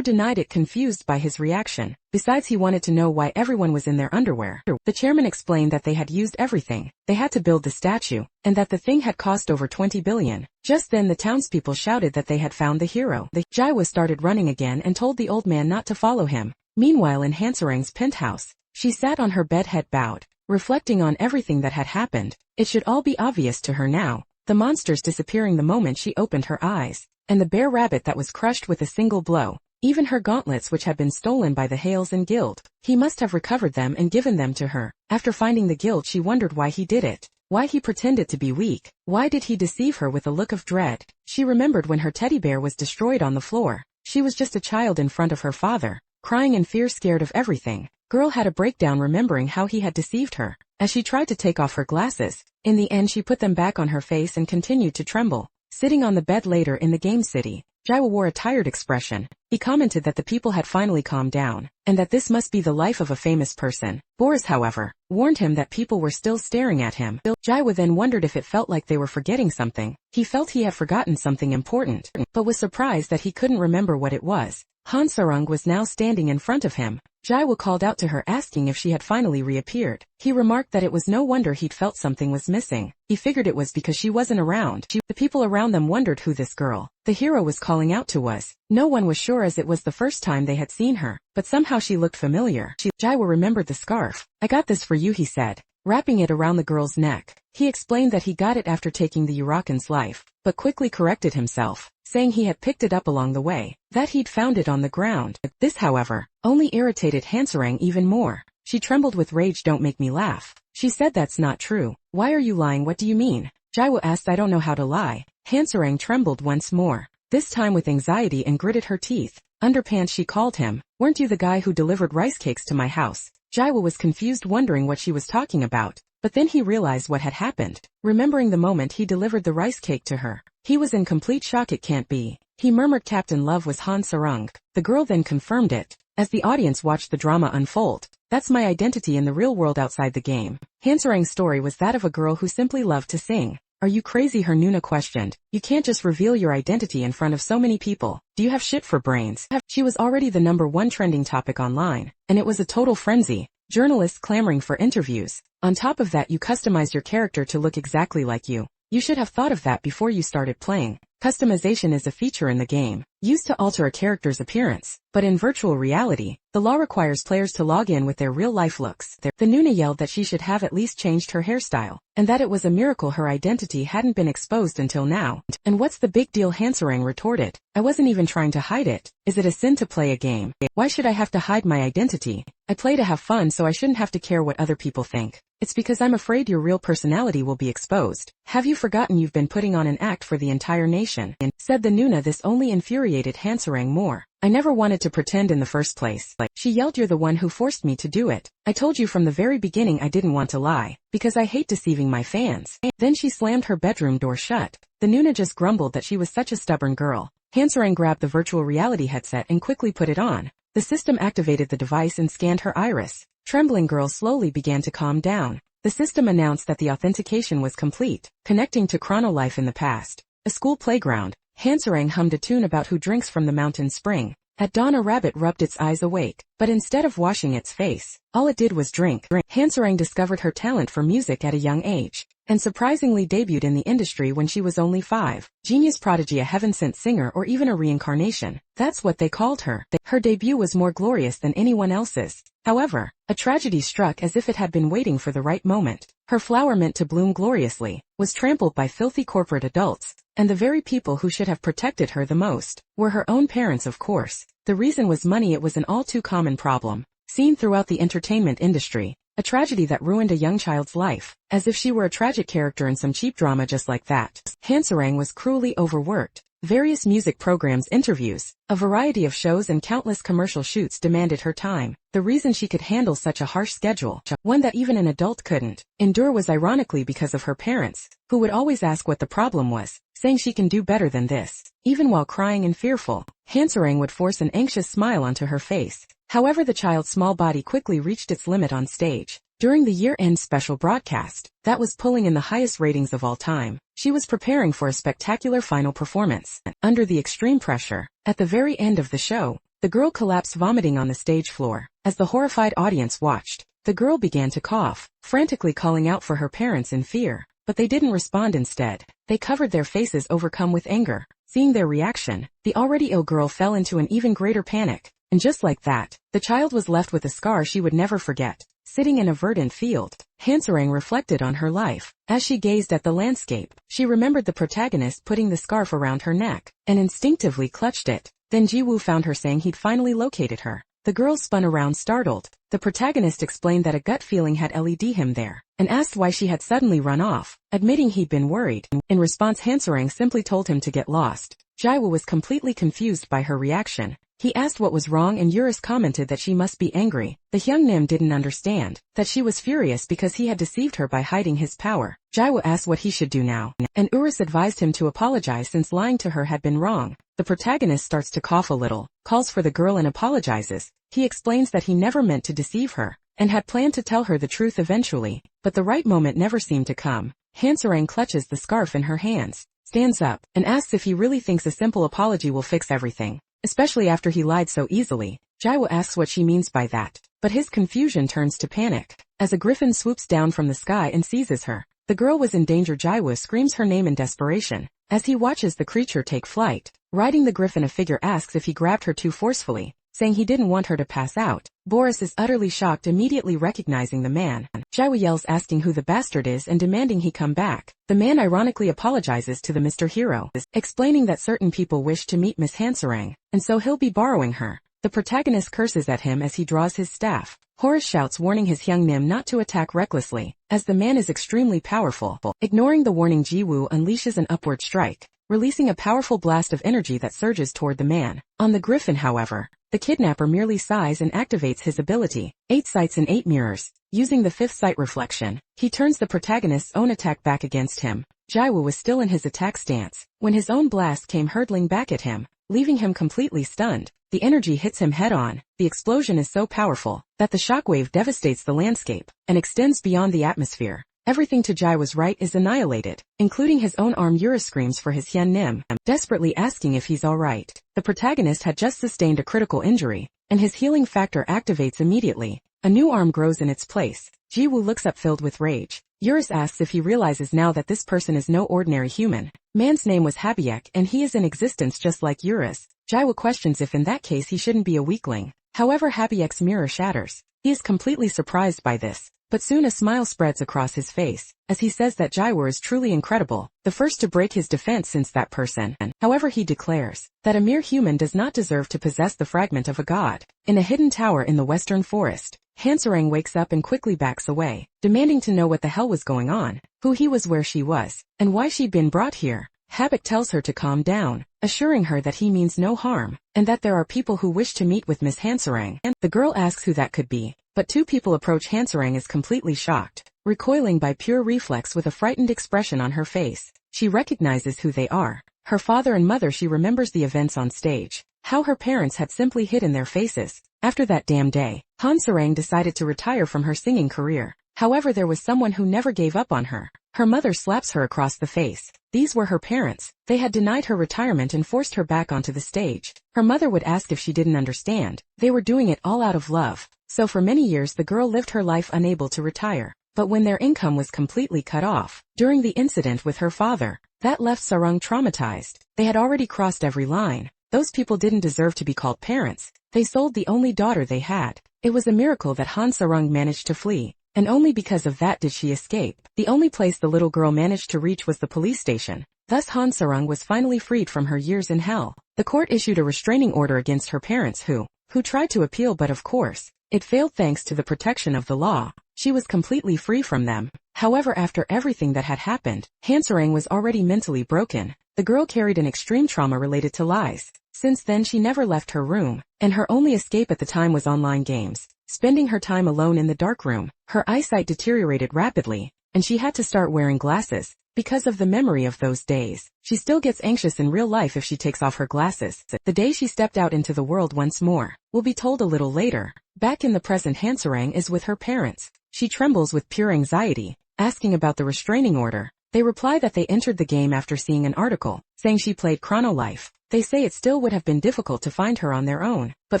denied it, confused by his reaction. Besides, he wanted to know why everyone was in their underwear. The chairman explained that they had used everything they had to build the statue, and that the thing had cost over 20 billion. Just then the townspeople shouted that they had found the hero. Jiwoo started running again and told the old man not to follow him. Meanwhile, in Hansarang's penthouse, she sat on her bed, head bowed, reflecting on everything that had happened. It should all be obvious to her now. The monsters disappearing the moment she opened her eyes, and the bear rabbit that was crushed with a single blow. Even her gauntlets, which had been stolen by the Hales and Guild. He must have recovered them and given them to her. After finding the guild, she wondered why he did it. Why he pretended to be weak. Why did he deceive her with a look of dread? She remembered when her teddy bear was destroyed on the floor. She was just a child in front of her father, crying in fear, scared of everything. Girl had a breakdown, remembering how he had deceived her. As she tried to take off her glasses, in the end she put them back on her face and continued to tremble. Sitting on the bed later in the game city, Jiwoo wore a tired expression. He commented that the people had finally calmed down, and that this must be the life of a famous person. Boris, however, warned him that people were still staring at him. Jiwoo then wondered if it felt like they were forgetting something. He felt he had forgotten something important, but was surprised that he couldn't remember what it was. Han Sarung was now standing in front of him. Jiwoo called out to her, asking if she had finally reappeared. He remarked that it was no wonder he'd felt something was missing. He figured it was because she wasn't around. The people around them wondered who this girl, the hero, was calling out to was. No one was sure, as it was the first time they had seen her, but somehow she looked familiar. Jiwoo remembered the scarf. "I got this for you," he said, wrapping it around the girl's neck. He explained that he got it after taking the Urakan's life, but quickly corrected himself, saying he had picked it up along the way, that he'd found it on the ground. This, however, only irritated Hansarang even more. She trembled with rage. "Don't make me laugh," she said. "That's not true." "Why are you lying? What do you mean?" Jiwoo asked. "I don't know how to lie." Hansarang trembled once more, this time with anxiety, and gritted her teeth. "Underpants," she called him. "Weren't you the guy who delivered rice cakes to my house?" Jiwoo was confused, wondering what she was talking about, but then he realized what had happened, remembering the moment he delivered the rice cake to her. He was in complete shock. "It can't be," he murmured. "Captain Love was Han Sarung." The girl then confirmed it, as the audience watched the drama unfold. "That's my identity in the real world outside the game." Hansarang's story was that of a girl who simply loved to sing. "Are you crazy?" her Nuna questioned. "You can't just reveal your identity in front of so many people. Do you have shit for brains?" She was already the #1 trending topic online, and it was a total frenzy. Journalists clamoring for interviews. On top of that, you customized your character to look exactly like you. You should have thought of that before you started playing. Customization is a feature in the game, used to alter a character's appearance, but in virtual reality, the law requires players to log in with their real-life looks. The Nuna yelled that she should have at least changed her hairstyle, and that it was a miracle her identity hadn't been exposed until now. And what's the big deal? Hansarang retorted. I wasn't even trying to hide it. Is it a sin to play a game? Why should I have to hide my identity? I play to have fun, so I shouldn't have to care what other people think. It's because I'm afraid your real personality will be exposed. Have you forgotten you've been putting on an act for the entire nation? Said the Nuna. This only infuriated Hansarang more. I never wanted to pretend in the first place. She yelled, you're the one who forced me to do it. I told you from the very beginning I didn't want to lie, because I hate deceiving my fans. Then she slammed her bedroom door shut. The Nuna just grumbled that she was such a stubborn girl. Hansarang grabbed the virtual reality headset and quickly put it on. The system activated the device and scanned her iris. Trembling girl slowly began to calm down. The system announced that the authentication was complete, connecting to chrono life in the past. A school playground. Hansarang hummed a tune about who drinks from the mountain spring. At dawn a rabbit rubbed its eyes awake, but instead of washing its face, all it did was drink. Hansarang discovered her talent for music at a young age, and surprisingly debuted in the industry when she was only 5. Genius prodigy, a heaven-sent singer, or even a reincarnation. That's what they called her. Her debut was more glorious than anyone else's. However, a tragedy struck as if it had been waiting for the right moment. Her flower meant to bloom gloriously, was trampled by filthy corporate adults, and the very people who should have protected her the most were her own parents, of course. The reason was money. It was an all too common problem, seen throughout the entertainment industry. A tragedy that ruined a young child's life, as if she were a tragic character in some cheap drama just like that. Hansarang was cruelly overworked. Various music programs, interviews, a variety of shows and countless commercial shoots demanded her time. The reason she could handle such a harsh schedule, one that even an adult couldn't endure, was ironically because of her parents, who would always ask what the problem was, saying she can do better than this. Even while crying and fearful, Hansarang would force an anxious smile onto her face. However, the child's small body quickly reached its limit on stage. During the year-end special broadcast, that was pulling in the highest ratings of all time, she was preparing for a spectacular final performance. Under the extreme pressure, at the very end of the show, the girl collapsed, vomiting on the stage floor. As the horrified audience watched, the girl began to cough, frantically calling out for her parents in fear, but they didn't respond. Instead, they covered their faces, overcome with anger. Seeing their reaction, the already ill girl fell into an even greater panic, and just like that, the child was left with a scar she would never forget. Sitting in a verdant field, Hansarang reflected on her life. As she gazed at the landscape, she remembered the protagonist putting the scarf around her neck, and instinctively clutched it. Then Jiwoo found her, saying he'd finally located her. The girl spun around, startled. The protagonist explained that a gut feeling had led him there, and asked why she had suddenly run off, admitting he'd been worried. In response, Hansarang simply told him to get lost. Jiwoo was completely confused by her reaction. He asked what was wrong, and Eurus commented that she must be angry. The Hyungnim didn't understand that she was furious because he had deceived her by hiding his power. Jiwoo asked what he should do now, and Eurus advised him to apologize since lying to her had been wrong. The protagonist starts to cough a little, calls for the girl and apologizes. He explains that he never meant to deceive her, and had planned to tell her the truth eventually, but the right moment never seemed to come. Hansarang clutches the scarf in her hands, stands up, and asks if he really thinks a simple apology will fix everything, especially after he lied so easily. Jiwoo asks what she means by that, but his confusion turns to panic as a griffin swoops down from the sky and seizes her. The girl was in danger. Jiwoo screams her name in desperation as he watches the creature take flight. Riding the griffin, a figure asks if he grabbed her too forcefully, saying he didn't want her to pass out. Boris is utterly shocked, immediately recognizing the man. Jiwoo yells, asking who the bastard is and demanding he come back. The man ironically apologizes to the Mr. Hero, explaining that certain people wish to meet Miss Hansarang, and so he'll be borrowing her. The protagonist curses at him as he draws his staff. Horace shouts, warning his Hyungnim not to attack recklessly, as the man is extremely powerful. Ignoring the warning, Jiwoo unleashes an upward strike, releasing a powerful blast of energy that surges toward the man. On the griffin, however, the kidnapper merely sighs and activates his ability, 8 sights and 8 mirrors. Using the 5th sight reflection, he turns the protagonist's own attack back against him. Jiwoo was still in his attack stance when his own blast came hurtling back at him, leaving him completely stunned. The energy hits him head-on. The explosion is so powerful that the shockwave devastates the landscape and extends beyond the atmosphere. Everything to Jiwoo's right is annihilated, including his own arm. Eurus screams for his Hyungnim, desperately asking if he's alright. The protagonist had just sustained a critical injury, and his healing factor activates immediately. A new arm grows in its place. Jiwoo looks up, filled with rage. Eurus asks if he realizes now that this person is no ordinary human. Man's name was Habiek and he is in existence just like Eurus. Jiwoo questions if in that case he shouldn't be a weakling. However, Habiek's mirror shatters. He is completely surprised by this, but soon a smile spreads across his face, as he says that Jiwoo is truly incredible, the first to break his defense since that person. However, he declares that a mere human does not deserve to possess the fragment of a god. In a hidden tower in the western forest, Hanserang wakes up and quickly backs away, demanding to know what the hell was going on, who he was, where she was, and why she'd been brought here. Habak tells her to calm down, assuring her that he means no harm, and that there are people who wish to meet with Miss Hanserang. The girl asks who that could be, but two people approach. Hanserang is completely shocked, recoiling by pure reflex with a frightened expression on her face. She recognizes who they are. Her father and mother. She remembers the events on stage, how her parents had simply hidden their faces. After that damn day, Hanserang decided to retire from her singing career. However, there was someone who never gave up on her. Her mother slaps her across the face. These were her parents. They had denied her retirement and forced her back onto the stage. Her mother would ask if she didn't understand. They were doing it all out of love. So for many years the girl lived her life unable to retire. But when their income was completely cut off, during the incident with her father, that left Sarung traumatized. They had already crossed every line. Those people didn't deserve to be called parents. They sold the only daughter they had. It was a miracle that Han Sarung managed to flee. And only because of that did she escape. The only place the little girl managed to reach was the police station. Thus Han Sarung was finally freed from her years in hell. The court issued a restraining order against her parents who tried to appeal, but of course, it failed thanks to the protection of the law. She was completely free from them. However, after everything that had happened, Hanserang was already mentally broken. The girl carried an extreme trauma related to lies. Since then she never left her room, and her only escape at the time was online games. Spending her time alone in the dark room, her eyesight deteriorated rapidly, and she had to start wearing glasses. Because of the memory of those days, she still gets anxious in real life if she takes off her glasses. The day she stepped out into the world once more will be told a little later. Back in the present, Hanserang is with her parents. She trembles with pure anxiety, asking about the restraining order. They reply that they entered the game after seeing an article, saying she played Chrono Life. They say it still would have been difficult to find her on their own, but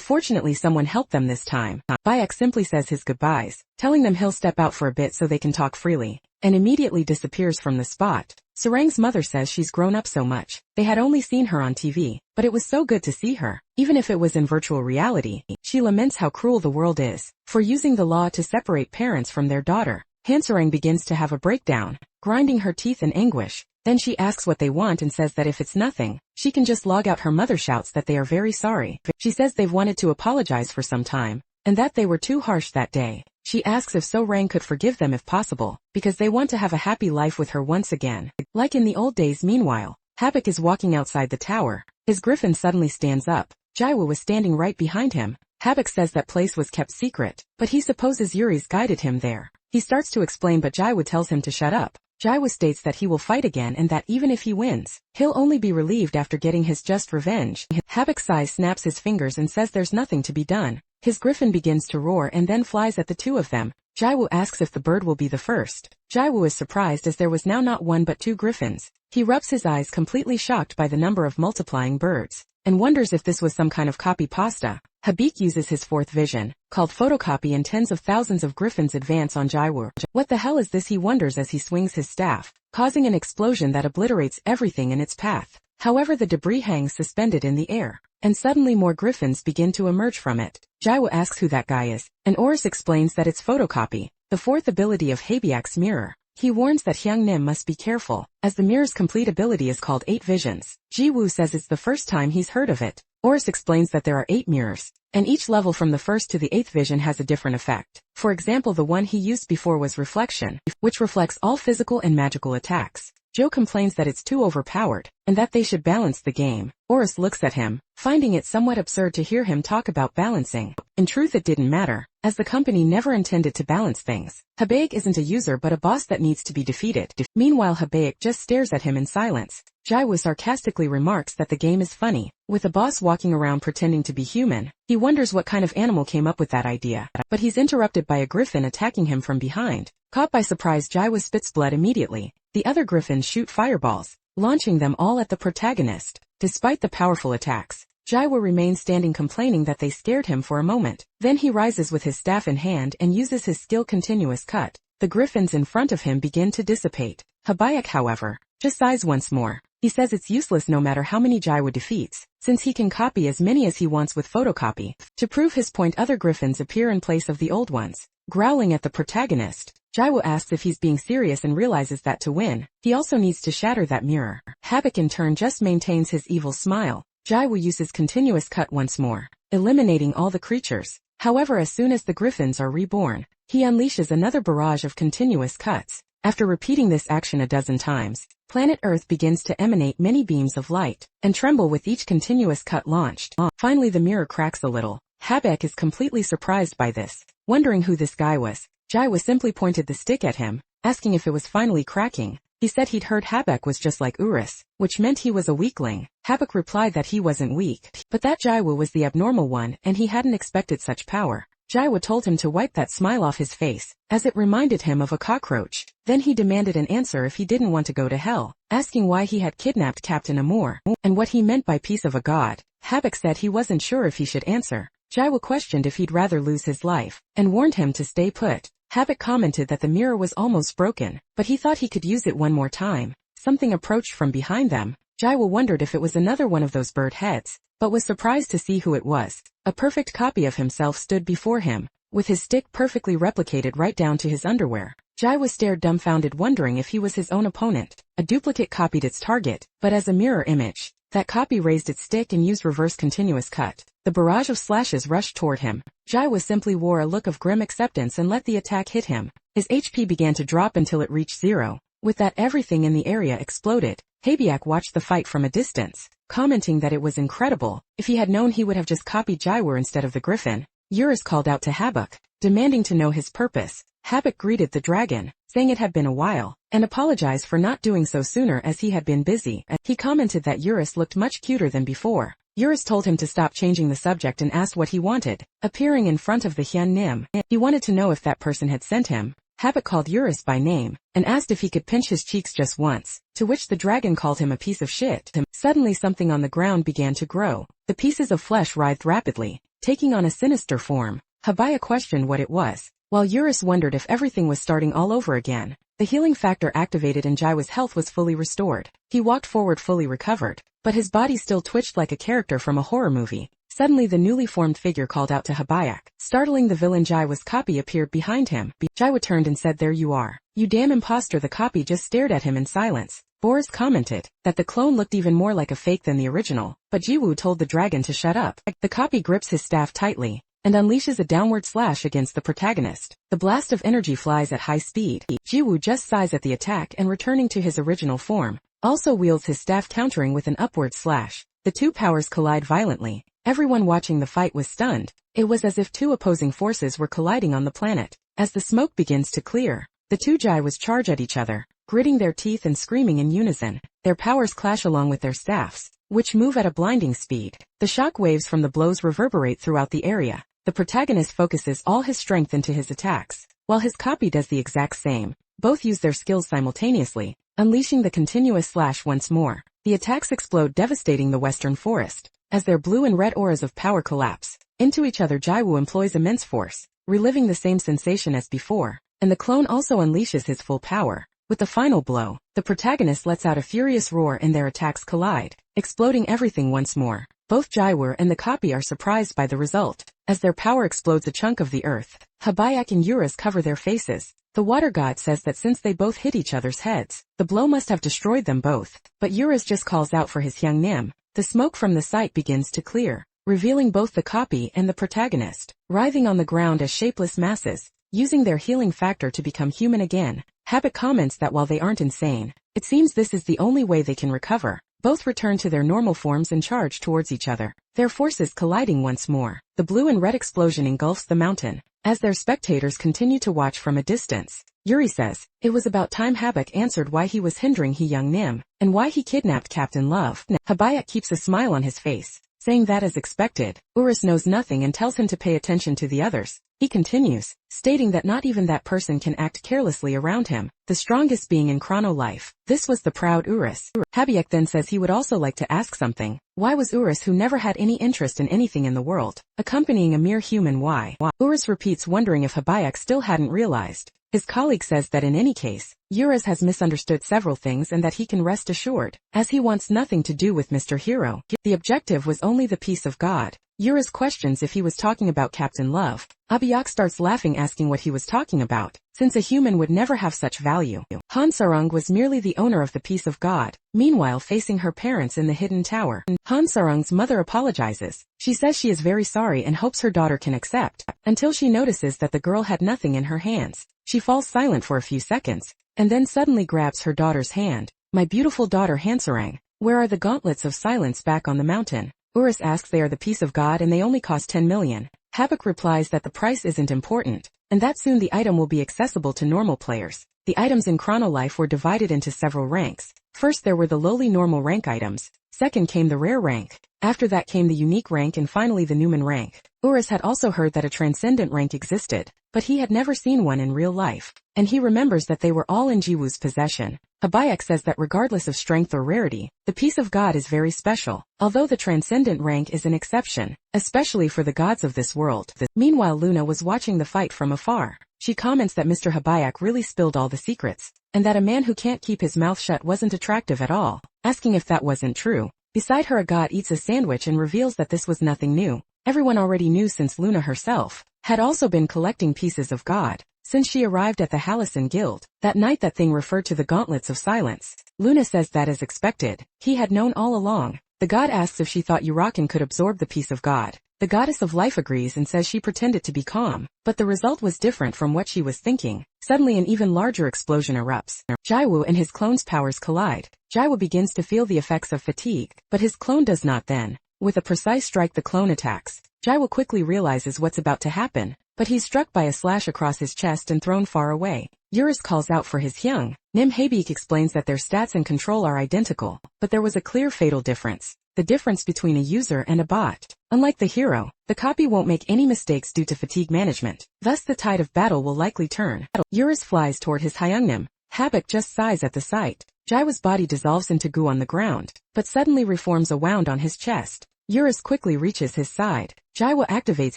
fortunately someone helped them this time. Bayek simply says his goodbyes, telling them he'll step out for a bit so they can talk freely, and immediately disappears from the spot. Sarang's mother says she's grown up so much. They had only seen her on TV, but it was so good to see her, even if it was in virtual reality. She laments how cruel the world is, for using the law to separate parents from their daughter. Hanserang begins to have a breakdown, grinding her teeth in anguish. Then she asks what they want and says that if it's nothing, she can just log out. Her mother shouts that they are very sorry. She says they've wanted to apologize for some time, and that they were too harsh that day. She asks if So-Rang could forgive them if possible, because they want to have a happy life with her once again, like in the old days. Meanwhile, Habak is walking outside the tower. His griffin suddenly stands up. Jiwoo was standing right behind him. Habak says that place was kept secret, but he supposes Yuri's guided him there. He starts to explain, but Jiwoo tells him to shut up. Jiwoo states that he will fight again and that even if he wins, he'll only be relieved after getting his just revenge. Habak sighs, snaps his fingers and says there's nothing to be done. His griffin begins to roar and then flies at the two of them. Jiwoo asks if the bird will be the first. Jiwoo is surprised as there was now not one but two griffins. He rubs his eyes, completely shocked by the number of multiplying birds, and wonders if this was some kind of copy pasta. Habik uses his fourth vision, called photocopy, and tens of thousands of griffins advance on Jiwoo. What the hell is this, he wonders as he swings his staff, causing an explosion that obliterates everything in its path. However, the debris hangs suspended in the air, and suddenly more griffins begin to emerge from it. Jiwoo asks who that guy is, and Oris explains that it's photocopy, the fourth ability of Habiak's mirror. He warns that Hyung Nim must be careful, as the mirror's complete ability is called 8 visions. Jiwoo says it's the first time he's heard of it. Oris explains that there are 8 mirrors, and each level from the first to the 8th vision has a different effect. For example, the one he used before was reflection, which reflects all physical and magical attacks. Joe complains that it's too overpowered, and that they should balance the game. Oris looks at him, finding it somewhat absurd to hear him talk about balancing. In truth, it didn't matter, as the company never intended to balance things. Habaek isn't a user but a boss that needs to be defeated. Meanwhile, Habaek just stares at him in silence. Jiwoo sarcastically remarks that the game is funny, with a boss walking around pretending to be human. He wonders what kind of animal came up with that idea, but he's interrupted by a griffin attacking him from behind. Caught by surprise, Jiwoo spits blood immediately. The other griffins shoot fireballs, launching them all at the protagonist. Despite the powerful attacks, Jiwoo remains standing, complaining that they scared him for a moment. Then he rises with his staff in hand and uses his skill Continuous Cut. the griffins in front of him begin to dissipate. Habayak, however, just sighs once more. He says it's useless no matter how many Jaiwo defeats, since he can copy as many as he wants with photocopy. To prove his point, other griffins appear in place of the old ones. Growling at the protagonist, Jaiwo asks if he's being serious and realizes that to win, he also needs to shatter that mirror. Habak in turn just maintains his evil smile. Jaiwo uses continuous cut once more, eliminating all the creatures. However, as soon as the griffins are reborn, he unleashes another barrage of continuous cuts. After repeating this action a dozen times, planet Earth begins to emanate many beams of light, and tremble with each continuous cut launched. Finally the mirror cracks a little. Habak is completely surprised by this. Wondering who this guy was, Jaiwo simply pointed the stick at him, asking if it was finally cracking. He said he'd heard Habak was just like Urus, which meant he was a weakling. Habak replied that he wasn't weak, but that Jaiwo was the abnormal one and he hadn't expected such power. Jaiwo told him to wipe that smile off his face, as it reminded him of a cockroach. Then he demanded an answer if he didn't want to go to hell, asking why he had kidnapped Captain Amor, and what he meant by piece of a god. Habak said he wasn't sure if he should answer. Jaiwo questioned if he'd rather lose his life, and warned him to stay put. Habak commented that the mirror was almost broken, but he thought he could use it one more time. Something approached from behind them. Jaiwo wondered if it was another one of those bird heads, but was surprised to see who it was. A perfect copy of himself stood before him, with his stick perfectly replicated right down to his underwear. Jaiwo stared dumbfounded, wondering if he was his own opponent. A duplicate copied its target, but as a mirror image. That copy raised its stick and used reverse continuous cut. The barrage of slashes rushed toward him. Jaiwo simply wore a look of grim acceptance and let the attack hit him. His HP began to drop until it reached 0. With that, everything in the area exploded. Habak watched the fight from a distance, commenting that it was incredible. If he had known, he would have just copied Jaiwo instead of the griffin. Urus called out to Habak, demanding to know his purpose. Habak greeted the dragon, saying it had been a while, and apologized for not doing so sooner as he had been busy. He commented that Urus looked much cuter than before. Urus told him to stop changing the subject and asked what he wanted. Appearing in front of the Hyun Nim, he wanted to know if that person had sent him. Habak called Urus by name, and asked if he could pinch his cheeks just once, to which the dragon called him a piece of shit. Suddenly something on the ground began to grow. The pieces of flesh writhed rapidly, taking on a sinister form. Habaya questioned what it was, while Urus wondered if everything was starting all over again. The healing factor activated and Jaiwo's health was fully restored. He walked forward fully recovered, but his body still twitched like a character from a horror movie. Suddenly the newly formed figure called out to Habayak. Startling the villain, Jaiwo's copy appeared behind him. Jaiwo turned and said, "There you are. You damn imposter." The copy just stared at him in silence. Boris commented that the clone looked even more like a fake than the original, but Jiwoo told the dragon to shut up. The copy grips his staff tightly and unleashes a downward slash against the protagonist. The blast of energy flies at high speed. Jiwoo just sighs at the attack and, returning to his original form, also wields his staff, countering with an upward slash. The two powers collide violently. Everyone watching the fight was stunned. It was as if two opposing forces were colliding on the planet. As the smoke begins to clear, the two Jaiwas charge at each other, gritting their teeth and screaming in unison. Their powers clash along with their staffs, which move at a blinding speed. The shock waves from the blows reverberate throughout the area. The protagonist focuses all his strength into his attacks, while his copy does the exact same. Both use their skills simultaneously, unleashing the continuous slash once more. The attacks explode, devastating the western forest. As their blue and red auras of power collapse into each other, Jaiwoo employs immense force, reliving the same sensation as before, and the clone also unleashes his full power. With the final blow, the protagonist lets out a furious roar and their attacks collide, exploding everything once more. Both Jaiwoo and the copy are surprised by the result. As their power explodes a chunk of the earth, Habayak and Urus cover their faces. The water god says that since they both hit each other's heads, the blow must have destroyed them both, but Urus just calls out for his Hyung Nim. The smoke from the site begins to clear, revealing both the copy and the protagonist, writhing on the ground as shapeless masses, using their healing factor to become human again. Habak comments that while they aren't insane, it seems this is the only way they can recover. Both return to their normal forms and charge towards each other, their forces colliding once more. The blue and red explosion engulfs the mountain. As their spectators continue to watch from a distance, Yuri says, "It was about time." Habak answered why he was hindering Hyung Nim, and why he kidnapped Captain Love. Habayak keeps a smile on his face, saying that as expected, Urus knows nothing and tells him to pay attention to the others. He continues, stating that not even that person can act carelessly around him, the strongest being in Chrono life. This was the proud Urus. Habayak then says he would also like to ask something. Why was Urus, who never had any interest in anything in the world, accompanying a mere human? Why? Urus repeats, wondering if Habayak still hadn't realized. His colleague says that in any case, Uruz has misunderstood several things and that he can rest assured, as he wants nothing to do with Mr. Hero. The objective was only the peace of God. Uruz questions if he was talking about Captain Love. Abiyak starts laughing, asking what he was talking about, since a human would never have such value. Hansarung was merely the owner of the peace of God, meanwhile facing her parents in the hidden tower. Hansarung's mother apologizes. She says she is very sorry and hopes her daughter can accept, until she notices that the girl had nothing in her hands. She falls silent for a few seconds, and then suddenly grabs her daughter's hand. My beautiful daughter Hansarung, where are the gauntlets of silence back on the mountain? Uruz asks they are the peace of God and they only cost 10 million. Habak replies that the price isn't important, and that soon the item will be accessible to normal players. The items in Chrono Life were divided into several ranks. First there were the lowly normal rank items, second came the rare rank, after that came the unique rank and finally the Newman rank. Uruz had also heard that a transcendent rank existed, but he had never seen one in real life, and he remembers that they were all in Jiwoo's possession. Habayak says that regardless of strength or rarity, the peace of God is very special, although the transcendent rank is an exception, especially for the gods of this world. Meanwhile Luna was watching the fight from afar. She comments that Mr. Habayak really spilled all the secrets, and that a man who can't keep his mouth shut wasn't attractive at all, asking if that wasn't true. Beside her, Agat eats a sandwich and reveals that this was nothing new. Everyone already knew, since Luna herself had also been collecting pieces of God since she arrived at the Hallison Guild. That night that thing referred to the Gauntlets of Silence. Luna says that as expected, he had known all along. The god asks if she thought Urakan could absorb the peace of God. The goddess of life agrees and says she pretended to be calm, but the result was different from what she was thinking. Suddenly an even larger explosion erupts. Jiwoo and his clone's powers collide. Jiwoo begins to feel the effects of fatigue, but his clone does not then. With a precise strike the clone attacks. Jiwoo quickly realizes what's about to happen, but he's struck by a slash across his chest and thrown far away. Uruz calls out for his Hyung. Nim Habeek explains that their stats and control are identical, but there was a clear fatal difference. The difference between a user and a bot. Unlike the hero, the copy won't make any mistakes due to fatigue management. Thus the tide of battle will likely turn. Uruz flies toward his Hyungnim. Habak just sighs at the sight. Jiwoo's body dissolves into goo on the ground, but suddenly reforms a wound on his chest. Uruz quickly reaches his side. Jiwoo activates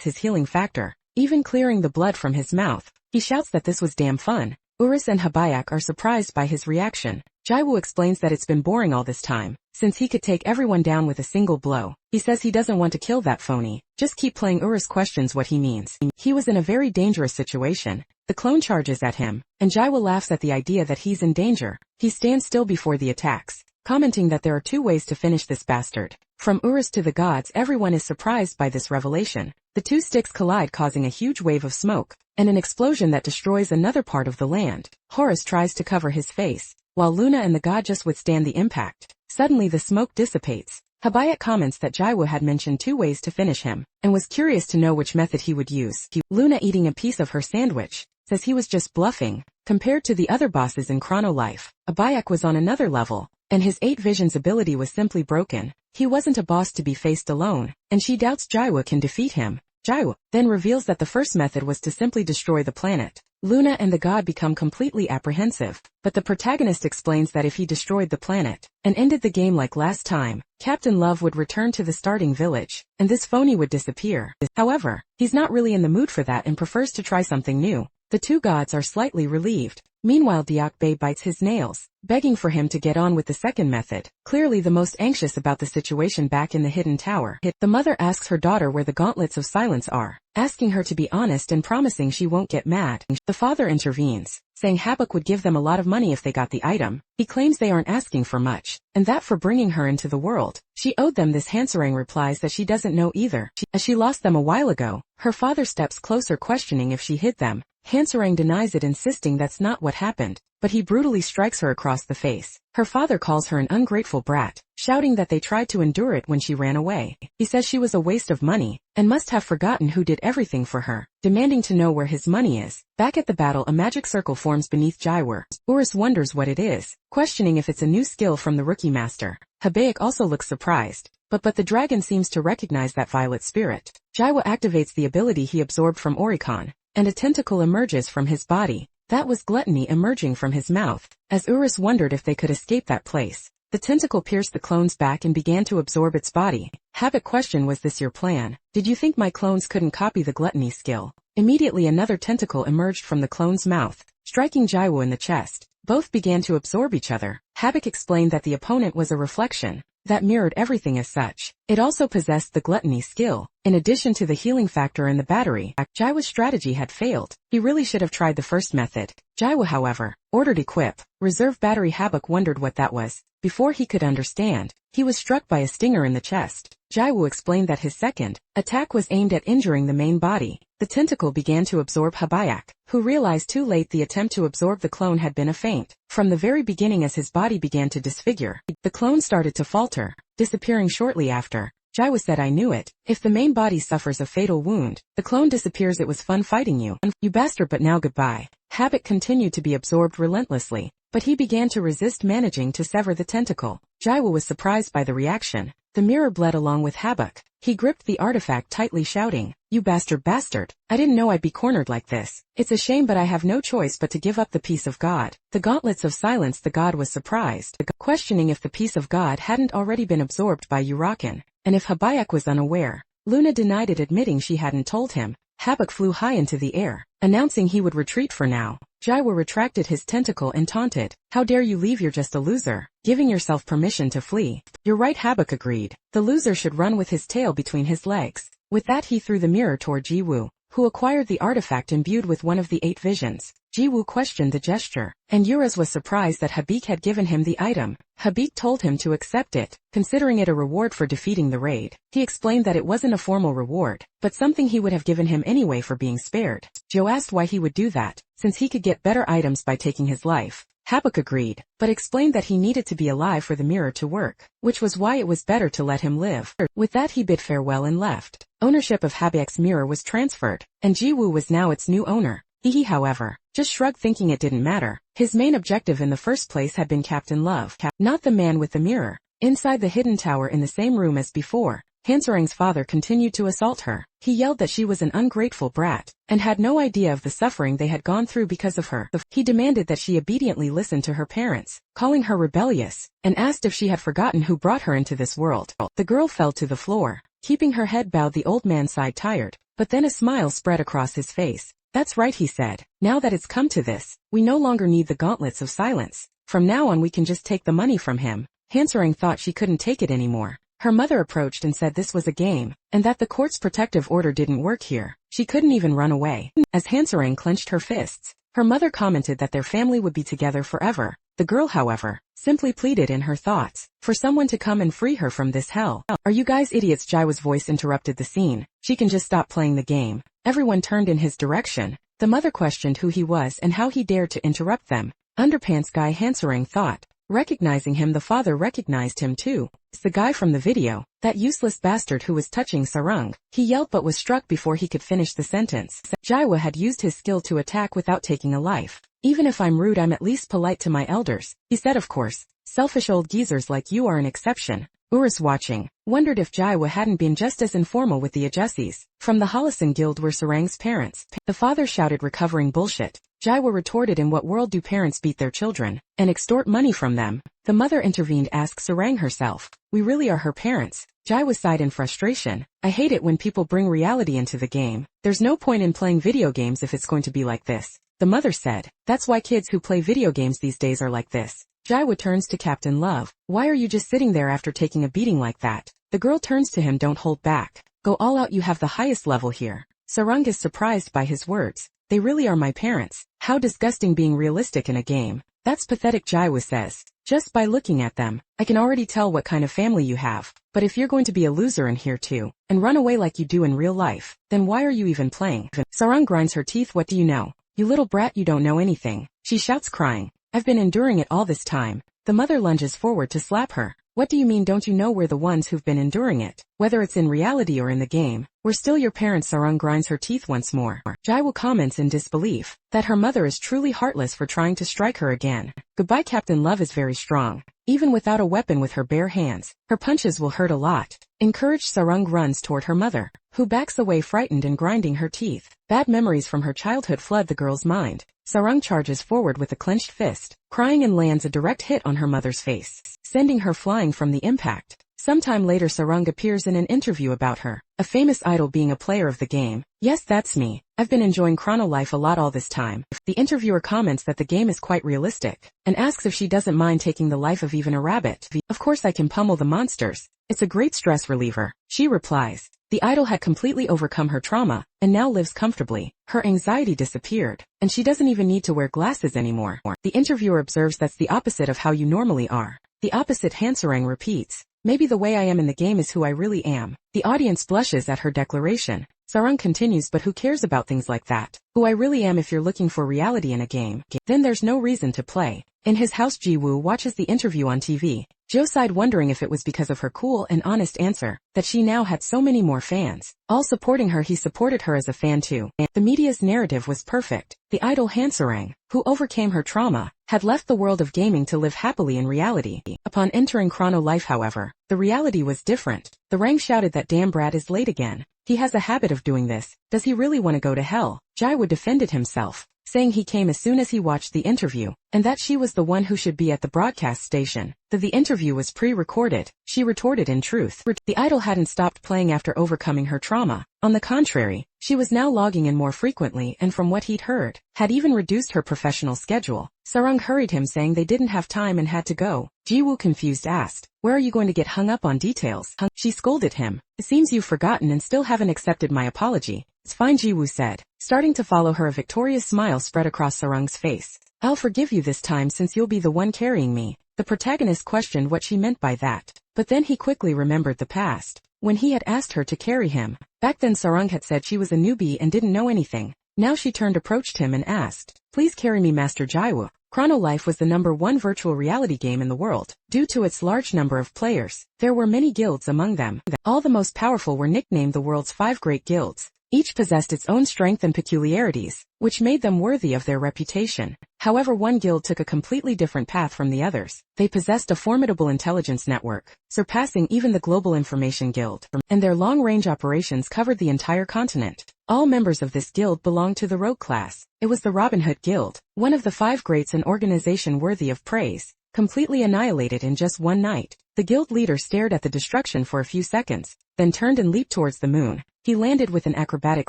his healing factor, even clearing the blood from his mouth. He shouts that this was damn fun. Uruz and Habayak are surprised by his reaction. Jiwoo explains that it's been boring all this time, since he could take everyone down with a single blow. He says he doesn't want to kill that phony. Just keep playing. Uruz questions what he means. He was in a very dangerous situation. The clone charges at him, and Jiwoo laughs at the idea that he's in danger. He stands still before the attacks, commenting that there are two ways to finish this bastard. From Uruz to the gods, everyone is surprised by this revelation. The two sticks collide, causing a huge wave of smoke, and an explosion that destroys another part of the land. Horus tries to cover his face, while Luna and the god just withstand the impact. Suddenly the smoke dissipates. Habayak comments that Jiwoo had mentioned two ways to finish him, and was curious to know which method he would use. Luna, eating a piece of her sandwich, says he was just bluffing. Compared to the other bosses in Chrono Life, Habayak was on another level, and his 8 visions ability was simply broken. He wasn't a boss to be faced alone, and she doubts Jiwoo can defeat him. Jiwoo then reveals that the first method was to simply destroy the planet. Luna and the god become completely apprehensive, but the protagonist explains that if he destroyed the planet and ended the game like last time, Captain Love would return to the starting village, and this phony would disappear. However, he's not really in the mood for that and prefers to try something new. The two gods are slightly relieved. Meanwhile Diak Bey bites his nails, begging for him to get on with the second method, clearly the most anxious about the situation back in the hidden tower. The mother asks her daughter where the gauntlets of silence are, asking her to be honest and promising she won't get mad. The father intervenes, saying Habak would give them a lot of money if they got the item. He claims they aren't asking for much, and that for bringing her into the world, she owed them this. Hansarang replies that she doesn't know either, as she lost them a while ago. Her father steps closer, questioning if she hid them. Hansarang denies it, insisting that's not what happened, but he brutally strikes her across the face. Her father calls her an ungrateful brat, shouting that they tried to endure it when she ran away. He says she was a waste of money, and must have forgotten who did everything for her, demanding to know where his money is. Back at the battle, a magic circle forms beneath Jiwoo. Uruz wonders what it is, questioning if it's a new skill from the rookie master. Habayak also looks surprised, but the dragon seems to recognize that violet spirit. Jiwoo activates the ability he absorbed from Oricon, and a tentacle emerges from his body. That was gluttony emerging from his mouth, as Uruz wondered if they could escape that place. The tentacle pierced the clone's back and began to absorb its body. Habak questioned, was this your plan? Did you think my clones couldn't copy the gluttony skill? Immediately another tentacle emerged from the clone's mouth. striking Jaiwoo in the chest. Both began to absorb each other. Habak explained that the opponent was a reflection that mirrored everything as such. It also possessed the gluttony skill. In addition to the healing factor and the battery, Jaiwoo's strategy had failed. He really should have tried the first method. Jaiwoo, however, ordered equip. Reserve battery. Habak wondered what that was. Before he could understand, he was struck by a stinger in the chest. Jaiwoo explained that his second attack was aimed at injuring the main body. The tentacle began to absorb Habak, who realized too late the attempt to absorb the clone had been a feint. From the very beginning, as his body began to disfigure, the clone started to falter, disappearing shortly after. Jaiwoo said, "I knew it. If the main body suffers a fatal wound, the clone disappears. It was fun fighting you. You bastard, but now goodbye." Habak continued to be absorbed relentlessly, but he began to resist, managing to sever the tentacle. Jaiwoo was surprised by the reaction. The mirror bled along with Habak. He gripped the artifact tightly, shouting, "You bastard. I didn't know I'd be cornered like this. It's a shame, but I have no choice but to give up the piece of God." The gauntlets of silence. The god was surprised, questioning if the piece of God hadn't already been absorbed by Urakan, and if Habak was unaware. Luna denied it, admitting she hadn't told him. Habak flew high into the air, announcing he would retreat for now. Jaiwoo retracted his tentacle and taunted, "How dare you leave? You're just a loser, giving yourself permission to flee." "You're right," Habak agreed. "The loser should run with his tail between his legs." With that, he threw the mirror toward Jaiwoo, who acquired the artifact imbued with one of the 8 visions. Jaiwoo questioned the gesture, and Uraz was surprised that Habak had given him the item. Habak told him to accept it, considering it a reward for defeating the raid. He explained that it wasn't a formal reward, but something he would have given him anyway for being spared. Joe asked why he would do that, since he could get better items by taking his life. Habak agreed, but explained that he needed to be alive for the mirror to work, which was why it was better to let him live. With that, he bid farewell and left. Ownership of Habak's mirror was transferred, and Jaiwoo was now its new owner. He, however, just shrugged, thinking it didn't matter. His main objective in the first place had been Captain Love, not the man with the mirror. Inside the hidden tower, in the same room as before, Hanserang's father continued to assault her. He yelled that she was an ungrateful brat, and had no idea of the suffering they had gone through because of her. He demanded that she obediently listen to her parents, calling her rebellious, and asked if she had forgotten who brought her into this world. The girl fell to the floor, keeping her head bowed. The old man sighed, tired, but then a smile spread across his face. "That's right," he said. "Now that it's come to this, we no longer need the gauntlets of silence. From now on we can just take the money from him." Hanserang thought she couldn't take it anymore. Her mother approached and said this was a game, and that the court's protective order didn't work here. She couldn't even run away. As Hanserang clenched her fists, her mother commented that their family would be together forever. The girl, however, simply pleaded in her thoughts for someone to come and free her from this hell. "Are you guys idiots?" Jaiwoo's voice interrupted the scene. "She can just stop playing the game." Everyone turned in his direction. The mother questioned who he was and how he dared to interrupt them. "Underpants guy," Hanserang thought. Recognizing him, the father recognized him too. "It's the guy from the video, that useless bastard who was touching Sarang." He yelled but was struck before he could finish the sentence. Jaiwoo had used his skill to attack without taking a life. "Even if I'm rude, I'm at least polite to my elders," he said. "Of course, selfish old geezers like you are an exception." Uras, watching, wondered if Jaiwoo hadn't been just as informal with the Ajusis from the Holosan Guild were Sarang's parents. The father shouted, recovering bullshit. Jaiwoo retorted, "In what world do parents beat their children and extort money from them?" The mother intervened, asked Sarang herself. "We really are her parents." Jaiwoo sighed in frustration. "I hate it when people bring reality into the game. There's no point in playing video games if it's going to be like this." The mother said, "That's why kids who play video games these days are like this." Jaiwoo turns to Captain Love. "Why are you just sitting there after taking a beating like that?" The girl turns to him. "Don't hold back. Go all out. You have the highest level here." Sarang is surprised by his words. "They really are my parents. How disgusting being realistic in a game." "That's pathetic," Jaiwoo says. "Just by looking at them, I can already tell what kind of family you have. But if you're going to be a loser in here too, and run away like you do in real life, then why are you even playing?" Sarang grinds her teeth. "What do you know? You little brat, you don't know anything," she shouts, crying. "I've been enduring it all this time." The mother lunges forward to slap her. "What do you mean, don't you know we're the ones who've been enduring it? Whether it's in reality or in the game, we're still your parents." Sarang grinds her teeth once more. Jaiwoo comments in disbelief that her mother is truly heartless for trying to strike her again. "Goodbye." Captain Love is very strong. Even without a weapon, with her bare hands, her punches will hurt a lot. Encouraged, Sarang runs toward her mother, who backs away, frightened and grinding her teeth. Bad memories from her childhood flood the girl's mind. Sarang charges forward with a clenched fist, crying, and lands a direct hit on her mother's face, sending her flying from the impact. Sometime later Sarang appears in an interview about her, a famous idol being a player of the game. Yes, that's me. I've been enjoying Chrono Life a lot all this time. The interviewer comments that the game is quite realistic, and asks if she doesn't mind taking the life of even a rabbit. Of course I can pummel the monsters. It's a great stress reliever. She replies. The idol had completely overcome her trauma, and now lives comfortably. Her anxiety disappeared, and she doesn't even need to wear glasses anymore. The interviewer observes that's the opposite of how you normally are. The opposite. Hansarang repeats. Maybe the way I am in the game is who I really am. The audience blushes at her declaration. Sarang continues, but who cares about things like that? Who I really am. If you're looking for reality in a game, then there's no reason to play. In his house, Ji-woo watches the interview on TV. Jo sighed, wondering if it was because of her cool and honest answer that she now had so many more fans, all supporting her. He supported her as a fan too. The media's narrative was perfect. The idol Hansarang, who overcame her trauma, had left the world of gaming to live happily in reality. Upon entering Chrono Life, however, the reality was different. The Rang shouted that damn Brad is late again. He has a habit of doing this. Does he really want to go to hell? Jaiwoo defended himself, saying he came as soon as he watched the interview, and that she was the one who should be at the broadcast station. The interview was pre-recorded. She retorted, in truth, the idol hadn't stopped playing after overcoming her trauma. On the contrary, she was now logging in more frequently, and from what he'd heard, had even reduced her professional schedule. Sarang hurried him, saying they didn't have time and had to go. Ji-woo, confused, asked, where are you going to get hung up on details? She scolded him. It seems you've forgotten and still haven't accepted my apology. It's fine, Ji-woo said. Starting to follow her, a victorious smile spread across Sarang's face. I'll forgive you this time, since you'll be the one carrying me. The protagonist questioned what she meant by that, but then he quickly remembered the past, when he had asked her to carry him. Back then Sarang had said she was a newbie and didn't know anything. Now she approached him and asked, please carry me, Master Jaiwoo. Chrono Life was the #1 virtual reality game in the world. Due to its large number of players, there were many guilds among them. All the most powerful were nicknamed the world's 5 great guilds. Each possessed its own strength and peculiarities, which made them worthy of their reputation. However, one guild took a completely different path from the others. They possessed a formidable intelligence network, surpassing even the Global Information Guild, and their long-range operations covered the entire continent. All members of this guild belonged to the rogue class. It was the Robin Hood Guild, one of the 5 greats, an organization worthy of praise, completely annihilated in just one night. The guild leader stared at the destruction for a few seconds, then turned and leaped towards the moon. He landed with an acrobatic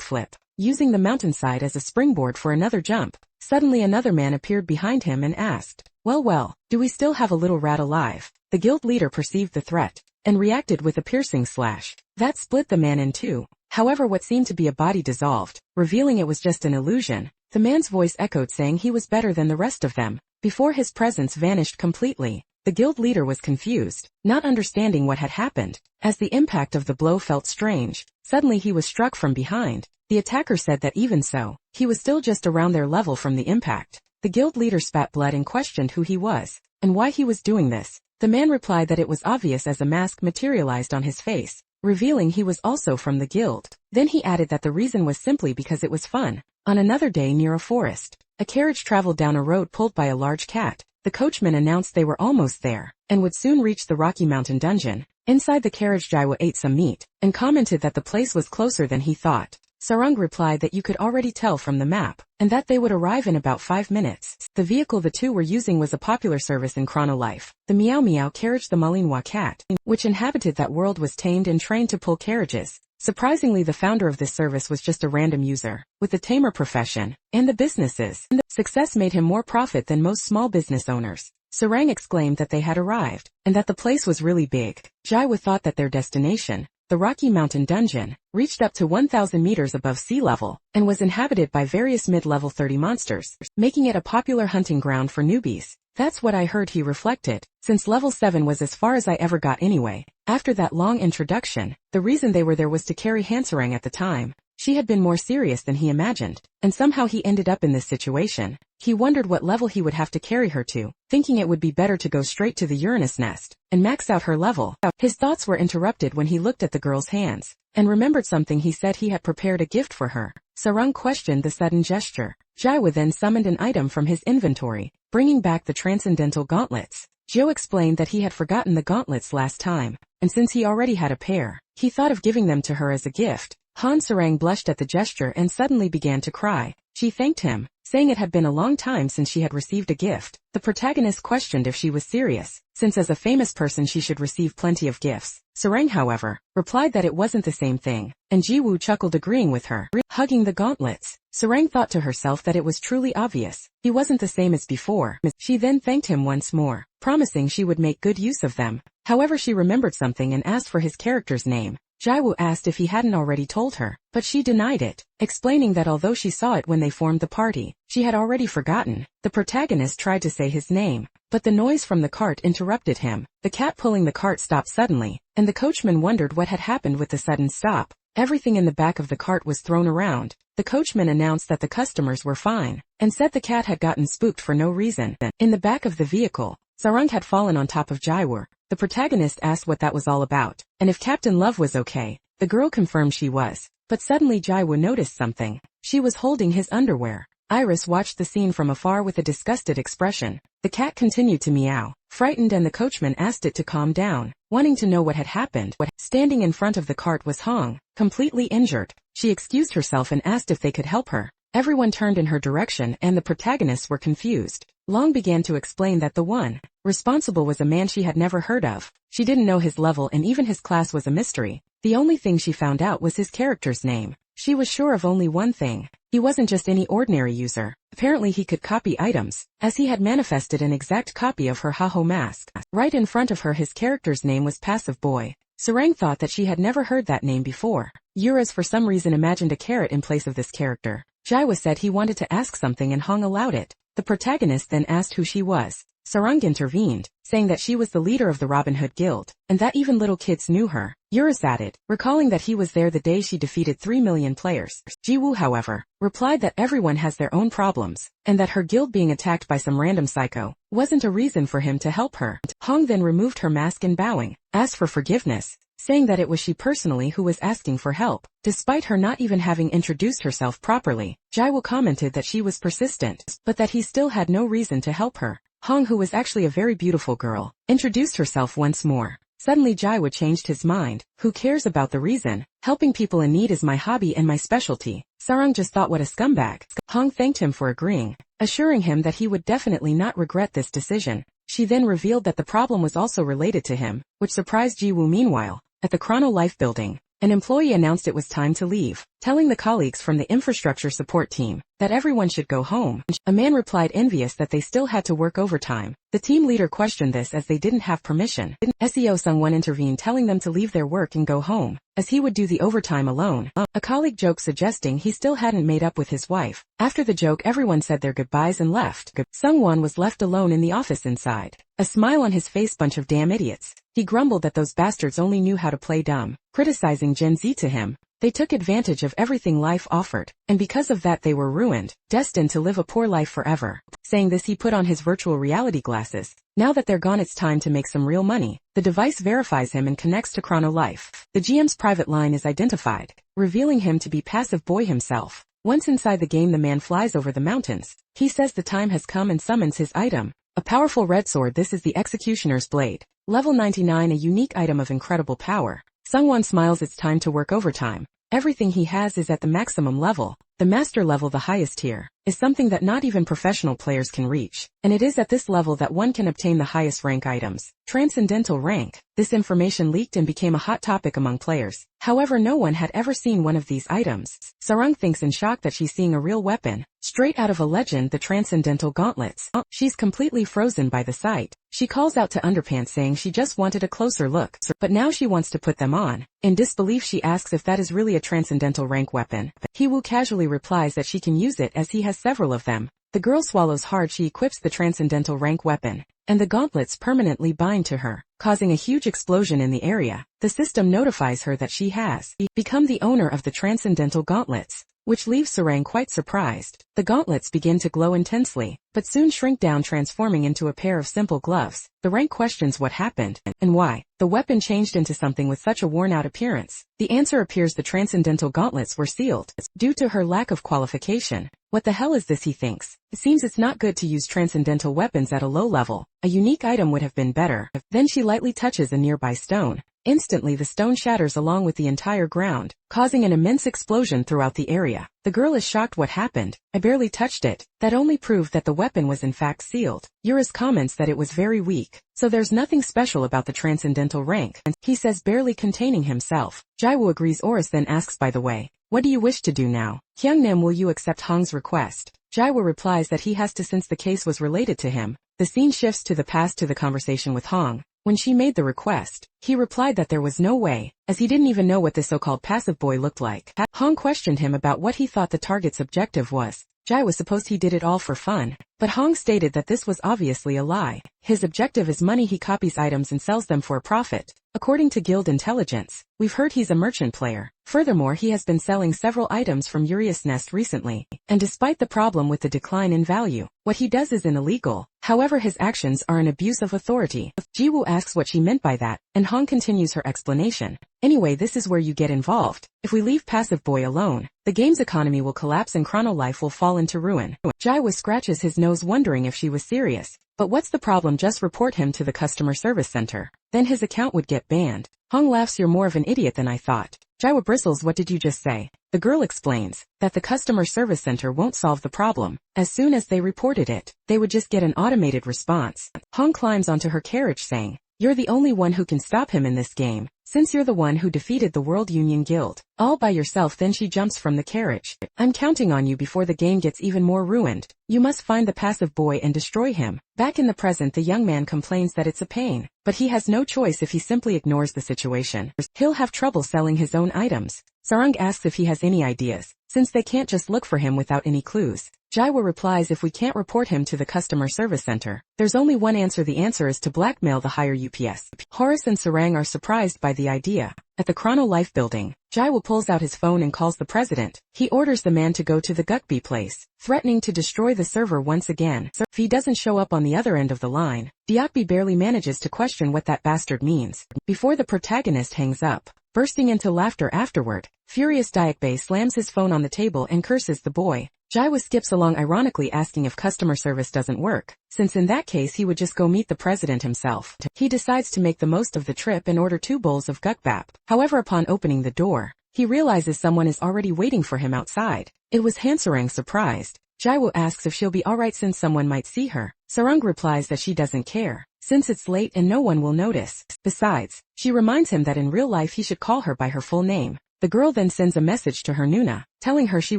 flip, using the mountainside as a springboard for another jump. Suddenly another man appeared behind him and asked, well, do we still have a little rat alive? The guild leader perceived the threat, and reacted with a piercing slash. That split the man in two. However, what seemed to be a body dissolved, revealing it was just an illusion. The man's voice echoed, saying he was better than the rest of them, before his presence vanished completely. The guild leader was confused, not understanding what had happened. As the impact of the blow felt strange, suddenly he was struck from behind. The attacker said that even so, he was still just around their level from the impact. The guild leader spat blood and questioned who he was, and why he was doing this. The man replied that it was obvious as a mask materialized on his face, revealing he was also from the guild. Then he added that the reason was simply because it was fun. On another day near a forest, a carriage traveled down a road pulled by a large cat. The coachman announced they were almost there, and would soon reach the Rocky Mountain dungeon. Inside the carriage, Jaiwoo ate some meat, and commented that the place was closer than he thought. Sarang replied that you could already tell from the map, and that they would arrive in about 5 minutes. The vehicle the two were using was a popular service in Chrono Life. The Meow Meow carriage, the Malinois cat, which inhabited that world, was tamed and trained to pull carriages. Surprisingly, the founder of this service was just a random user, with the tamer profession, and the businesses. Success made him more profit than most small business owners. Sarang exclaimed that they had arrived, and that the place was really big. Jaiwoo thought that their destination, the Rocky Mountain dungeon, reached up to 1,000 meters above sea level, and was inhabited by various mid-level 30 monsters, making it a popular hunting ground for newbies. That's what I heard, he reflected, since level 7 was as far as I ever got anyway. After that long introduction, the reason they were there was to carry Hansarang at the time. She had been more serious than he imagined, and somehow he ended up in this situation. He wondered what level he would have to carry her to, thinking it would be better to go straight to the Uranus nest, and max out her level. His thoughts were interrupted when he looked at the girl's hands, and remembered something. He said he had prepared a gift for her. Sarang questioned the sudden gesture. Jaiwoo then summoned an item from his inventory, bringing back the transcendental gauntlets. Joe explained that he had forgotten the gauntlets last time, and since he already had a pair, he thought of giving them to her as a gift. Han Sarang blushed at the gesture and suddenly began to cry. She thanked him, saying it had been a long time since she had received a gift. The protagonist questioned if she was serious, since as a famous person she should receive plenty of gifts. Sarang, however, replied that it wasn't the same thing, and Jiwoo chuckled, agreeing with her. Hugging the gauntlets, Sarang thought to herself that it was truly obvious. He wasn't the same as before. She then thanked him once more, promising she would make good use of them. However, she remembered something and asked for his character's name. Jiwoo asked if he hadn't already told her, but she denied it, explaining that although she saw it when they formed the party, she had already forgotten. The protagonist tried to say his name, but the noise from the cart interrupted him. The cat pulling the cart stopped suddenly, and the coachman wondered what had happened with the sudden stop. Everything in the back of the cart was thrown around. The coachman announced that the customers were fine, and said the cat had gotten spooked for no reason. In the back of the vehicle, Sarang had fallen on top of Jiwoo. The protagonist asked what that was all about, and if Captain Love was okay. The girl confirmed she was, but suddenly Jiwoo noticed something. She was holding his underwear. Iris watched the scene from afar with a disgusted expression. The cat continued to meow, frightened, and the coachman asked it to calm down, wanting to know what had happened. Standing in front of the cart was Hong, completely injured. She excused herself and asked if they could help her. Everyone turned in her direction and the protagonists were confused. Long began to explain that the one responsible was a man she had never heard of. She didn't know his level and even his class was a mystery. The only thing she found out was his character's name. She was sure of only one thing. He wasn't just any ordinary user. Apparently he could copy items, as he had manifested an exact copy of her Haho mask. Right in front of her his character's name was Passive Boy. Sarang thought that she had never heard that name before. Yuras for some reason imagined a carrot in place of this character. Jiwoo said he wanted to ask something and Hong allowed it. The protagonist then asked who she was. Sarang intervened, saying that she was the leader of the Robin Hood Guild, and that even little kids knew her. Yuras added, recalling that he was there the day she defeated 3 million players. Jiwoo, however, replied that everyone has their own problems, and that her guild being attacked by some random psycho wasn't a reason for him to help her. Hong then removed her mask and bowing, asked for forgiveness, saying that it was she personally who was asking for help, despite her not even having introduced herself properly. Jiwoo commented that she was persistent, but that he still had no reason to help her. Hong, who was actually a very beautiful girl, introduced herself once more. Suddenly Jiwoo changed his mind. Who cares about the reason? Helping people in need is my hobby and my specialty. Sarang just thought what a scumbag. Hong thanked him for agreeing, assuring him that he would definitely not regret this decision. She then revealed that the problem was also related to him, which surprised Jiwoo. Meanwhile, at the Chrono Life building, an employee announced it was time to leave, telling the colleagues from the infrastructure support team that everyone should go home. A man replied, envious that they still had to work overtime. The team leader questioned this as they didn't have permission. SEO Sungwon intervened, telling them to leave their work and go home, as he would do the overtime alone. A colleague joked, suggesting he still hadn't made up with his wife. After the joke, everyone said their goodbyes and left. Sungwon was left alone in the office inside, a smile on his face. Bunch of damn idiots. He grumbled that those bastards only knew how to play dumb, criticizing Gen Z to him. They took advantage of everything life offered, and because of that they were ruined, destined to live a poor life forever. Saying this, he put on his virtual reality glasses. Now that they're gone, it's time to make some real money. The device verifies him and connects to Chrono Life. The GM's private line is identified, revealing him to be Passive Boy himself. Once inside the game, the man flies over the mountains. He says the time has come and summons his item, a powerful red sword. This is the Executioner's Blade. Level 99, a unique item of incredible power. Sungwon smiles, it's time to work overtime. Everything he has is at the maximum level. The master level, the highest tier, is something that not even professional players can reach, and it is at this level that one can obtain the highest rank items. Transcendental rank. This information leaked and became a hot topic among players. However, no one had ever seen one of these items. Sarang thinks in shock that she's seeing a real weapon, straight out of a legend, the Transcendental Gauntlets. She's completely frozen by the sight. She calls out to Underpants, saying she just wanted a closer look, but now she wants to put them on. In disbelief, she asks if that is really a transcendental rank weapon. Hiwoo casually replies that she can use it as he has several of them. The girl swallows hard. She equips the transcendental rank weapon, and the gauntlets permanently bind to her, causing a huge explosion in the area. The system notifies her that she has become the owner of the transcendental gauntlets, which leaves Sarang quite surprised. The gauntlets begin to glow intensely, but soon shrink down, transforming into a pair of simple gloves. The rank questions what happened, and why the weapon changed into something with such a worn-out appearance. The answer appears: the transcendental gauntlets were sealed due to her lack of qualification. What the hell is this, he thinks. It seems it's not good to use transcendental weapons at a low level. A unique item would have been better. Then she lightly touches a nearby stone. Instantly the stone shatters along with the entire ground, causing an immense explosion throughout the area. The girl is shocked what happened. I barely touched it. That only proved that the weapon was in fact sealed. Eurus comments that it was very weak, so there's nothing special about the transcendental rank, and he says barely containing himself. Jiwoo agrees. Eurus then asks, by the way, what do you wish to do now? Hyungnim, will you accept Hong's request? Jiwoo replies that he has to since the case was related to him. The scene shifts to the past to the conversation with Hong. When she made the request, he replied that there was no way, as he didn't even know what the so-called passive boy looked like. Hong questioned him about what he thought the target's objective was. Jiwoo supposed he did it all for fun, but Hong stated that this was obviously a lie. His objective is money. He copies items and sells them for a profit. According to Guild Intelligence, we've heard he's a merchant player. Furthermore, he has been selling several items from Urias Nest recently, and despite the problem with the decline in value, what he does is illegal. However, his actions are an abuse of authority. Jiwoo asks what she meant by that, and Hong continues her explanation. Anyway, this is where you get involved. If we leave Passive Boy alone, the game's economy will collapse and Chrono Life will fall into ruin. Jiwoo scratches his nose wondering if she was serious. But what's the problem? Just report him to the customer service center. Then his account would get banned. Hong laughs. You're more of an idiot than I thought. Jiwoo bristles. What did you just say? The girl explains that the customer service center won't solve the problem. As soon as they reported it, they would just get an automated response. Hong climbs onto her carriage saying, you're the only one who can stop him in this game, since you're the one who defeated the World Union Guild, all by yourself. Then she jumps from the carriage. I'm counting on you before the game gets even more ruined. You must find the passive boy and destroy him. Back in the present, the young man complains that it's a pain, but he has no choice if he simply ignores the situation. He'll have trouble selling his own items. Sarang asks if he has any ideas, since they can't just look for him without any clues. Jiwoo replies, if we can't report him to the customer service center, there's only one answer. The answer is to blackmail the higher UPS. Horace and Sarang are surprised by the idea. At the Chrono Life building, Jiwoo pulls out his phone and calls the president. He orders the man to go to the Gukbi place, threatening to destroy the server once again. If he doesn't show up on the other end of the line, Deokbi barely manages to question what that bastard means, before the protagonist hangs up, bursting into laughter afterward. Furious Deokbi slams his phone on the table and curses the boy. Jiwoo skips along, ironically asking if customer service doesn't work, since in that case he would just go meet the president himself. He decides to make the most of the trip and order 2 bowls of gukbap. However, upon opening the door, he realizes someone is already waiting for him outside. It was Hansarang. Surprised, Jiwoo asks if she'll be alright since someone might see her. Sarang replies that she doesn't care, since it's late and no one will notice. Besides, she reminds him that in real life he should call her by her full name. The girl then sends a message to her Nuna, telling her she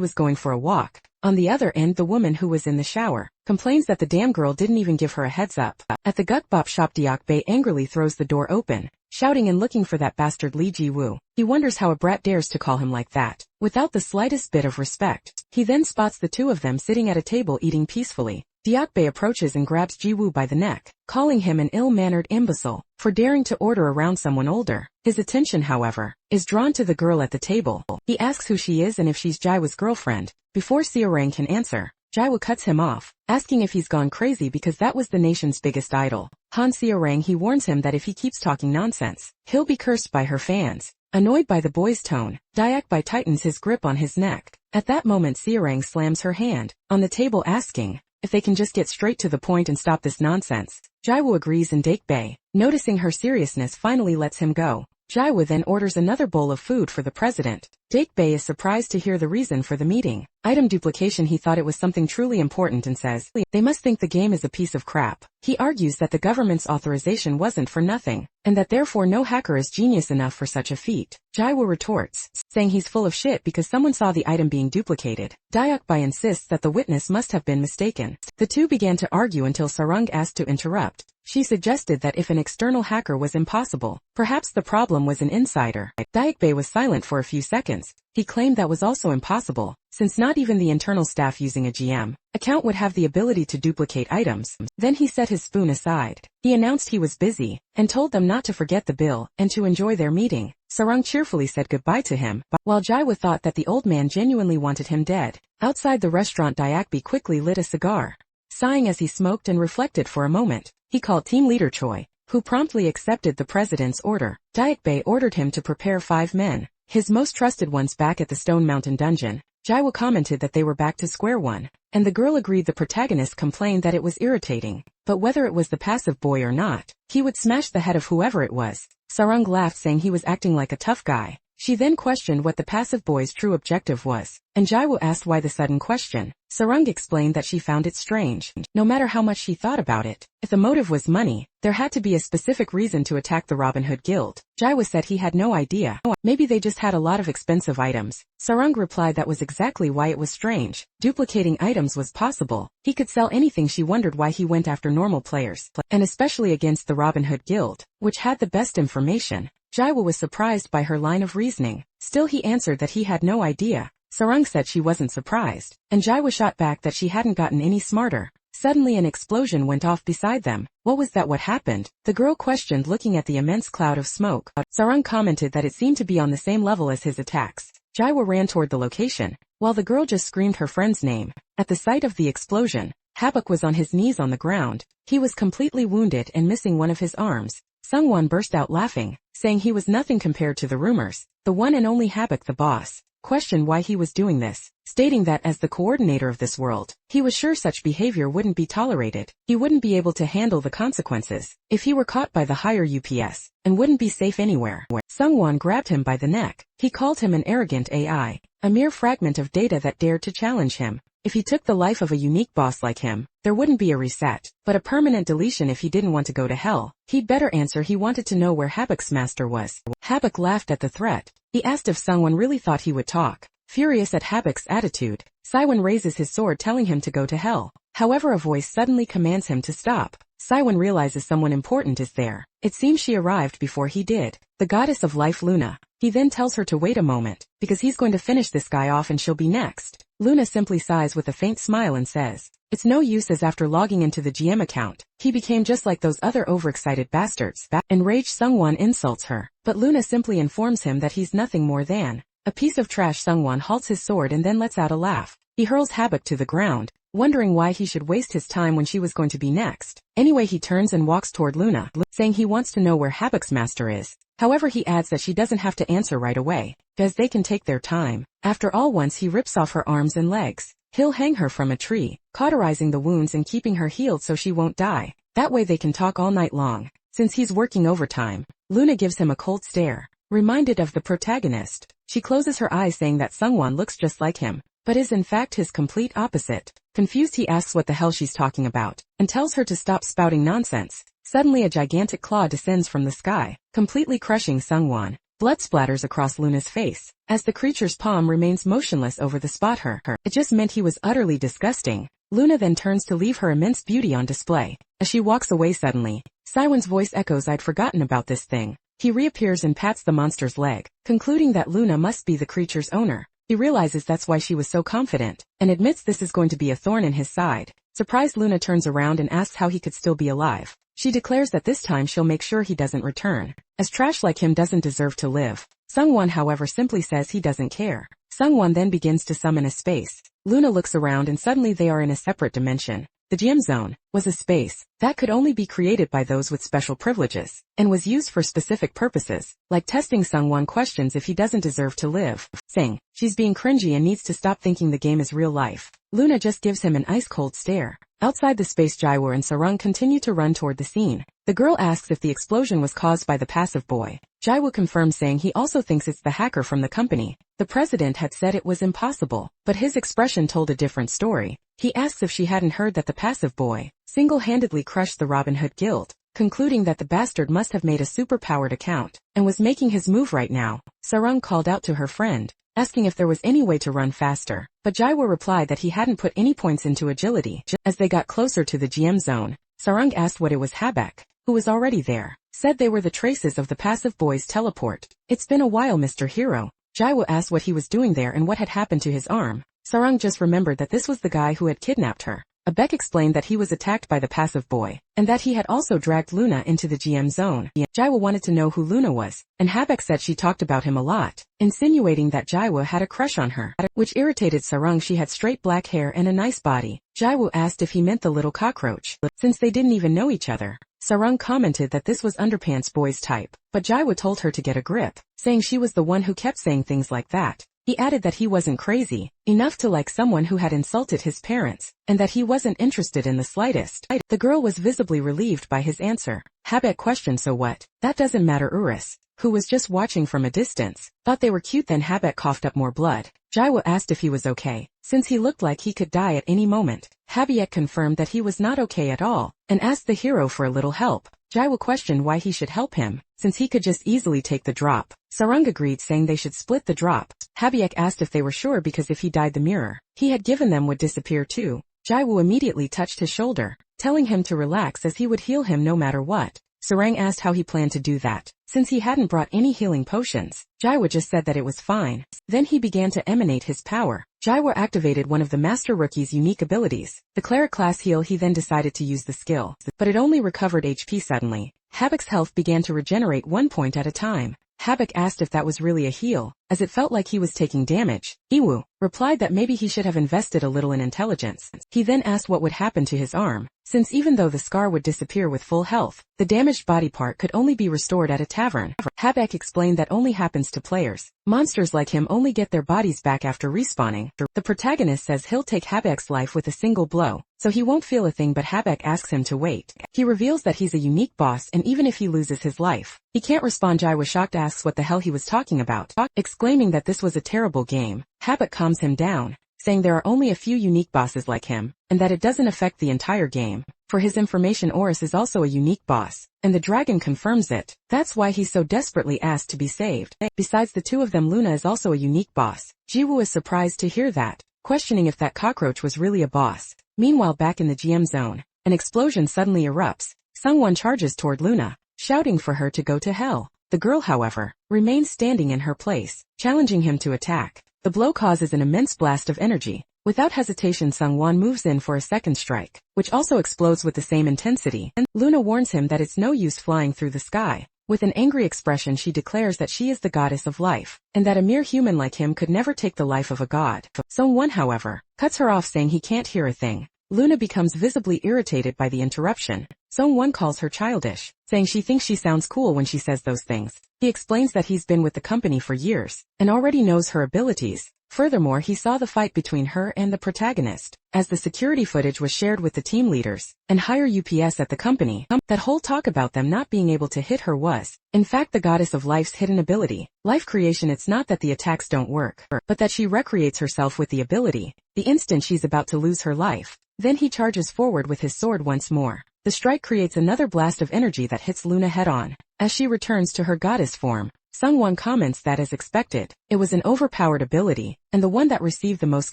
was going for a walk. On the other end, the woman who was in the shower complains that the damn girl didn't even give her a heads up. At the gukbop shop, Deokbi angrily throws the door open, shouting and looking for that bastard Lee Ji-woo. He wonders how a brat dares to call him like that, without the slightest bit of respect. He then spots the 2 of them sitting at a table eating peacefully. Deokbi approaches and grabs Ji-woo by the neck, calling him an ill-mannered imbecile for daring to order around someone older. His attention, however, is drawn to the girl at the table. He asks who she is and if she's Jiwoo's girlfriend. Before Seorang can answer, Jiwoo cuts him off, asking if he's gone crazy because that was the nation's biggest idol. Han Seorang, he warns him that if he keeps talking nonsense, he'll be cursed by her fans. Annoyed by the boy's tone, Deokbi tightens his grip on his neck. At that moment, Seorang slams her hand on the table, asking if they can just get straight to the point and stop this nonsense. Jiwoo agrees, and Deokbi, noticing her seriousness, finally lets him go. Jiwoo then orders another bowl of food for the president. Deokbi is surprised to hear the reason for the meeting. Item duplication. He thought it was something truly important and says, they must think the game is a piece of crap. He argues that the government's authorization wasn't for nothing, and that therefore no hacker is genius enough for such a feat. Jiwoo retorts, saying he's full of shit because someone saw the item being duplicated. Deokbi insists that the witness must have been mistaken. The 2 began to argue until Sarang asked to interrupt. She suggested that if an external hacker was impossible, perhaps the problem was an insider. Deokbi was silent for a few seconds. He claimed that was also impossible, since not even the internal staff using a GM account would have the ability to duplicate items. Then he set his spoon aside. He announced he was busy, and told them not to forget the bill and to enjoy their meeting. Sarang cheerfully said goodbye to him, while Jiwoo thought that the old man genuinely wanted him dead. Outside the restaurant, Deokbi quickly lit a cigar, sighing as he smoked and reflected for a moment. He called team leader Choi, who promptly accepted the president's order. Deokbi ordered him to prepare 5 men, his most trusted ones, back at the Stone Mountain dungeon. Jiwoo commented that they were back to square one, and the girl agreed. The protagonist complained that it was irritating, but whether it was the passive boy or not, he would smash the head of whoever it was. Sarang laughed, saying he was acting like a tough guy. She then questioned what the passive boy's true objective was, and Jaiwoo asked why the sudden question. Sarang explained that she found it strange. No matter how much she thought about it, if the motive was money, there had to be a specific reason to attack the Robin Hood Guild. Jaiwoo said he had no idea. Maybe they just had a lot of expensive items. Sarang replied that was exactly why it was strange. Duplicating items was possible. He could sell anything. She wondered why he went after normal players, and especially against the Robin Hood Guild, which had the best information. Jaiwoo was surprised by her line of reasoning. Still, he answered that he had no idea. Sarang said she wasn't surprised, and Jaiwoo shot back that she hadn't gotten any smarter. Suddenly an explosion went off beside them. What was that? What happened? The girl questioned, looking at the immense cloud of smoke. Sarang commented that it seemed to be on the same level as his attacks. Jaiwoo ran toward the location, while the girl just screamed her friend's name. At the sight of the explosion, Habak was on his knees on the ground. He was completely wounded and missing one of his arms. Sungwon burst out laughing, saying he was nothing compared to the rumors. The one and only Habak, the boss, questioned why he was doing this, stating that as the coordinator of this world, he was sure such behavior wouldn't be tolerated. He wouldn't be able to handle the consequences if he were caught by the higher UPS, and wouldn't be safe anywhere. Sungwon grabbed him by the neck. He called him an arrogant AI, a mere fragment of data that dared to challenge him. If he took the life of a unique boss like him, there wouldn't be a reset, but a permanent deletion if he didn't want to go to hell. He'd better answer. He wanted to know where Habak's master was. Habak laughed at the threat. He asked if Sungwon really thought he would talk. Furious at Habak's attitude, Saiwon raises his sword, telling him to go to hell. However, a voice suddenly commands him to stop. Saiwon realizes someone important is there. It seems she arrived before he did. The goddess of life, Luna. He then tells her to wait a moment, because he's going to finish this guy off and she'll be next. Luna simply sighs with a faint smile and says, "It's no use," as after logging into the GM account, he became just like those other overexcited bastards. Enraged, Sungwon insults her, but Luna simply informs him that he's nothing more than a piece of trash. Sungwon halts his sword and then lets out a laugh. He hurls Habak to the ground, wondering why he should waste his time when she was going to be next. Anyway, he turns and walks toward Luna, saying he wants to know where Habak's master is. However, he adds that she doesn't have to answer right away, because they can take their time. After all, once he rips off her arms and legs, he'll hang her from a tree, cauterizing the wounds and keeping her healed so she won't die. That way they can talk all night long, since he's working overtime. Luna gives him a cold stare, reminded of the protagonist. She closes her eyes, saying that Sungwon looks just like him, but is in fact his complete opposite. Confused, he asks what the hell she's talking about, and tells her to stop spouting nonsense. Suddenly a gigantic claw descends from the sky, completely crushing Sungwon. Blood splatters across Luna's face, as the creature's palm remains motionless over the spot. It just meant he was utterly disgusting. Luna then turns to leave her immense beauty on display. As she walks away, suddenly, Saiwon's voice echoes, "I'd forgotten about this thing." He reappears and pats the monster's leg, concluding that Luna must be the creature's owner. He realizes that's why she was so confident, and admits this is going to be a thorn in his side. Surprised, Luna turns around and asks how he could still be alive. She declares that this time she'll make sure he doesn't return, as trash like him doesn't deserve to live. Sungwon, however, simply says he doesn't care. Sungwon then begins to summon a space. Luna looks around and suddenly they are in a separate dimension. The GM zone was a space that could only be created by those with special privileges, and was used for specific purposes, like testing. Sungwon questions if he doesn't deserve to live, saying she's being cringy and needs to stop thinking the game is real life. Luna just gives him an ice-cold stare. Outside the space, Jaiwoo and Sarang continue to run toward the scene. The girl asks if the explosion was caused by the passive boy. Jaiwoo confirms, saying he also thinks it's the hacker from the company. The president had said it was impossible, but his expression told a different story. He asks if she hadn't heard that the passive boy single-handedly crushed the Robin Hood Guild, concluding that the bastard must have made a super-powered account, and was making his move right now. Sarang called out to her friend, asking if there was any way to run faster, but Jaiwoo replied that he hadn't put any points into agility. As they got closer to the GM zone, Sarang asked what it was. Habak, who was already there, said they were the traces of the passive boy's teleport. "It's been a while, Mr. Hero." Jaiwoo asked what he was doing there and what had happened to his arm. Sarang just remembered that this was the guy who had kidnapped her. Abek explained that he was attacked by the passive boy, and that he had also dragged Luna into the GM zone. Jaiwoo wanted to know who Luna was, and Habak said she talked about him a lot, insinuating that Jaiwoo had a crush on her, which irritated Sarang. She had straight black hair and a nice body. Jaiwoo asked if he meant the little cockroach, since they didn't even know each other. Sarang commented that this was Underpants Boy's type, but Jaiwoo told her to get a grip, saying she was the one who kept saying things like that. He added that he wasn't crazy enough to like someone who had insulted his parents, and that he wasn't interested in the slightest. The girl was visibly relieved by his answer. Habek questioned, so what? That doesn't matter. Urus, who was just watching from a distance, thought they were cute. Then Habek coughed up more blood. Jaiwo asked if he was okay, since he looked like he could die at any moment. Habek confirmed that he was not okay at all, and asked the hero for a little help. Jaiwo questioned why he should help him, since he could just easily take the drop. Sarung agreed, saying they should split the drop. Habek asked if they were sure, because if he died, the mirror he had given them would disappear too. Jaiwo immediately touched his shoulder, telling him to relax as he would heal him no matter what. Sarang asked how he planned to do that, since he hadn't brought any healing potions. Jaiwo just said that it was fine. Then he began to emanate his power. Jaiwo activated one of the Master Rookie's unique abilities, the Cleric class heal. He then decided to use the skill, but it only recovered HP suddenly. Habek's health began to regenerate 1 point at a time. Habek asked if that was really a heal, as it felt like he was taking damage. Iwu replied that maybe he should have invested a little in intelligence. He then asked what would happen to his arm, since even though the scar would disappear with full health, the damaged body part could only be restored at a tavern. Habek explained that only happens to players. Monsters like him only get their bodies back after respawning. The protagonist says he'll take Habek's life with a single blow, so he won't feel a thing, but Habek asks him to wait. He reveals that he's a unique boss, and even if he loses his life, he can't respond. Jaiwo shocked asks what the hell he was talking about, exclaiming that this was a terrible game. Habek calms him down, saying there are only a few unique bosses like him, and that it doesn't affect the entire game. For his information, Horus is also a unique boss, and the dragon confirms it. That's why he's so desperately asked to be saved. Besides the two of them, Luna is also a unique boss. Jiwoo is surprised to hear that, questioning if that cockroach was really a boss. Meanwhile, back in the GM zone, an explosion suddenly erupts. Sungwon charges toward Luna, shouting for her to go to hell. The girl, however, remains standing in her place, challenging him to attack. The blow causes an immense blast of energy. Without hesitation, Sungwon moves in for a second strike, which also explodes with the same intensity. Luna warns him that it's no use flying through the sky. With an angry expression, she declares that she is the goddess of life, and that a mere human like him could never take the life of a god. Sungwon, however, cuts her off, saying he can't hear a thing. Luna becomes visibly irritated by the interruption. Sungwon calls her childish, saying she thinks she sounds cool when she says those things. He explains that he's been with the company for years, and already knows her abilities. Furthermore, he saw the fight between her and the protagonist, as the security footage was shared with the team leaders and higher UPS at the company. That whole talk about them not being able to hit her was, in fact, the goddess of life's hidden ability. Life creation. It's not that the attacks don't work, but that she recreates herself with the ability, the instant she's about to lose her life. Then he charges forward with his sword once more. The strike creates another blast of energy that hits Luna head-on. As she returns to her goddess form, Sungwon comments that, as expected, it was an overpowered ability, and the one that received the most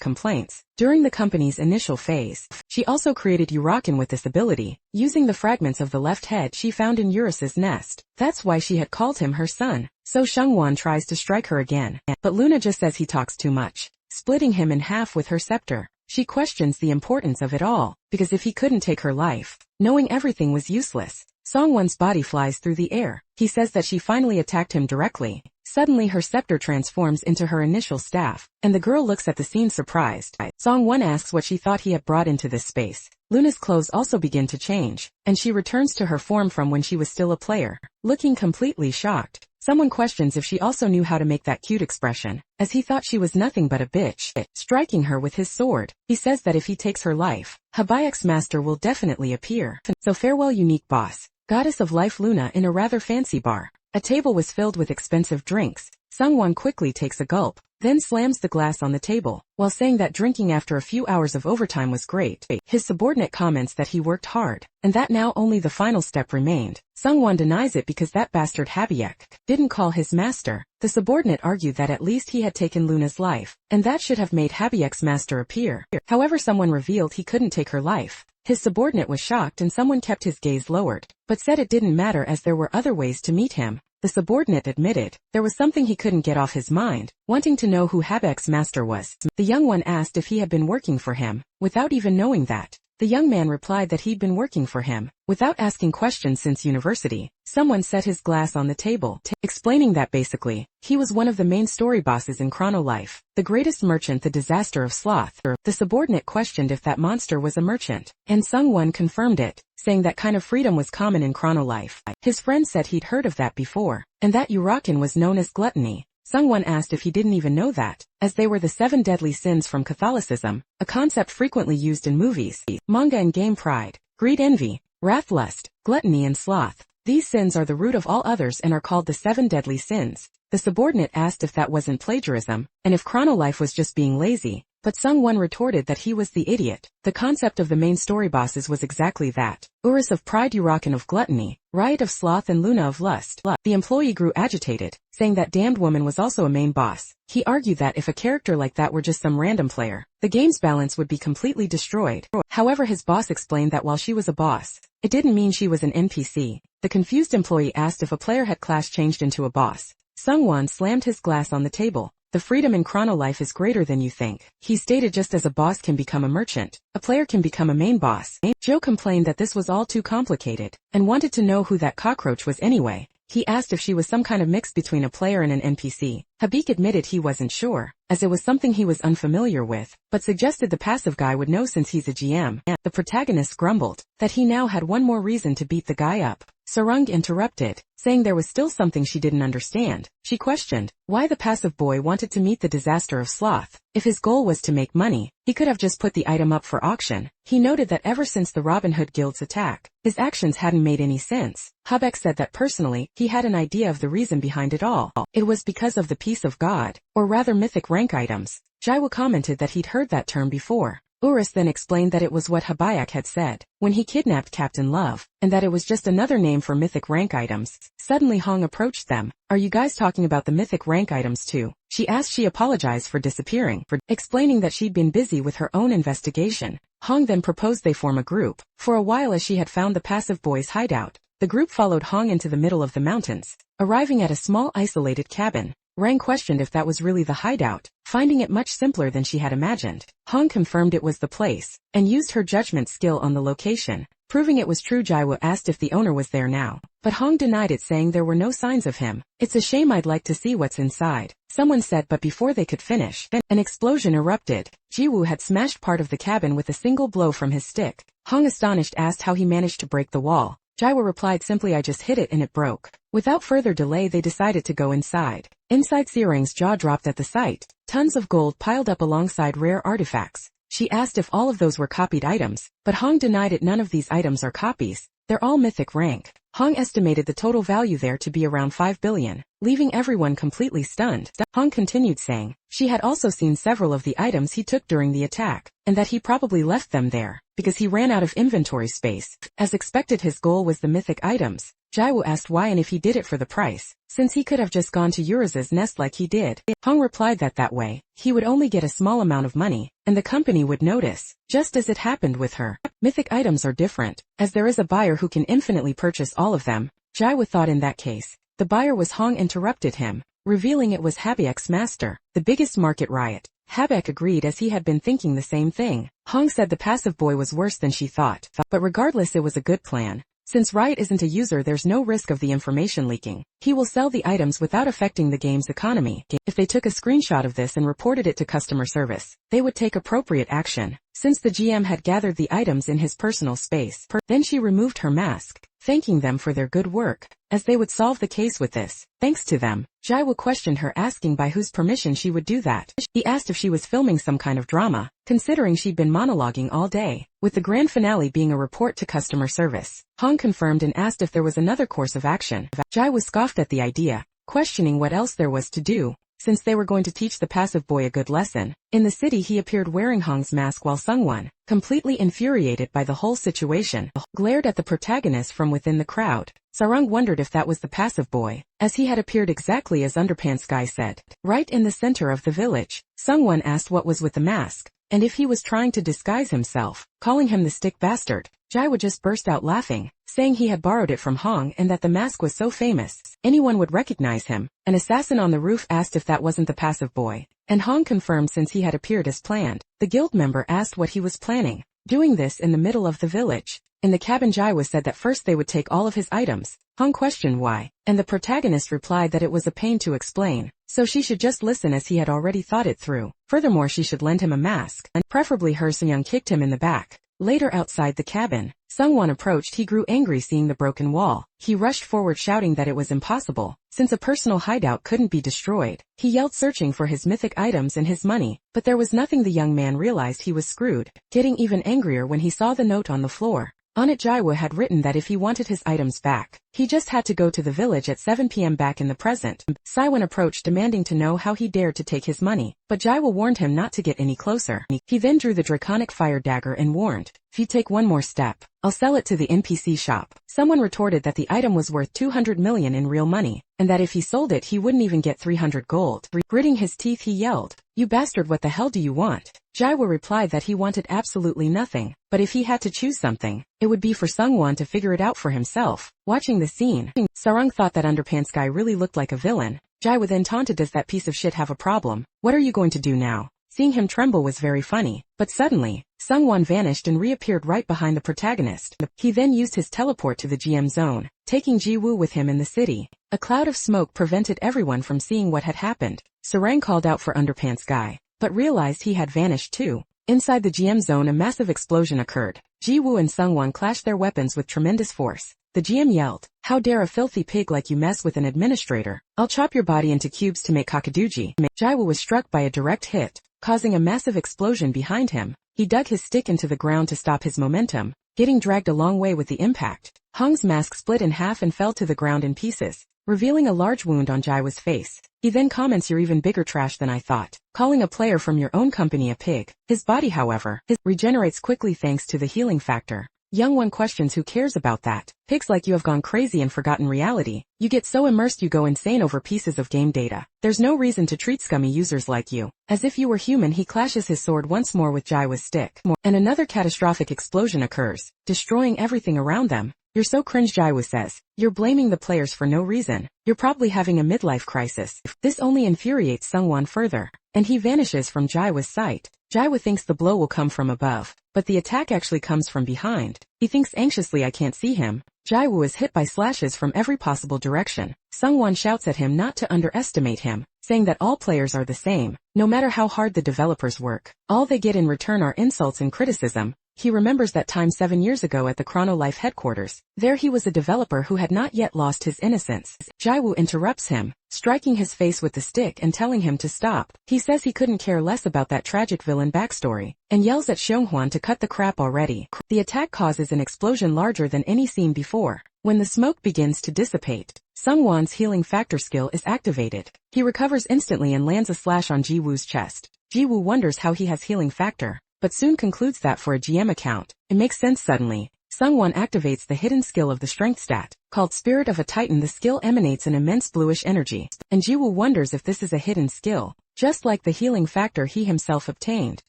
complaints. During the company's initial phase, she also created Uraken with this ability, using the fragments of the left head she found in Eurus's nest. That's why she had called him her son. So Sungwon tries to strike her again, but Luna just says he talks too much, splitting him in half with her scepter. She questions the importance of it all, because if he couldn't take her life, knowing everything was useless. Songwon's body flies through the air. He says that she finally attacked him directly. Suddenly her scepter transforms into her initial staff, and the girl looks at the scene surprised. Songwon asks what she thought he had brought into this space. Luna's clothes also begin to change, and she returns to her form from when she was still a player, looking completely shocked. Someone questions if she also knew how to make that cute expression, as he thought she was nothing but a bitch. Striking her with his sword, he says that if he takes her life, Habayek's master will definitely appear. So farewell, unique boss, goddess of life. Luna in a rather fancy bar. A table was filled with expensive drinks. Sungwon quickly takes a gulp, then slams the glass on the table, while saying that drinking after a few hours of overtime was great. His subordinate comments that he worked hard, and that now only the final step remained. Sungwon denies it because that bastard Habayek didn't call his master. The subordinate argued that at least he had taken Luna's life, and that should have made Habayek's master appear. However, someone revealed he couldn't take her life. His subordinate was shocked, and someone kept his gaze lowered, but said it didn't matter as there were other ways to meet him. The subordinate admitted there was something he couldn't get off his mind, wanting to know who Habayek's master was. The young one asked if he had been working for him, without even knowing that. The young man replied that he'd been working for him, without asking questions since university. Someone set his glass on the table, explaining that basically, he was one of the main story bosses in Chrono Life, the greatest merchant, the disaster of sloth. The subordinate questioned if that monster was a merchant, and Sungwon confirmed it, saying that kind of freedom was common in Chrono Life. His friend said he'd heard of that before, and that Uraken was known as gluttony. Sungwon asked if he didn't even know that, as they were the 7 deadly sins from Catholicism, a concept frequently used in movies, manga and game. Pride, greed, envy, wrath, lust, gluttony and sloth. These sins are the root of all others and are called the 7 deadly sins. The subordinate asked if that wasn't plagiarism, and if Chronolife was just being lazy, but Sungwon retorted that he was the idiot. The concept of the main story bosses was exactly that. Urus of pride, Urakan of gluttony, Riot of sloth and Luna of lust. The employee grew agitated, saying that damned woman was also a main boss. He argued that if a character like that were just some random player, the game's balance would be completely destroyed. However, his boss explained that while she was a boss, it didn't mean she was an NPC. The confused employee asked if a player had class changed into a boss. Sungwon slammed his glass on the table. The freedom in Chronolife is greater than you think. He stated just as a boss can become a merchant, a player can become a main boss. Joe complained that this was all too complicated, and wanted to know who that cockroach was anyway. He asked if she was some kind of mix between a player and an NPC. Habik admitted he wasn't sure, as it was something he was unfamiliar with, but suggested the passive guy would know since he's a GM. The protagonist grumbled that he now had one more reason to beat the guy up. Sarung interrupted, saying there was still something she didn't understand. She questioned why the passive boy wanted to meet the disaster of sloth. If his goal was to make money, he could have just put the item up for auction. He noted that ever since the Robin Hood Guild's attack, his actions hadn't made any sense. Habek said that personally, he had an idea of the reason behind it all. It was because of the peace of God, or rather mythic rank items. Jaiwo commented that he'd heard that term before. Urus then explained that it was what Habayak had said when he kidnapped Captain Love, and that it was just another name for mythic rank items. Suddenly Hong approached them. "Are you guys talking about the mythic rank items too?" She asked. She apologized for disappearing, explaining that she'd been busy with her own investigation. Hong then proposed they form a group. For a while, as she had found the passive boy's hideout, the group followed Hong into the middle of the mountains, arriving at a small isolated cabin. Rang questioned if that was really the hideout, finding it much simpler than she had imagined. Hong confirmed it was the place, and used her judgment skill on the location, proving it was true. Jaiwo asked if the owner was there now, but Hong denied it, saying there were no signs of him. "It's a shame, I'd like to see what's inside," someone said, but before they could finish, an explosion erupted. Jiwoo had smashed part of the cabin with a single blow from his stick. Hong, astonished, asked how he managed to break the wall. Jaiwo replied simply, "I just hit it and it broke." Without further delay, they decided to go inside. Inside, Searang's jaw dropped at the sight. Tons of gold piled up alongside rare artifacts. She asked if all of those were copied items, but Hong denied it. "None of these items are copies. They're all mythic rank." Hong estimated the total value there to be around 5 billion, leaving everyone completely stunned. Hong continued, saying she had also seen several of the items he took during the attack, and that he probably left them there because he ran out of inventory space. As expected, his goal was the mythic items. Jaiwo asked why and if he did it for the price, since he could have just gone to Uriza's nest like he did. Hong replied that way, he would only get a small amount of money, and the company would notice, just as it happened with her. Mythic items are different, as there is a buyer who can infinitely purchase all of them. Jaiwo thought in that case, the buyer was Hong. Interrupted him, revealing it was Habek's master, the biggest market riot. Habek agreed, as he had been thinking the same thing. Hong said the passive boy was worse than she thought, but regardless, it was a good plan. Since Riot isn't a user, there's no risk of the information leaking. He will sell the items without affecting the game's economy. If they took a screenshot of this and reported it to customer service, they would take appropriate action, since the GM had gathered the items in his personal space. Then she removed her mask, thanking them for their good work, as they would solve the case with this. Thanks to them. Jaiwo questioned her, asking by whose permission she would do that. He asked if she was filming some kind of drama, considering she'd been monologuing all day, with the grand finale being a report to customer service. Hong confirmed and asked if there was another course of action. Jaiwo scoffed at the idea, questioning what else there was to do, since they were going to teach the passive boy a good lesson. In the city, he appeared wearing Hong's mask, while Sungwon, completely infuriated by the whole situation, glared at the protagonist from within the crowd. Sarung wondered if that was the passive boy, as he had appeared exactly as Underpants Guy said. Right in the center of the village, Sungwon asked what was with the mask, and if he was trying to disguise himself, calling him the stick bastard. Jaiwo just burst out laughing, saying he had borrowed it from Hong and that the mask was so famous, anyone would recognize him. An assassin on the roof asked if that wasn't the passive boy, and Hong confirmed since he had appeared as planned. The guild member asked what he was planning, doing this in the middle of the village. In the cabin, Jaiwo said that first they would take all of his items. Hong questioned why, and the protagonist replied that it was a pain to explain, so she should just listen, as he had already thought it through. Furthermore, she should lend him a mask, and preferably her. Young kicked him in the back. Later, outside the cabin, Sungwon approached. He grew angry seeing the broken wall. He rushed forward shouting that it was impossible, since a personal hideout couldn't be destroyed. He yelled searching for his mythic items and his money, but there was nothing. The young man realized he was screwed, getting even angrier when he saw the note on the floor. On it Jaiwoo had written that if he wanted his items back, he just had to go to the village at 7 p.m. back in the present. Siwon approached demanding to know how he dared to take his money, but Jaiwoo warned him not to get any closer. He then drew the draconic fire dagger and warned, "If you take one more step, I'll sell it to the NPC shop." Someone retorted that the item was worth 200 million in real money, and that if he sold it he wouldn't even get 300 gold. Gritting his teeth he yelled, "You bastard, what the hell do you want?" Jaiwoo replied that he wanted absolutely nothing, but if he had to choose something, it would be for Sungwon to figure it out for himself. Watching the scene, Sarang thought that Underpants guy really looked like a villain. Jaiwoo then taunted, "Does that piece of shit have a problem? What are you going to do now?" Seeing him tremble was very funny, but suddenly, Sungwon vanished and reappeared right behind the protagonist. He then used his teleport to the GM zone, taking Ji-woo with him in the city. A cloud of smoke prevented everyone from seeing what had happened. Sarang called out for Underpants guy, but realized he had vanished too. Inside the GM zone a massive explosion occurred. Ji-woo and Sungwon clashed their weapons with tremendous force. The GM yelled, "How dare a filthy pig like you mess with an administrator? I'll chop your body into cubes to make kakaduji." Jaiwoo was struck by a direct hit, causing a massive explosion behind him. He dug his stick into the ground to stop his momentum, getting dragged a long way with the impact. Hong's mask split in half and fell to the ground in pieces, revealing a large wound on Jaiwoo's face. He then comments, "You're even bigger trash than I thought," calling a player from your own company a pig. His body, however, regenerates quickly thanks to the healing factor. Young One questions, "Who cares about that? Pigs like you have gone crazy and forgotten reality. You get so immersed you go insane over pieces of game data. There's no reason to treat scummy users like you as if you were human." He clashes his sword once more with Jaiwoo's stick, and another catastrophic explosion occurs, destroying everything around them. "You're so cringe," Jaiwoo says. "You're blaming the players for no reason. You're probably having a midlife crisis." This only infuriates Sungwon further, and he vanishes from Jaiwoo's sight. Jaiwoo thinks the blow will come from above, but the attack actually comes from behind. He thinks anxiously, "I can't see him." Jaiwoo is hit by slashes from every possible direction. Sungwon shouts at him not to underestimate him, saying that all players are the same. No matter how hard the developers work, all they get in return are insults and criticism. He remembers that time 7 years ago at the Chrono Life headquarters. There he was a developer who had not yet lost his innocence. Jaiwoo interrupts him, striking his face with the stick and telling him to stop. He says he couldn't care less about that tragic villain backstory, and yells at Xionghuan to cut the crap already. The attack causes an explosion larger than any seen before. When the smoke begins to dissipate, Sungwon's healing factor skill is activated. He recovers instantly and lands a slash on Ji-woo's chest. Ji-woo wonders how he has healing factor, but soon concludes that for a GM account, it makes sense suddenly. Sungwon activates the hidden skill of the strength stat, called Spirit of a Titan. The skill emanates an immense bluish energy, and Ji-woo wonders if this is a hidden skill, just like the healing factor he himself obtained.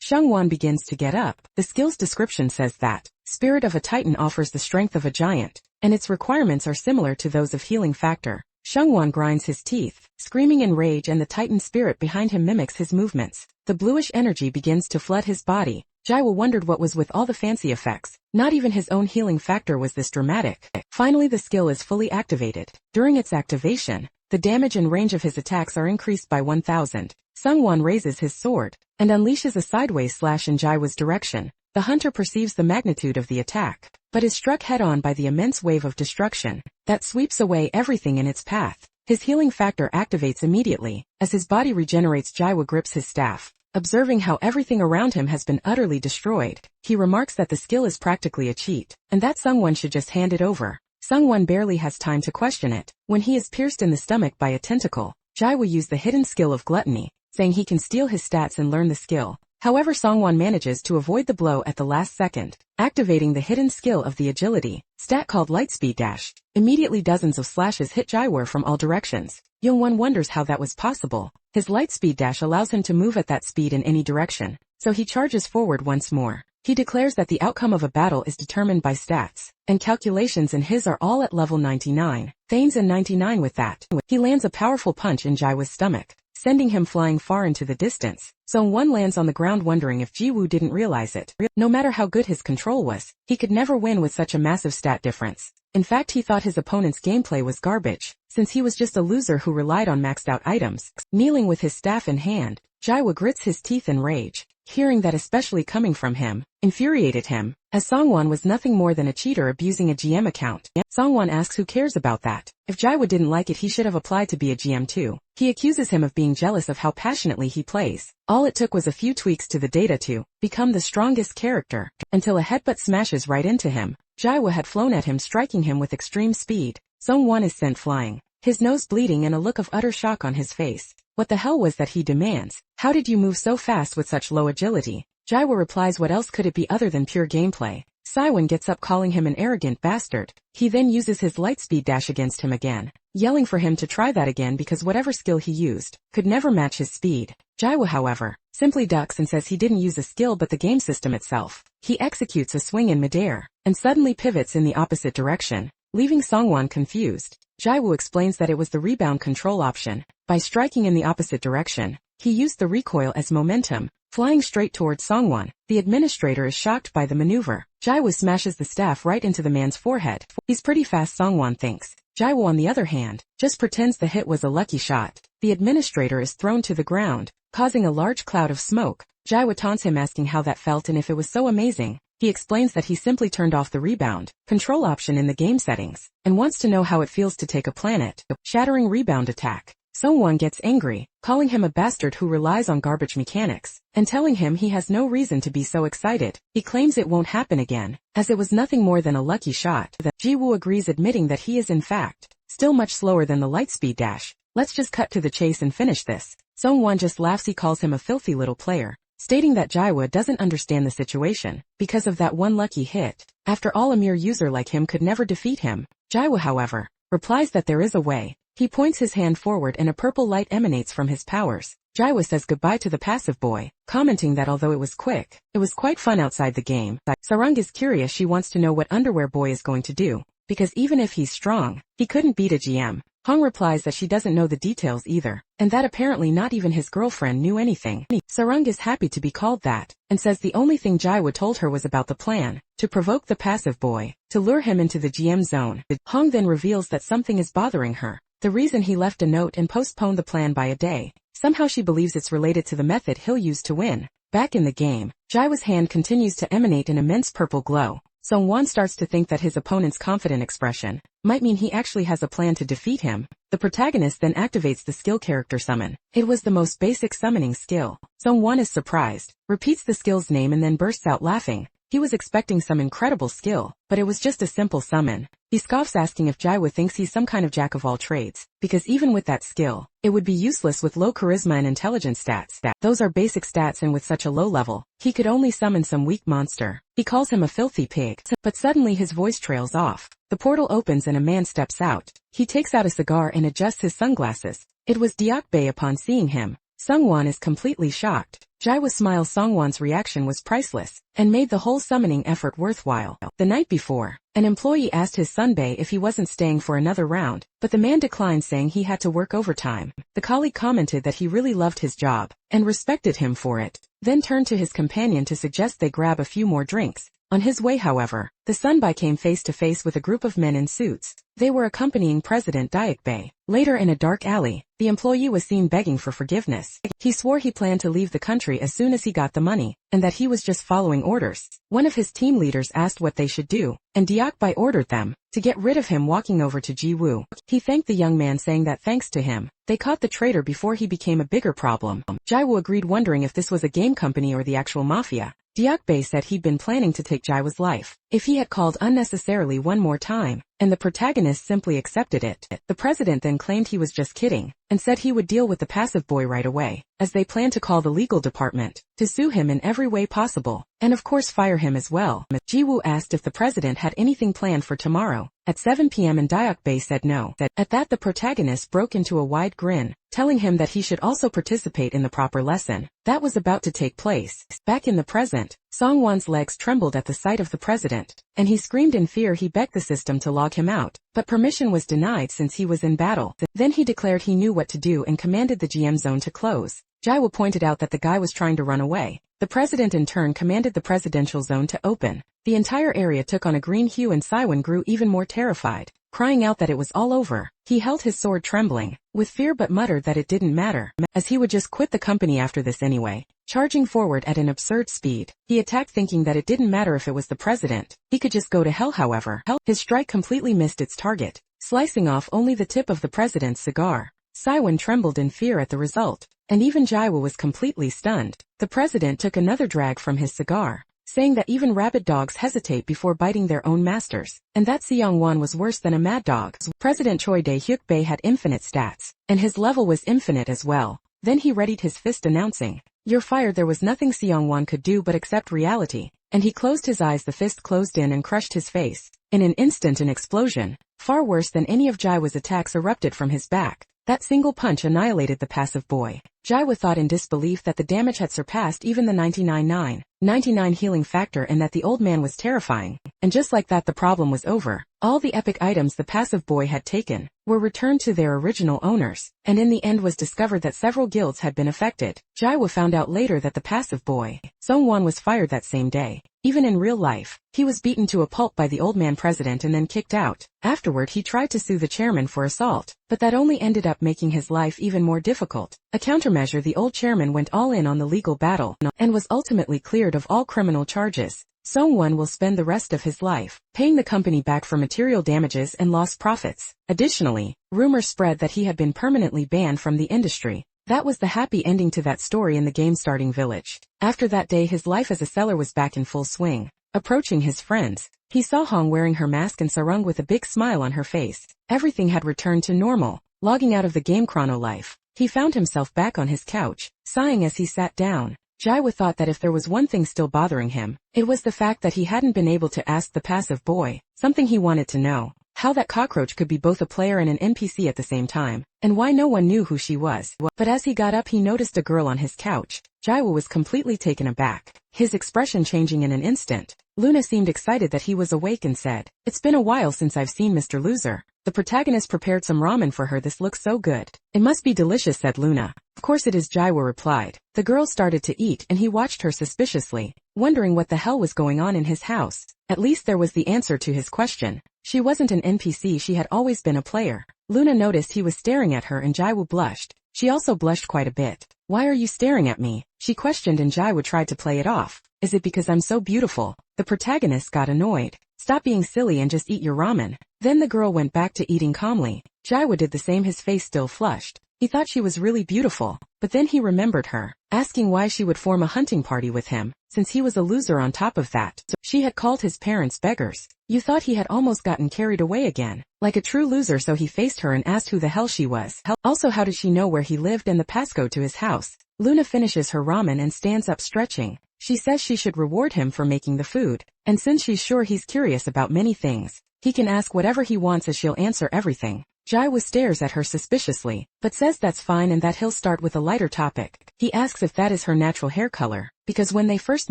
Xionghuan begins to get up. The skill's description says that Spirit of a Titan offers the strength of a giant, and its requirements are similar to those of healing factor. Xionghuan grinds his teeth, screaming in rage, and the Titan spirit behind him mimics his movements. The bluish energy begins to flood his body. Jaiwoo wondered what was with all the fancy effects. Not even his own healing factor was this dramatic. Finally the skill is fully activated. During its activation, the damage and range of his attacks are increased by 1000. Sungwon raises his sword and unleashes a sideways slash in Jaiwoo's direction. The hunter perceives the magnitude of the attack, but is struck head-on by the immense wave of destruction that sweeps away everything in its path. His healing factor activates immediately. As his body regenerates, Jaiwoo grips his staff. Observing how everything around him has been utterly destroyed, he remarks that the skill is practically a cheat, and that Sungwon should just hand it over. Sungwon barely has time to question it, when he is pierced in the stomach by a tentacle. Jaiwoo used the hidden skill of gluttony, saying he can steal his stats and learn the skill. However, Sungwon manages to avoid the blow at the last second, activating the hidden skill of the agility stat called Lightspeed Dash. Immediately dozens of slashes hit Jaiwoo from all directions. Youngwon wonders how that was possible. His Lightspeed Dash allows him to move at that speed in any direction, so he charges forward once more. He declares that the outcome of a battle is determined by stats, and calculations in his are all at level 99. Thanes and 99 with that. He lands a powerful punch in Jaiwoo's stomach, sending him flying far into the distance. Sungwon lands on the ground wondering if Ji-woo didn't realize it. No matter how good his control was, he could never win with such a massive stat difference. In fact, he thought his opponent's gameplay was garbage, since he was just a loser who relied on maxed out items. Kneeling with his staff in hand, Jaiwoo grits his teeth in rage. Hearing that, especially coming from him, infuriated him, as Songwon was nothing more than a cheater abusing a GM account. Songwon asks who cares about that. If Jaiwoo didn't like it, he should have applied to be a GM too. He accuses him of being jealous of how passionately he plays. All it took was a few tweaks to the data to become the strongest character, until a headbutt smashes right into him. Jaiwoo had flown at him, striking him with extreme speed. Songwon is sent flying, his nose bleeding and a look of utter shock on his face. What the hell was that, he demands. How did you move so fast with such low agility? Jaiwoo replies, what else could it be other than pure gameplay? Siwon gets up, calling him an arrogant bastard. He then uses his lightspeed dash against him again, yelling for him to try that again because whatever skill he used could never match his speed. Jaiwoo, however, simply ducks and says he didn't use a skill but the game system itself. He executes a swing in midair, and suddenly pivots in the opposite direction, leaving Songwon confused. Jaiwoo explains that it was the rebound control option. By striking in the opposite direction, he used the recoil as momentum, flying straight towards Songwon. The administrator is shocked by the maneuver. Jaiwoo smashes the staff right into the man's forehead. He's pretty fast, Songwon thinks. Jaiwoo, on the other hand, just pretends the hit was a lucky shot. The administrator is thrown to the ground, causing a large cloud of smoke. Jaiwoo taunts him, asking how that felt and if it was so amazing. He explains that he simply turned off the rebound control option in the game settings, and wants to know how it feels to take a planet-shattering rebound attack. Songwon gets angry, calling him a bastard who relies on garbage mechanics, and telling him he has no reason to be so excited. He claims it won't happen again, as it was nothing more than a lucky shot. Jiwoo agrees, admitting that he is in fact still much slower than the lightspeed dash. Let's just cut to the chase and finish this. Songwon just laughs. He calls him a filthy little player, stating that Jaiwoo doesn't understand the situation because of that one lucky hit. After all, a mere user like him could never defeat him. Jaiwoo, however, replies that there is a way. He points his hand forward and a purple light emanates from his powers. Jaiwoo says goodbye to the passive boy, commenting that although it was quick, it was quite fun outside the game. Sarung is curious. She wants to know what Underwear Boy is going to do, because even if he's strong, he couldn't beat a GM. Hong replies that she doesn't know the details either, and that apparently not even his girlfriend knew anything. Sarung is happy to be called that, and says the only thing Jaiwoo told her was about the plan to provoke the passive boy, to lure him into the GM zone. Hong then reveals that something is bothering her. The reason he left a note and postponed the plan by a day. Somehow she believes it's related to the method he'll use to win. Back in the game, Jaiwoo's hand continues to emanate an immense purple glow. Songwon starts to think that his opponent's confident expression might mean he actually has a plan to defeat him. The protagonist then activates the skill character summon. It was the most basic summoning skill. Songwon is surprised, repeats the skill's name and then bursts out laughing. He was expecting some incredible skill, but it was just a simple summon. He scoffs, asking if Jaiwoo thinks he's some kind of jack of all trades, because even with that skill, it would be useless with low charisma and intelligence stats. Those are basic stats, and with such a low level, he could only summon some weak monster. He calls him a filthy pig, but suddenly his voice trails off. The portal opens and a man steps out. He takes out a cigar and adjusts his sunglasses. It was Deokbae. Upon seeing him, Sungwon is completely shocked. Jaiwoo smiles. Songwon's reaction was priceless, and made the whole summoning effort worthwhile. The night before, an employee asked his son Bae if he wasn't staying for another round, but the man declined, saying he had to work overtime. The colleague commented that he really loved his job, and respected him for it, then turned to his companion to suggest they grab a few more drinks. On his way, however, the son Bae came face to face with a group of men in suits. They were accompanying President Deokbae. Later, in a dark alley, the employee was seen begging for forgiveness. He swore he planned to leave the country as soon as he got the money, and that he was just following orders. One of his team leaders asked what they should do, and Deokbae ordered them to get rid of him. Walking over to Jiwoo, he thanked the young man, saying that thanks to him, they caught the traitor before he became a bigger problem. Jaiwoo agreed, wondering if this was a game company or the actual mafia. Deokbae said he'd been planning to take Jaiwoo's life if he had called unnecessarily one more time, and the protagonist simply accepted it. The president then claimed he was just kidding, and said he would deal with the passive boy right away, as they plan to call the legal department to sue him in every way possible, and of course fire him as well. Jiwoo asked if the president had anything planned for tomorrow at 7 p.m. and Deokbae said no. At that, the protagonist broke into a wide grin, telling him that he should also participate in the proper lesson that was about to take place. Back in the present, Songwon's legs trembled at the sight of the president, and he screamed in fear. He begged the system to log him out, but permission was denied since he was in battle. Then he declared he knew what to do and commanded the GM zone to close. Jaiwoo pointed out that the guy was trying to run away. The president in turn commanded the presidential zone to open. The entire area took on a green hue and Siwon grew even more terrified. crying out that it was all over. He held his sword trembling, with fear, but muttered that it didn't matter, as he would just quit the company after this anyway. Charging forward at an absurd speed, he attacked thinking that it didn't matter if it was the president. He could just go to hell. However, his strike completely missed its target, slicing off only the tip of the president's cigar. Saiwan trembled in fear at the result, and even Jaiwa was completely stunned. The president took another drag from his cigar, saying that even rabid dogs hesitate before biting their own masters, and that Seong-wan was worse than a mad dog. President Choi Dae-hyuk-bae had infinite stats, and his level was infinite as well. Then he readied his fist, announcing, "You're fired." There was nothing Seong-wan could do but accept reality, and he closed his eyes. The fist closed in and crushed his face. In an instant, an explosion, far worse than any of Jaiwa's attacks, erupted from his back. That single punch annihilated the passive boy. Jaiwa thought in disbelief that the damage had surpassed even the 99 healing factor, and that the old man was terrifying. And just like that, the problem was over. All the epic items the passive boy had taken were returned to their original owners, and in the end was discovered that several guilds had been affected. Jaiwa found out later that the passive boy, Seong-wan, was fired that same day. Even in real life, he was beaten to a pulp by the old man president and then kicked out. Afterward, he tried to sue the chairman for assault, but that only ended up making his life even more difficult. A countermeasure, the old chairman went all in on the legal battle, and was ultimately cleared of all criminal charges. Seong-wan will spend the rest of his life paying the company back for material damages and lost profits. Additionally, rumors spread that he had been permanently banned from the industry. That was the happy ending to that story in the game Starting Village. After that day, his life as a seller was back in full swing. Approaching his friends, he saw Hong wearing her mask and Sarung with a big smile on her face. Everything had returned to normal. Logging out of the game Chrono Life, he found himself back on his couch, sighing as he sat down. Jaiwa thought that if there was one thing still bothering him, it was the fact that he hadn't been able to ask the passive boy something he wanted to know. How that cockroach could be both a player and an NPC at the same time, and why no one knew who she was. But as he got up, he noticed a girl on his couch. Jaiwa was completely taken aback, his expression changing in an instant. Luna seemed excited that he was awake and said, "It's been a while since I've seen Mr. Loser." The protagonist prepared some ramen for her. "This looks so good." "It must be delicious," said Luna. "Of course it is," Jaiwa replied. The girl started to eat and he watched her suspiciously, wondering what the hell was going on in his house. At least there was the answer to his question. She wasn't an NPC, she had always been a player. Luna noticed he was staring at her and Jaiwa blushed. She also blushed quite a bit. "Why are you staring at me?" she questioned, and Jaiwa tried to play it off. "Is it because I'm so beautiful?" The protagonist got annoyed. "Stop being silly and just eat your ramen." Then the girl went back to eating calmly. Jaiwa did the same, his face still flushed. He thought she was really beautiful, but then he remembered her, asking why she would form a hunting party with him, since he was a loser on top of that. She had called his parents beggars. You thought he had almost gotten carried away again, like a true loser, so he faced her and asked who the hell she was. Also, how did she know where he lived and the passcode to his house? Luna finishes her ramen and stands up stretching. She says she should reward him for making the food, and since she's sure he's curious about many things, he can ask whatever he wants as she'll answer everything. Jaiwa stares at her suspiciously, but says that's fine and that he'll start with a lighter topic. He asks if that is her natural hair color, because when they first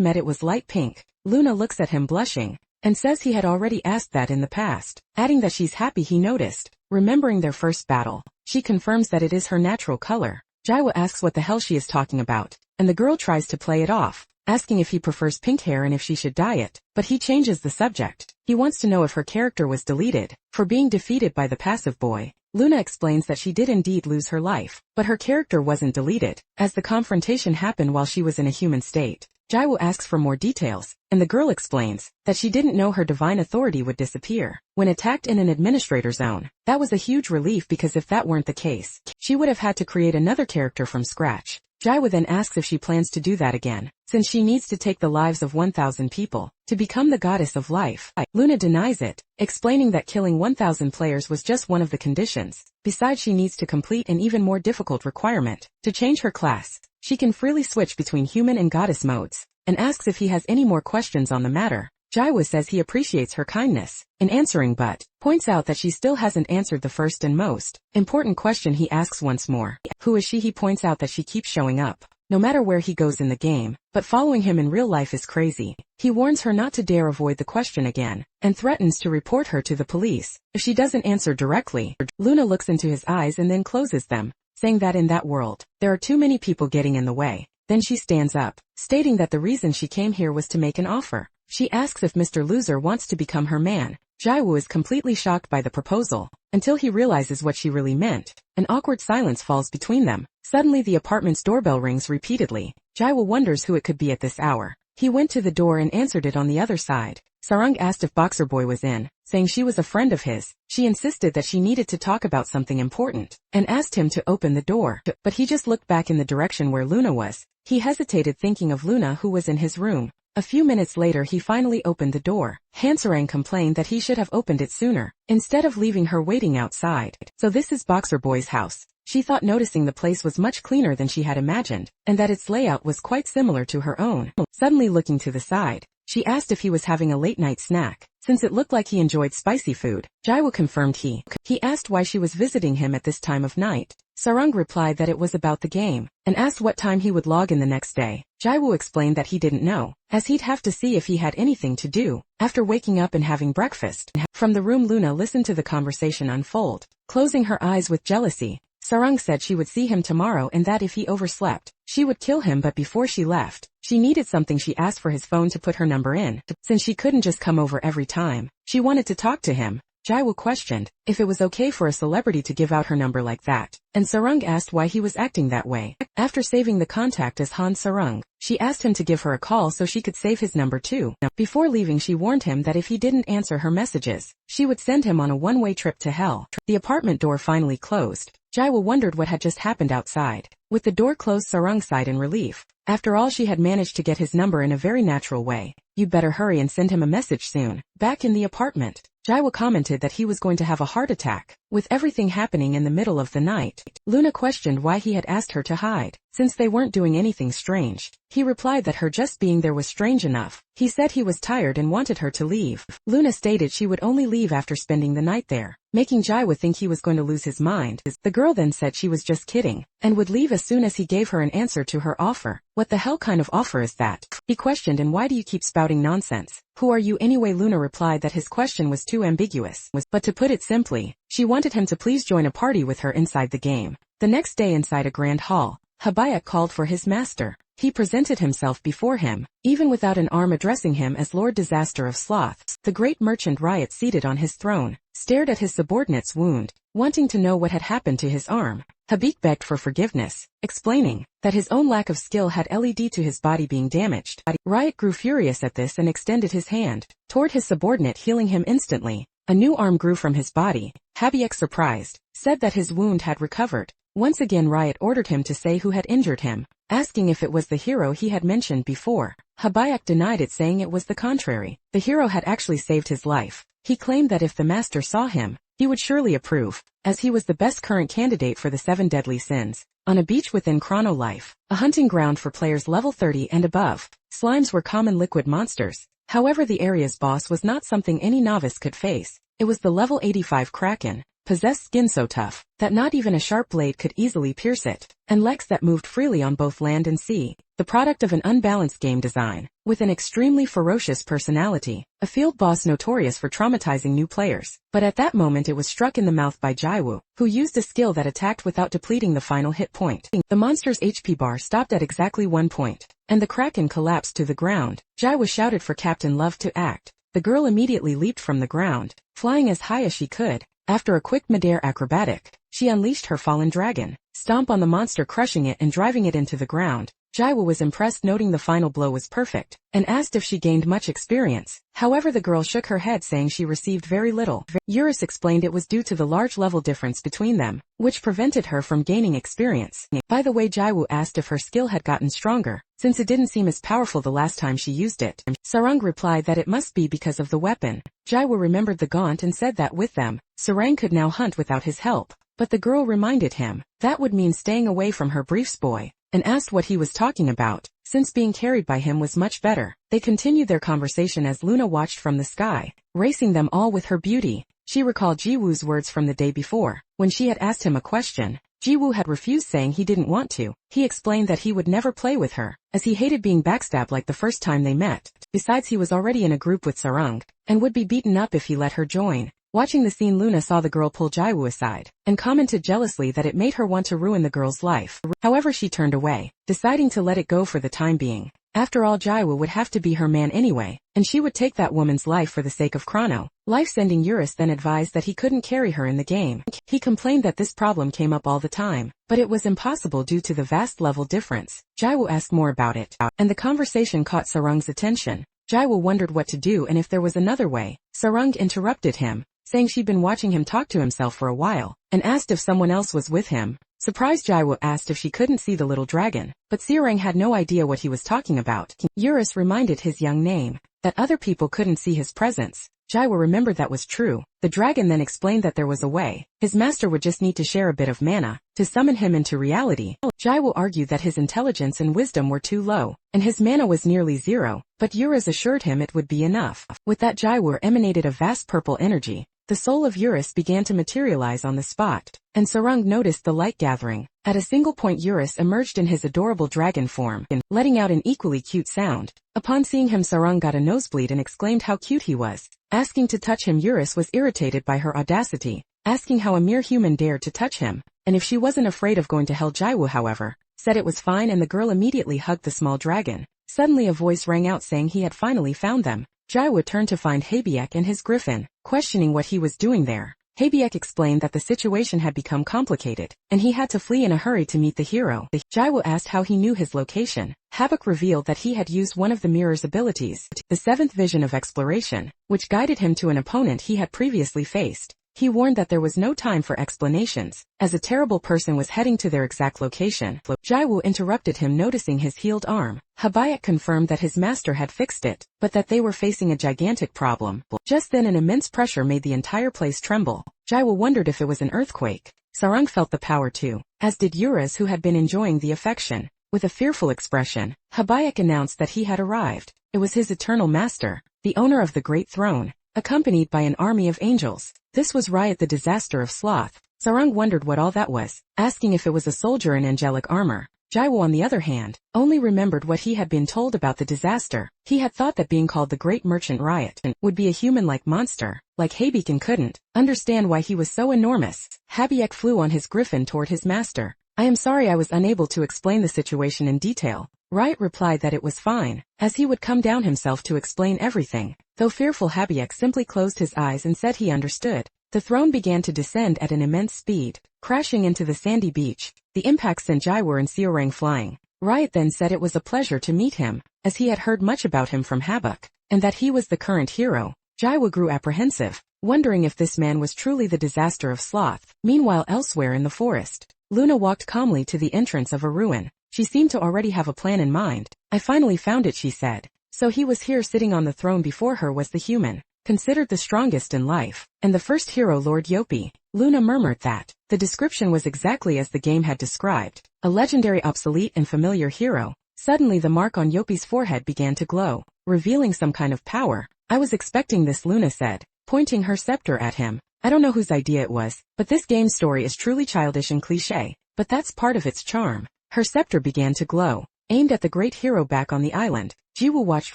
met it was light pink. Luna looks at him blushing, and says he had already asked that in the past, adding that she's happy he noticed. Remembering their first battle, she confirms that it is her natural color. Jaiwa asks what the hell she is talking about, and the girl tries to play it off, asking if he prefers pink hair and if she should dye it, but he changes the subject. He wants to know if her character was deleted for being defeated by the passive boy. Luna explains that she did indeed lose her life, but her character wasn't deleted, as the confrontation happened while she was in a human state. Jaiwo asks for more details, and the girl explains that she didn't know her divine authority would disappear when attacked in an administrator zone. That was a huge relief, because if that weren't the case, she would have had to create another character from scratch. Jaiwo then asks if she plans to do that again, since she needs to take the lives of 1,000 people to become the goddess of life. Luna denies it, explaining that killing 1,000 players was just one of the conditions. Besides, she needs to complete an even more difficult requirement to change her class. She can freely switch between human and goddess modes, and asks if he has any more questions on the matter. Jaiwo says he appreciates her kindness in answering, but points out that she still hasn't answered the first and most important question he asks once more. Who is she? He points out that she keeps showing up, no matter where he goes in the game, but following him in real life is crazy. He warns her not to dare avoid the question again, and threatens to report her to the police if she doesn't answer directly. Luna looks into his eyes and then closes them, saying that in that world, there are too many people getting in the way. Then she stands up, stating that the reason she came here was to make an offer. She asks if Mr. Loser wants to become her man. Jaiwoo is completely shocked by the proposal, until he realizes what she really meant. An awkward silence falls between them. Suddenly the apartment's doorbell rings repeatedly. Jaiwoo wonders who it could be at this hour. He went to the door and answered it on the other side. Sarang asked if Boxer Boy was in, saying she was a friend of his. She insisted that she needed to talk about something important, and asked him to open the door, but he just looked back in the direction where Luna was. He hesitated, thinking of Luna, who was in his room. A few minutes later he finally opened the door. Hansarang complained that he should have opened it sooner, instead of leaving her waiting outside. So this is Boxer Boy's house. She thought, noticing the place was much cleaner than she had imagined, and that its layout was quite similar to her own. Suddenly looking to the side, she asked if he was having a late-night snack, since it looked like he enjoyed spicy food. Jaiwoo confirmed he asked why she was visiting him at this time of night. Sarang replied that it was about the game, and asked what time he would log in the next day. Jaiwoo explained that he didn't know, as he'd have to see if he had anything to do after waking up and having breakfast. From the room, Luna listened to the conversation unfold, closing her eyes with jealousy. Sarang said she would see him tomorrow and that if he overslept, she would kill him, but before she left, she needed something. She asked for his phone to put her number in, since she couldn't just come over every time. She wanted to talk to him. Jaiwoo questioned if it was okay for a celebrity to give out her number like that, and Sarang asked why he was acting that way. After saving the contact as Han Sarang, she asked him to give her a call so she could save his number too. Before leaving, she warned him that if he didn't answer her messages, she would send him on a one-way trip to hell. The apartment door finally closed. Jaiwoo wondered what had just happened outside. With the door closed, Sarang sighed in relief. After all, she had managed to get his number in a very natural way. "You'd better hurry and send him a message soon." Back in the apartment, Jaiwoo commented that he was going to have a heart attack, with everything happening in the middle of the night. Luna questioned why he had asked her to hide, since they weren't doing anything strange. He replied that her just being there was strange enough. He said he was tired and wanted her to leave. Luna stated she would only leave after spending the night there, making Jaiwoo think he was going to lose his mind. The girl then said she was just kidding, and would leave as soon as he gave her an answer to her offer. "What the hell kind of offer is that?" he questioned, "and why do you keep spouting nonsense? Who are you anyway?" Luna replied that his question was too ambiguous, but to put it simply, she wanted him to please join a party with her inside the game. The next day, inside a grand hall, Habayak called for his master. He presented himself before him, even without an arm, addressing him as Lord Disaster of Sloths. The great merchant Riot, seated on his throne, stared at his subordinate's wound, wanting to know what had happened to his arm. Habik begged for forgiveness, explaining that his own lack of skill had led to his body being damaged. Riot grew furious at this and extended his hand toward his subordinate, healing him instantly. A new arm grew from his body. Habik, surprised, said that his wound had recovered. Once again, Riot ordered him to say who had injured him, asking if it was the hero he had mentioned before. Habayak denied it, saying it was the contrary. The hero had actually saved his life. He claimed that if the master saw him, he would surely approve, as he was the best current candidate for the 7 deadly sins. On a beach within Chrono Life, a hunting ground for players level 30 and above, slimes were common liquid monsters. However, the area's boss was not something any novice could face. It was the level 85 Kraken, possessed skin so tough that not even a sharp blade could easily pierce it, and legs that moved freely on both land and sea. The product of an unbalanced game design, with an extremely ferocious personality, a field boss notorious for traumatizing new players. But at that moment it was struck in the mouth by Jaiwoo, who used a skill that attacked without depleting the final hit point. The monster's HP bar stopped at exactly 1 point, and the Kraken collapsed to the ground. Jaiwoo shouted for Captain Love to act. The girl immediately leaped from the ground, flying as high as she could. After a quick midair acrobatic, she unleashed her fallen dragon stomp on the monster, crushing it and driving it into the ground. Jaiwoo was impressed, noting the final blow was perfect, and asked if she gained much experience. However, the girl shook her head, saying she received very little. Eurus explained it was due to the large level difference between them, which prevented her from gaining experience. By the way, Jaiwoo asked if her skill had gotten stronger, since it didn't seem as powerful the last time she used it. Sarang replied that it must be because of the weapon. Jaiwoo remembered the gaunt and said that with them, Sarang could now hunt without his help. But the girl reminded him that would mean staying away from her briefs boy, and asked what he was talking about, since being carried by him was much better. They continued their conversation as Luna watched from the sky, racing them all with her beauty. She recalled Jiwoo's words from the day before, when she had asked him a question. Jiwoo had refused, saying he didn't want to. He explained that he would never play with her, as he hated being backstabbed like the first time they met. Besides, he was already in a group with Sarang, and would be beaten up if he let her join. Watching the scene, Luna saw the girl pull Jaiwoo aside, and commented jealously that it made her want to ruin the girl's life. However, she turned away, deciding to let it go for the time being. After all, Jaiwoo would have to be her man anyway, and she would take that woman's life for the sake of Chrono. Life-sending Eurus then advised that he couldn't carry her in the game. He complained that this problem came up all the time, but it was impossible due to the vast level difference. Jaiwoo asked more about it, and the conversation caught Sarung's attention. Jaiwoo wondered what to do and if there was another way. Sarung interrupted him, saying she'd been watching him talk to himself for a while, and asked if someone else was with him. Surprised, Jaiwoo asked if she couldn't see the little dragon, but Sarung had no idea what he was talking about. Eurus reminded his young name that other people couldn't see his presence. Jaiwoo remembered that was true. The dragon then explained that there was a way. His master would just need to share a bit of mana to summon him into reality. Jaiwoo argued that his intelligence and wisdom were too low, and his mana was nearly zero, but Eurus assured him it would be enough. With that, Jaiwoo emanated a vast purple energy. The soul of Eurus began to materialize on the spot, and Sarung noticed the light gathering. At a single point, Eurus emerged in his adorable dragon form, letting out an equally cute sound. Upon seeing him, Sarung got a nosebleed and exclaimed how cute he was. Asking to touch him, Eurus was irritated by her audacity, asking how a mere human dared to touch him, and if she wasn't afraid of going to hell. Jaiwoo, however, said it was fine, and the girl immediately hugged the small dragon. Suddenly a voice rang out saying he had finally found them. Jaiwoo turned to find Haebiek and his griffin, questioning what he was doing there. Haebiek explained that the situation had become complicated, and he had to flee in a hurry to meet the hero. Jaiwoo asked how he knew his location. Haebiek revealed that he had used one of the mirror's abilities, the seventh vision of exploration, which guided him to an opponent he had previously faced. He warned that there was no time for explanations, as a terrible person was heading to their exact location. Jaiwoo interrupted him, noticing his healed arm. Haebiek confirmed that his master had fixed it, but that they were facing a gigantic problem. Just then an immense pressure made the entire place tremble. Jaiwoo wondered if it was an earthquake. Sarung felt the power too, as did Eurus, who had been enjoying the affection. With a fearful expression, Haebiek announced that he had arrived. It was his eternal master, the owner of the great throne, accompanied by an army of angels. This was Riot, the disaster of sloth. Sarung wondered what all that was, asking if it was a soldier in angelic armor. Jaiwoo, on the other hand, only remembered what he had been told about the disaster. He had thought that being called the Great Merchant Riot would be a human-like monster, like Haebiek, and couldn't understand why he was so enormous. Haebiek flew on his griffin toward his master. I am sorry I was unable to explain the situation in detail. Riot replied that it was fine, as he would come down himself to explain everything. Though fearful, Haebiek simply closed his eyes and said he understood. The throne began to descend at an immense speed, crashing into the sandy beach. The impact sent Jaiwoo and Seorang flying. Riot then said it was a pleasure to meet him, as he had heard much about him from Haebiek, and that he was the current hero. Jaiwoo grew apprehensive, wondering if this man was truly the disaster of sloth. Meanwhile, elsewhere in the forest, Luna walked calmly to the entrance of a ruin. She seemed to already have a plan in mind. I finally found it, she said. So he was here. Sitting on the throne before her was the human, considered the strongest in life, and the first hero, Lord Yopi. Luna murmured that the description was exactly as the game had described, a legendary, obsolete, and familiar hero. Suddenly the mark on Yopi's forehead began to glow, revealing some kind of power. I was expecting this, Luna said, pointing her scepter at him. I don't know whose idea it was, but this game story is truly childish and cliché, but that's part of its charm. Her scepter began to glow, aimed at the great hero back on the island. Jaiwoo watched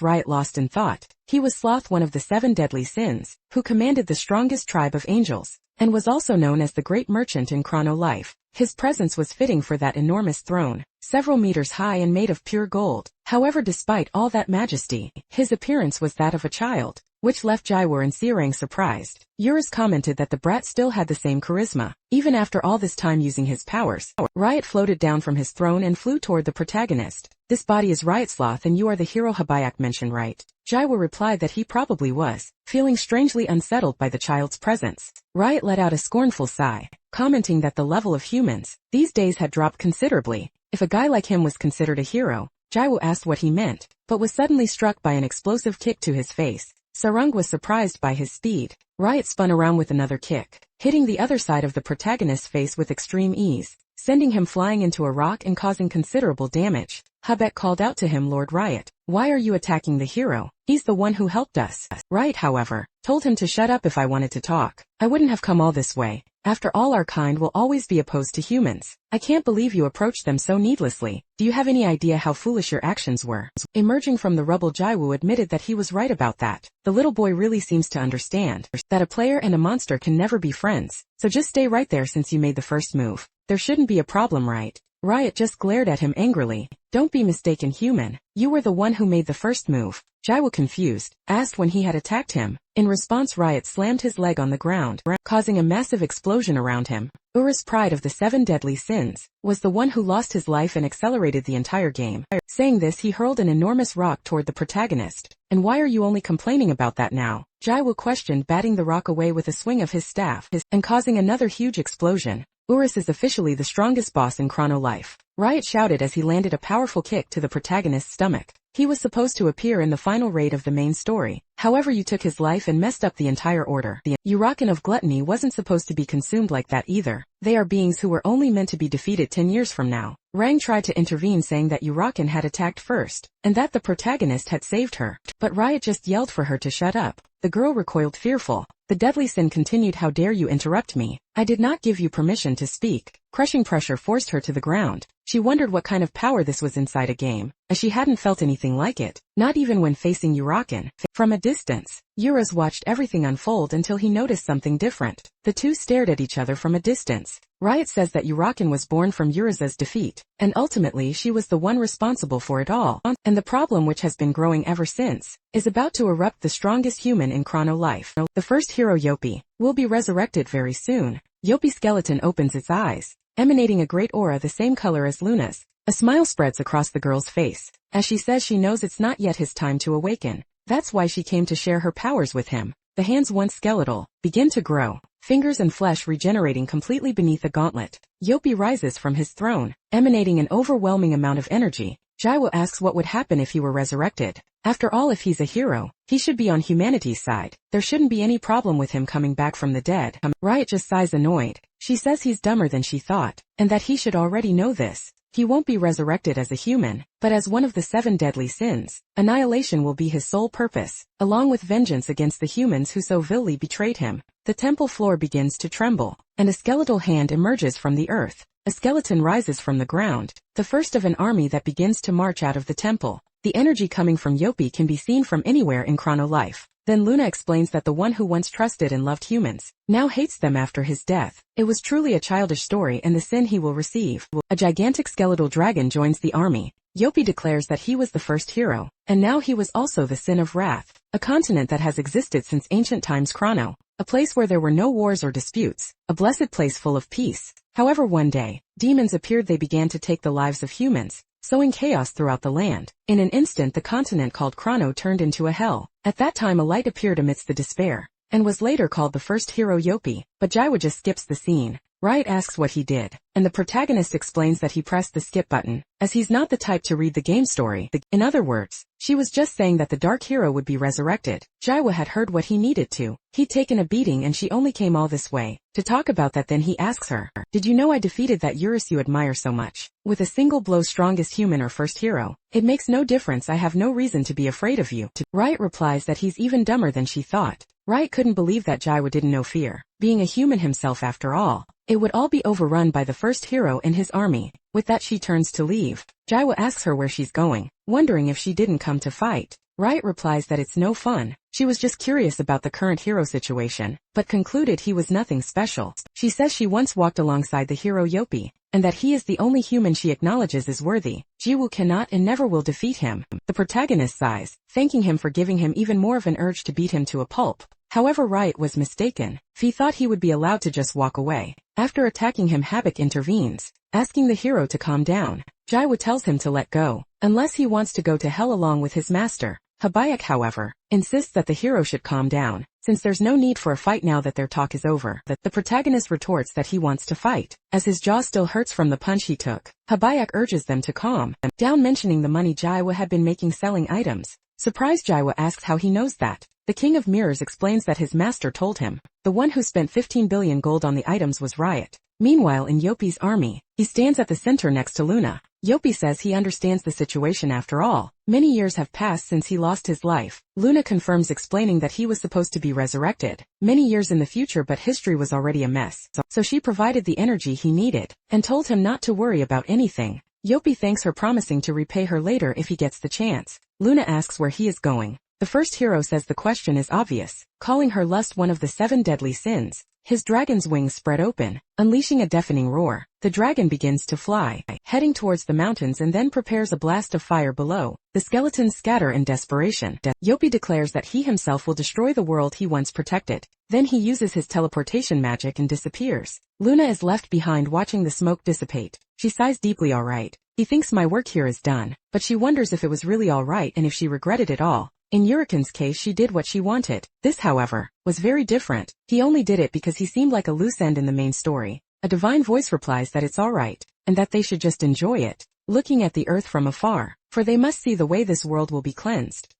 Riot, lost in thought. He was Sloth, one of the 7 deadly sins, who commanded the strongest tribe of angels, and was also known as the Great Merchant in Chrono Life. His presence was fitting for that enormous throne, several meters high and made of pure gold. However, despite all that majesty, his appearance was that of a child, which left Jaiwoo and Seorang surprised. Eurus commented that the brat still had the same charisma, even after all this time using his powers. Riot floated down from his throne and flew toward the protagonist. This body is Riot, Sloth, and you are the hero Haebiek mentioned, right? Jaiwoo replied that he probably was, feeling strangely unsettled by the child's presence. Riot let out a scornful sigh, commenting that the level of humans these days had dropped considerably. If a guy like him was considered a hero, Jaiwoo asked what he meant, but was suddenly struck by an explosive kick to his face. Sarung was surprised by his speed. Riot spun around with another kick, hitting the other side of the protagonist's face with extreme ease, sending him flying into a rock and causing considerable damage. Habaek called out to him, Lord Riot, why are you attacking the hero? He's the one who helped us. Riot, however, told him to shut up if I wanted to talk. I wouldn't have come all this way. After all, our kind will always be opposed to humans. I can't believe you approached them so needlessly. Do you have any idea how foolish your actions were? Emerging from the rubble, Jaiwoo admitted that he was right about that. The little boy really seems to understand that a player and a monster can never be friends. So just stay right there since you made the first move. There shouldn't be a problem, right? Riot just glared at him angrily. Don't be mistaken, human. You were the one who made the first move. Jaiwoo, confused, asked when he had attacked him. In response, Riot slammed his leg on the ground, causing a massive explosion around him. Urus, pride of the 7 deadly sins, was the one who lost his life and accelerated the entire game. Saying this, he hurled an enormous rock toward the protagonist. And why are you only complaining about that now? Jaiwoo questioned, batting the rock away with a swing of his staff, and causing another huge explosion. Urus is officially the strongest boss in Chrono Life. Riot shouted as he landed a powerful kick to the protagonist's stomach. He was supposed to appear in the final raid of the main story. However, you took his life and messed up the entire order. The Urakan of Gluttony wasn't supposed to be consumed like that either. They are beings who were only meant to be defeated 10 years from now. Rang tried to intervene, saying that Urakan had attacked first, and that the protagonist had saved her. But Riot just yelled for her to shut up. The girl recoiled, fearful. The deadly sin continued. How dare you interrupt me? I did not give you permission to speak. Crushing pressure forced her to the ground. She wondered what kind of power this was inside a game, as she hadn't felt anything like it, not even when facing Urakan. From a distance, Urus watched everything unfold until he noticed something different. The two stared at each other from a distance. Riot says that Urakan was born from Uriza's defeat, and ultimately she was the one responsible for it all. And the problem, which has been growing ever since, is about to erupt. The strongest human in Chrono Life, the first hero Yopi, will be resurrected very soon. Yopi's skeleton opens its eyes, emanating a great aura the same color as Luna's. A smile spreads across the girl's face, as she says she knows it's not yet his time to awaken. That's why she came to share her powers with him. The hands, once skeletal, begin to grow, fingers and flesh regenerating completely beneath the gauntlet. Yopi rises from his throne, emanating an overwhelming amount of energy. Jaiwoo asks what would happen if he were resurrected. After all, if he's a hero, he should be on humanity's side. There shouldn't be any problem with him coming back from the dead. Riot just sighs, annoyed. She says he's dumber than she thought, and that he should already know this. He won't be resurrected as a human, but as one of the 7 deadly sins. Annihilation will be his sole purpose, along with vengeance against the humans who so vilely betrayed him. The temple floor begins to tremble, and a skeletal hand emerges from the earth. A skeleton rises from the ground, the first of an army that begins to march out of the temple. The energy coming from Yopi can be seen from anywhere in Chrono Life. Then Luna explains that the one who once trusted and loved humans, now hates them after his death. It was truly a childish story, and the sin he will receive. A gigantic skeletal dragon joins the army. Yopi declares that he was the first hero, and now he was also the sin of wrath, a continent that has existed since ancient times. Chrono, a place where there were no wars or disputes, a blessed place full of peace. However, one day, demons appeared. They began to take the lives of humans, sowing chaos throughout the land. In an instant, the continent called Chrono turned into a hell. At that time, a light appeared amidst the despair, and was later called the first hero Yopi. But Jaiwoo just skips the scene. Riot asks what he did, and the protagonist explains that he pressed the skip button, as he's not the type to read the game story. In other words, she was just saying that the dark hero would be resurrected. Jaiwoo had heard what he needed to. He'd taken a beating, and she only came all this way to talk about that. Then he asks her, did you know I defeated that Urus you admire so much? With a single blow, strongest human or first hero. It makes no difference. I have no reason to be afraid of you. Riot replies that he's even dumber than she thought. Riot couldn't believe that Jaiwoo didn't know fear, being a human himself after all. It would all be overrun by the first hero and his army. With that, she turns to leave. Jaiwoo asks her where she's going, wondering if she didn't come to fight. Riot replies that it's no fun. She was just curious about the current hero situation, but concluded he was nothing special. She says she once walked alongside the hero Yopi, and that he is the only human she acknowledges is worthy. Jaiwoo cannot and never will defeat him. The protagonist sighs, thanking him for giving him even more of an urge to beat him to a pulp. However, Riot was mistaken. He thought he would be allowed to just walk away. After attacking him, Habaek intervenes, asking the hero to calm down. Jaiwoo tells him to let go, unless he wants to go to hell along with his master. Habaek, however, insists that the hero should calm down, since there's no need for a fight now that their talk is over. The protagonist retorts that he wants to fight, as his jaw still hurts from the punch he took. Habaek urges them to calm down, mentioning the money Jaiwoo had been making selling items. Surprised, Jaiwoo asks how he knows that. The King of Mirrors explains that his master told him. The one who spent 15 billion gold on the items was Riot. Meanwhile, in Yopi's army, he stands at the center next to Luna. Yopi says he understands the situation after all. Many years have passed since he lost his life. Luna confirms, explaining that he was supposed to be resurrected many years in the future, but history was already a mess. So she provided the energy he needed and told him not to worry about anything. Yopi thanks her, promising to repay her later if he gets the chance. Luna asks where he is going. The first hero says the question is obvious, calling her lust one of the 7 deadly sins. His dragon's wings spread open, unleashing a deafening roar. The dragon begins to fly, heading towards the mountains, and then prepares a blast of fire below. The skeletons scatter in desperation. Yopi declares that he himself will destroy the world he once protected. Then he uses his teleportation magic and disappears. Luna is left behind watching the smoke dissipate. She sighs deeply. Alright. He thinks my work here is done, but she wonders if it was really alright and if she regretted it all. In Yurikan's case, she did what she wanted. This, however, was very different. He only did it because he seemed like a loose end in the main story. A divine voice replies that it's alright, and that they should just enjoy it, looking at the earth from afar, for they must see the way this world will be cleansed.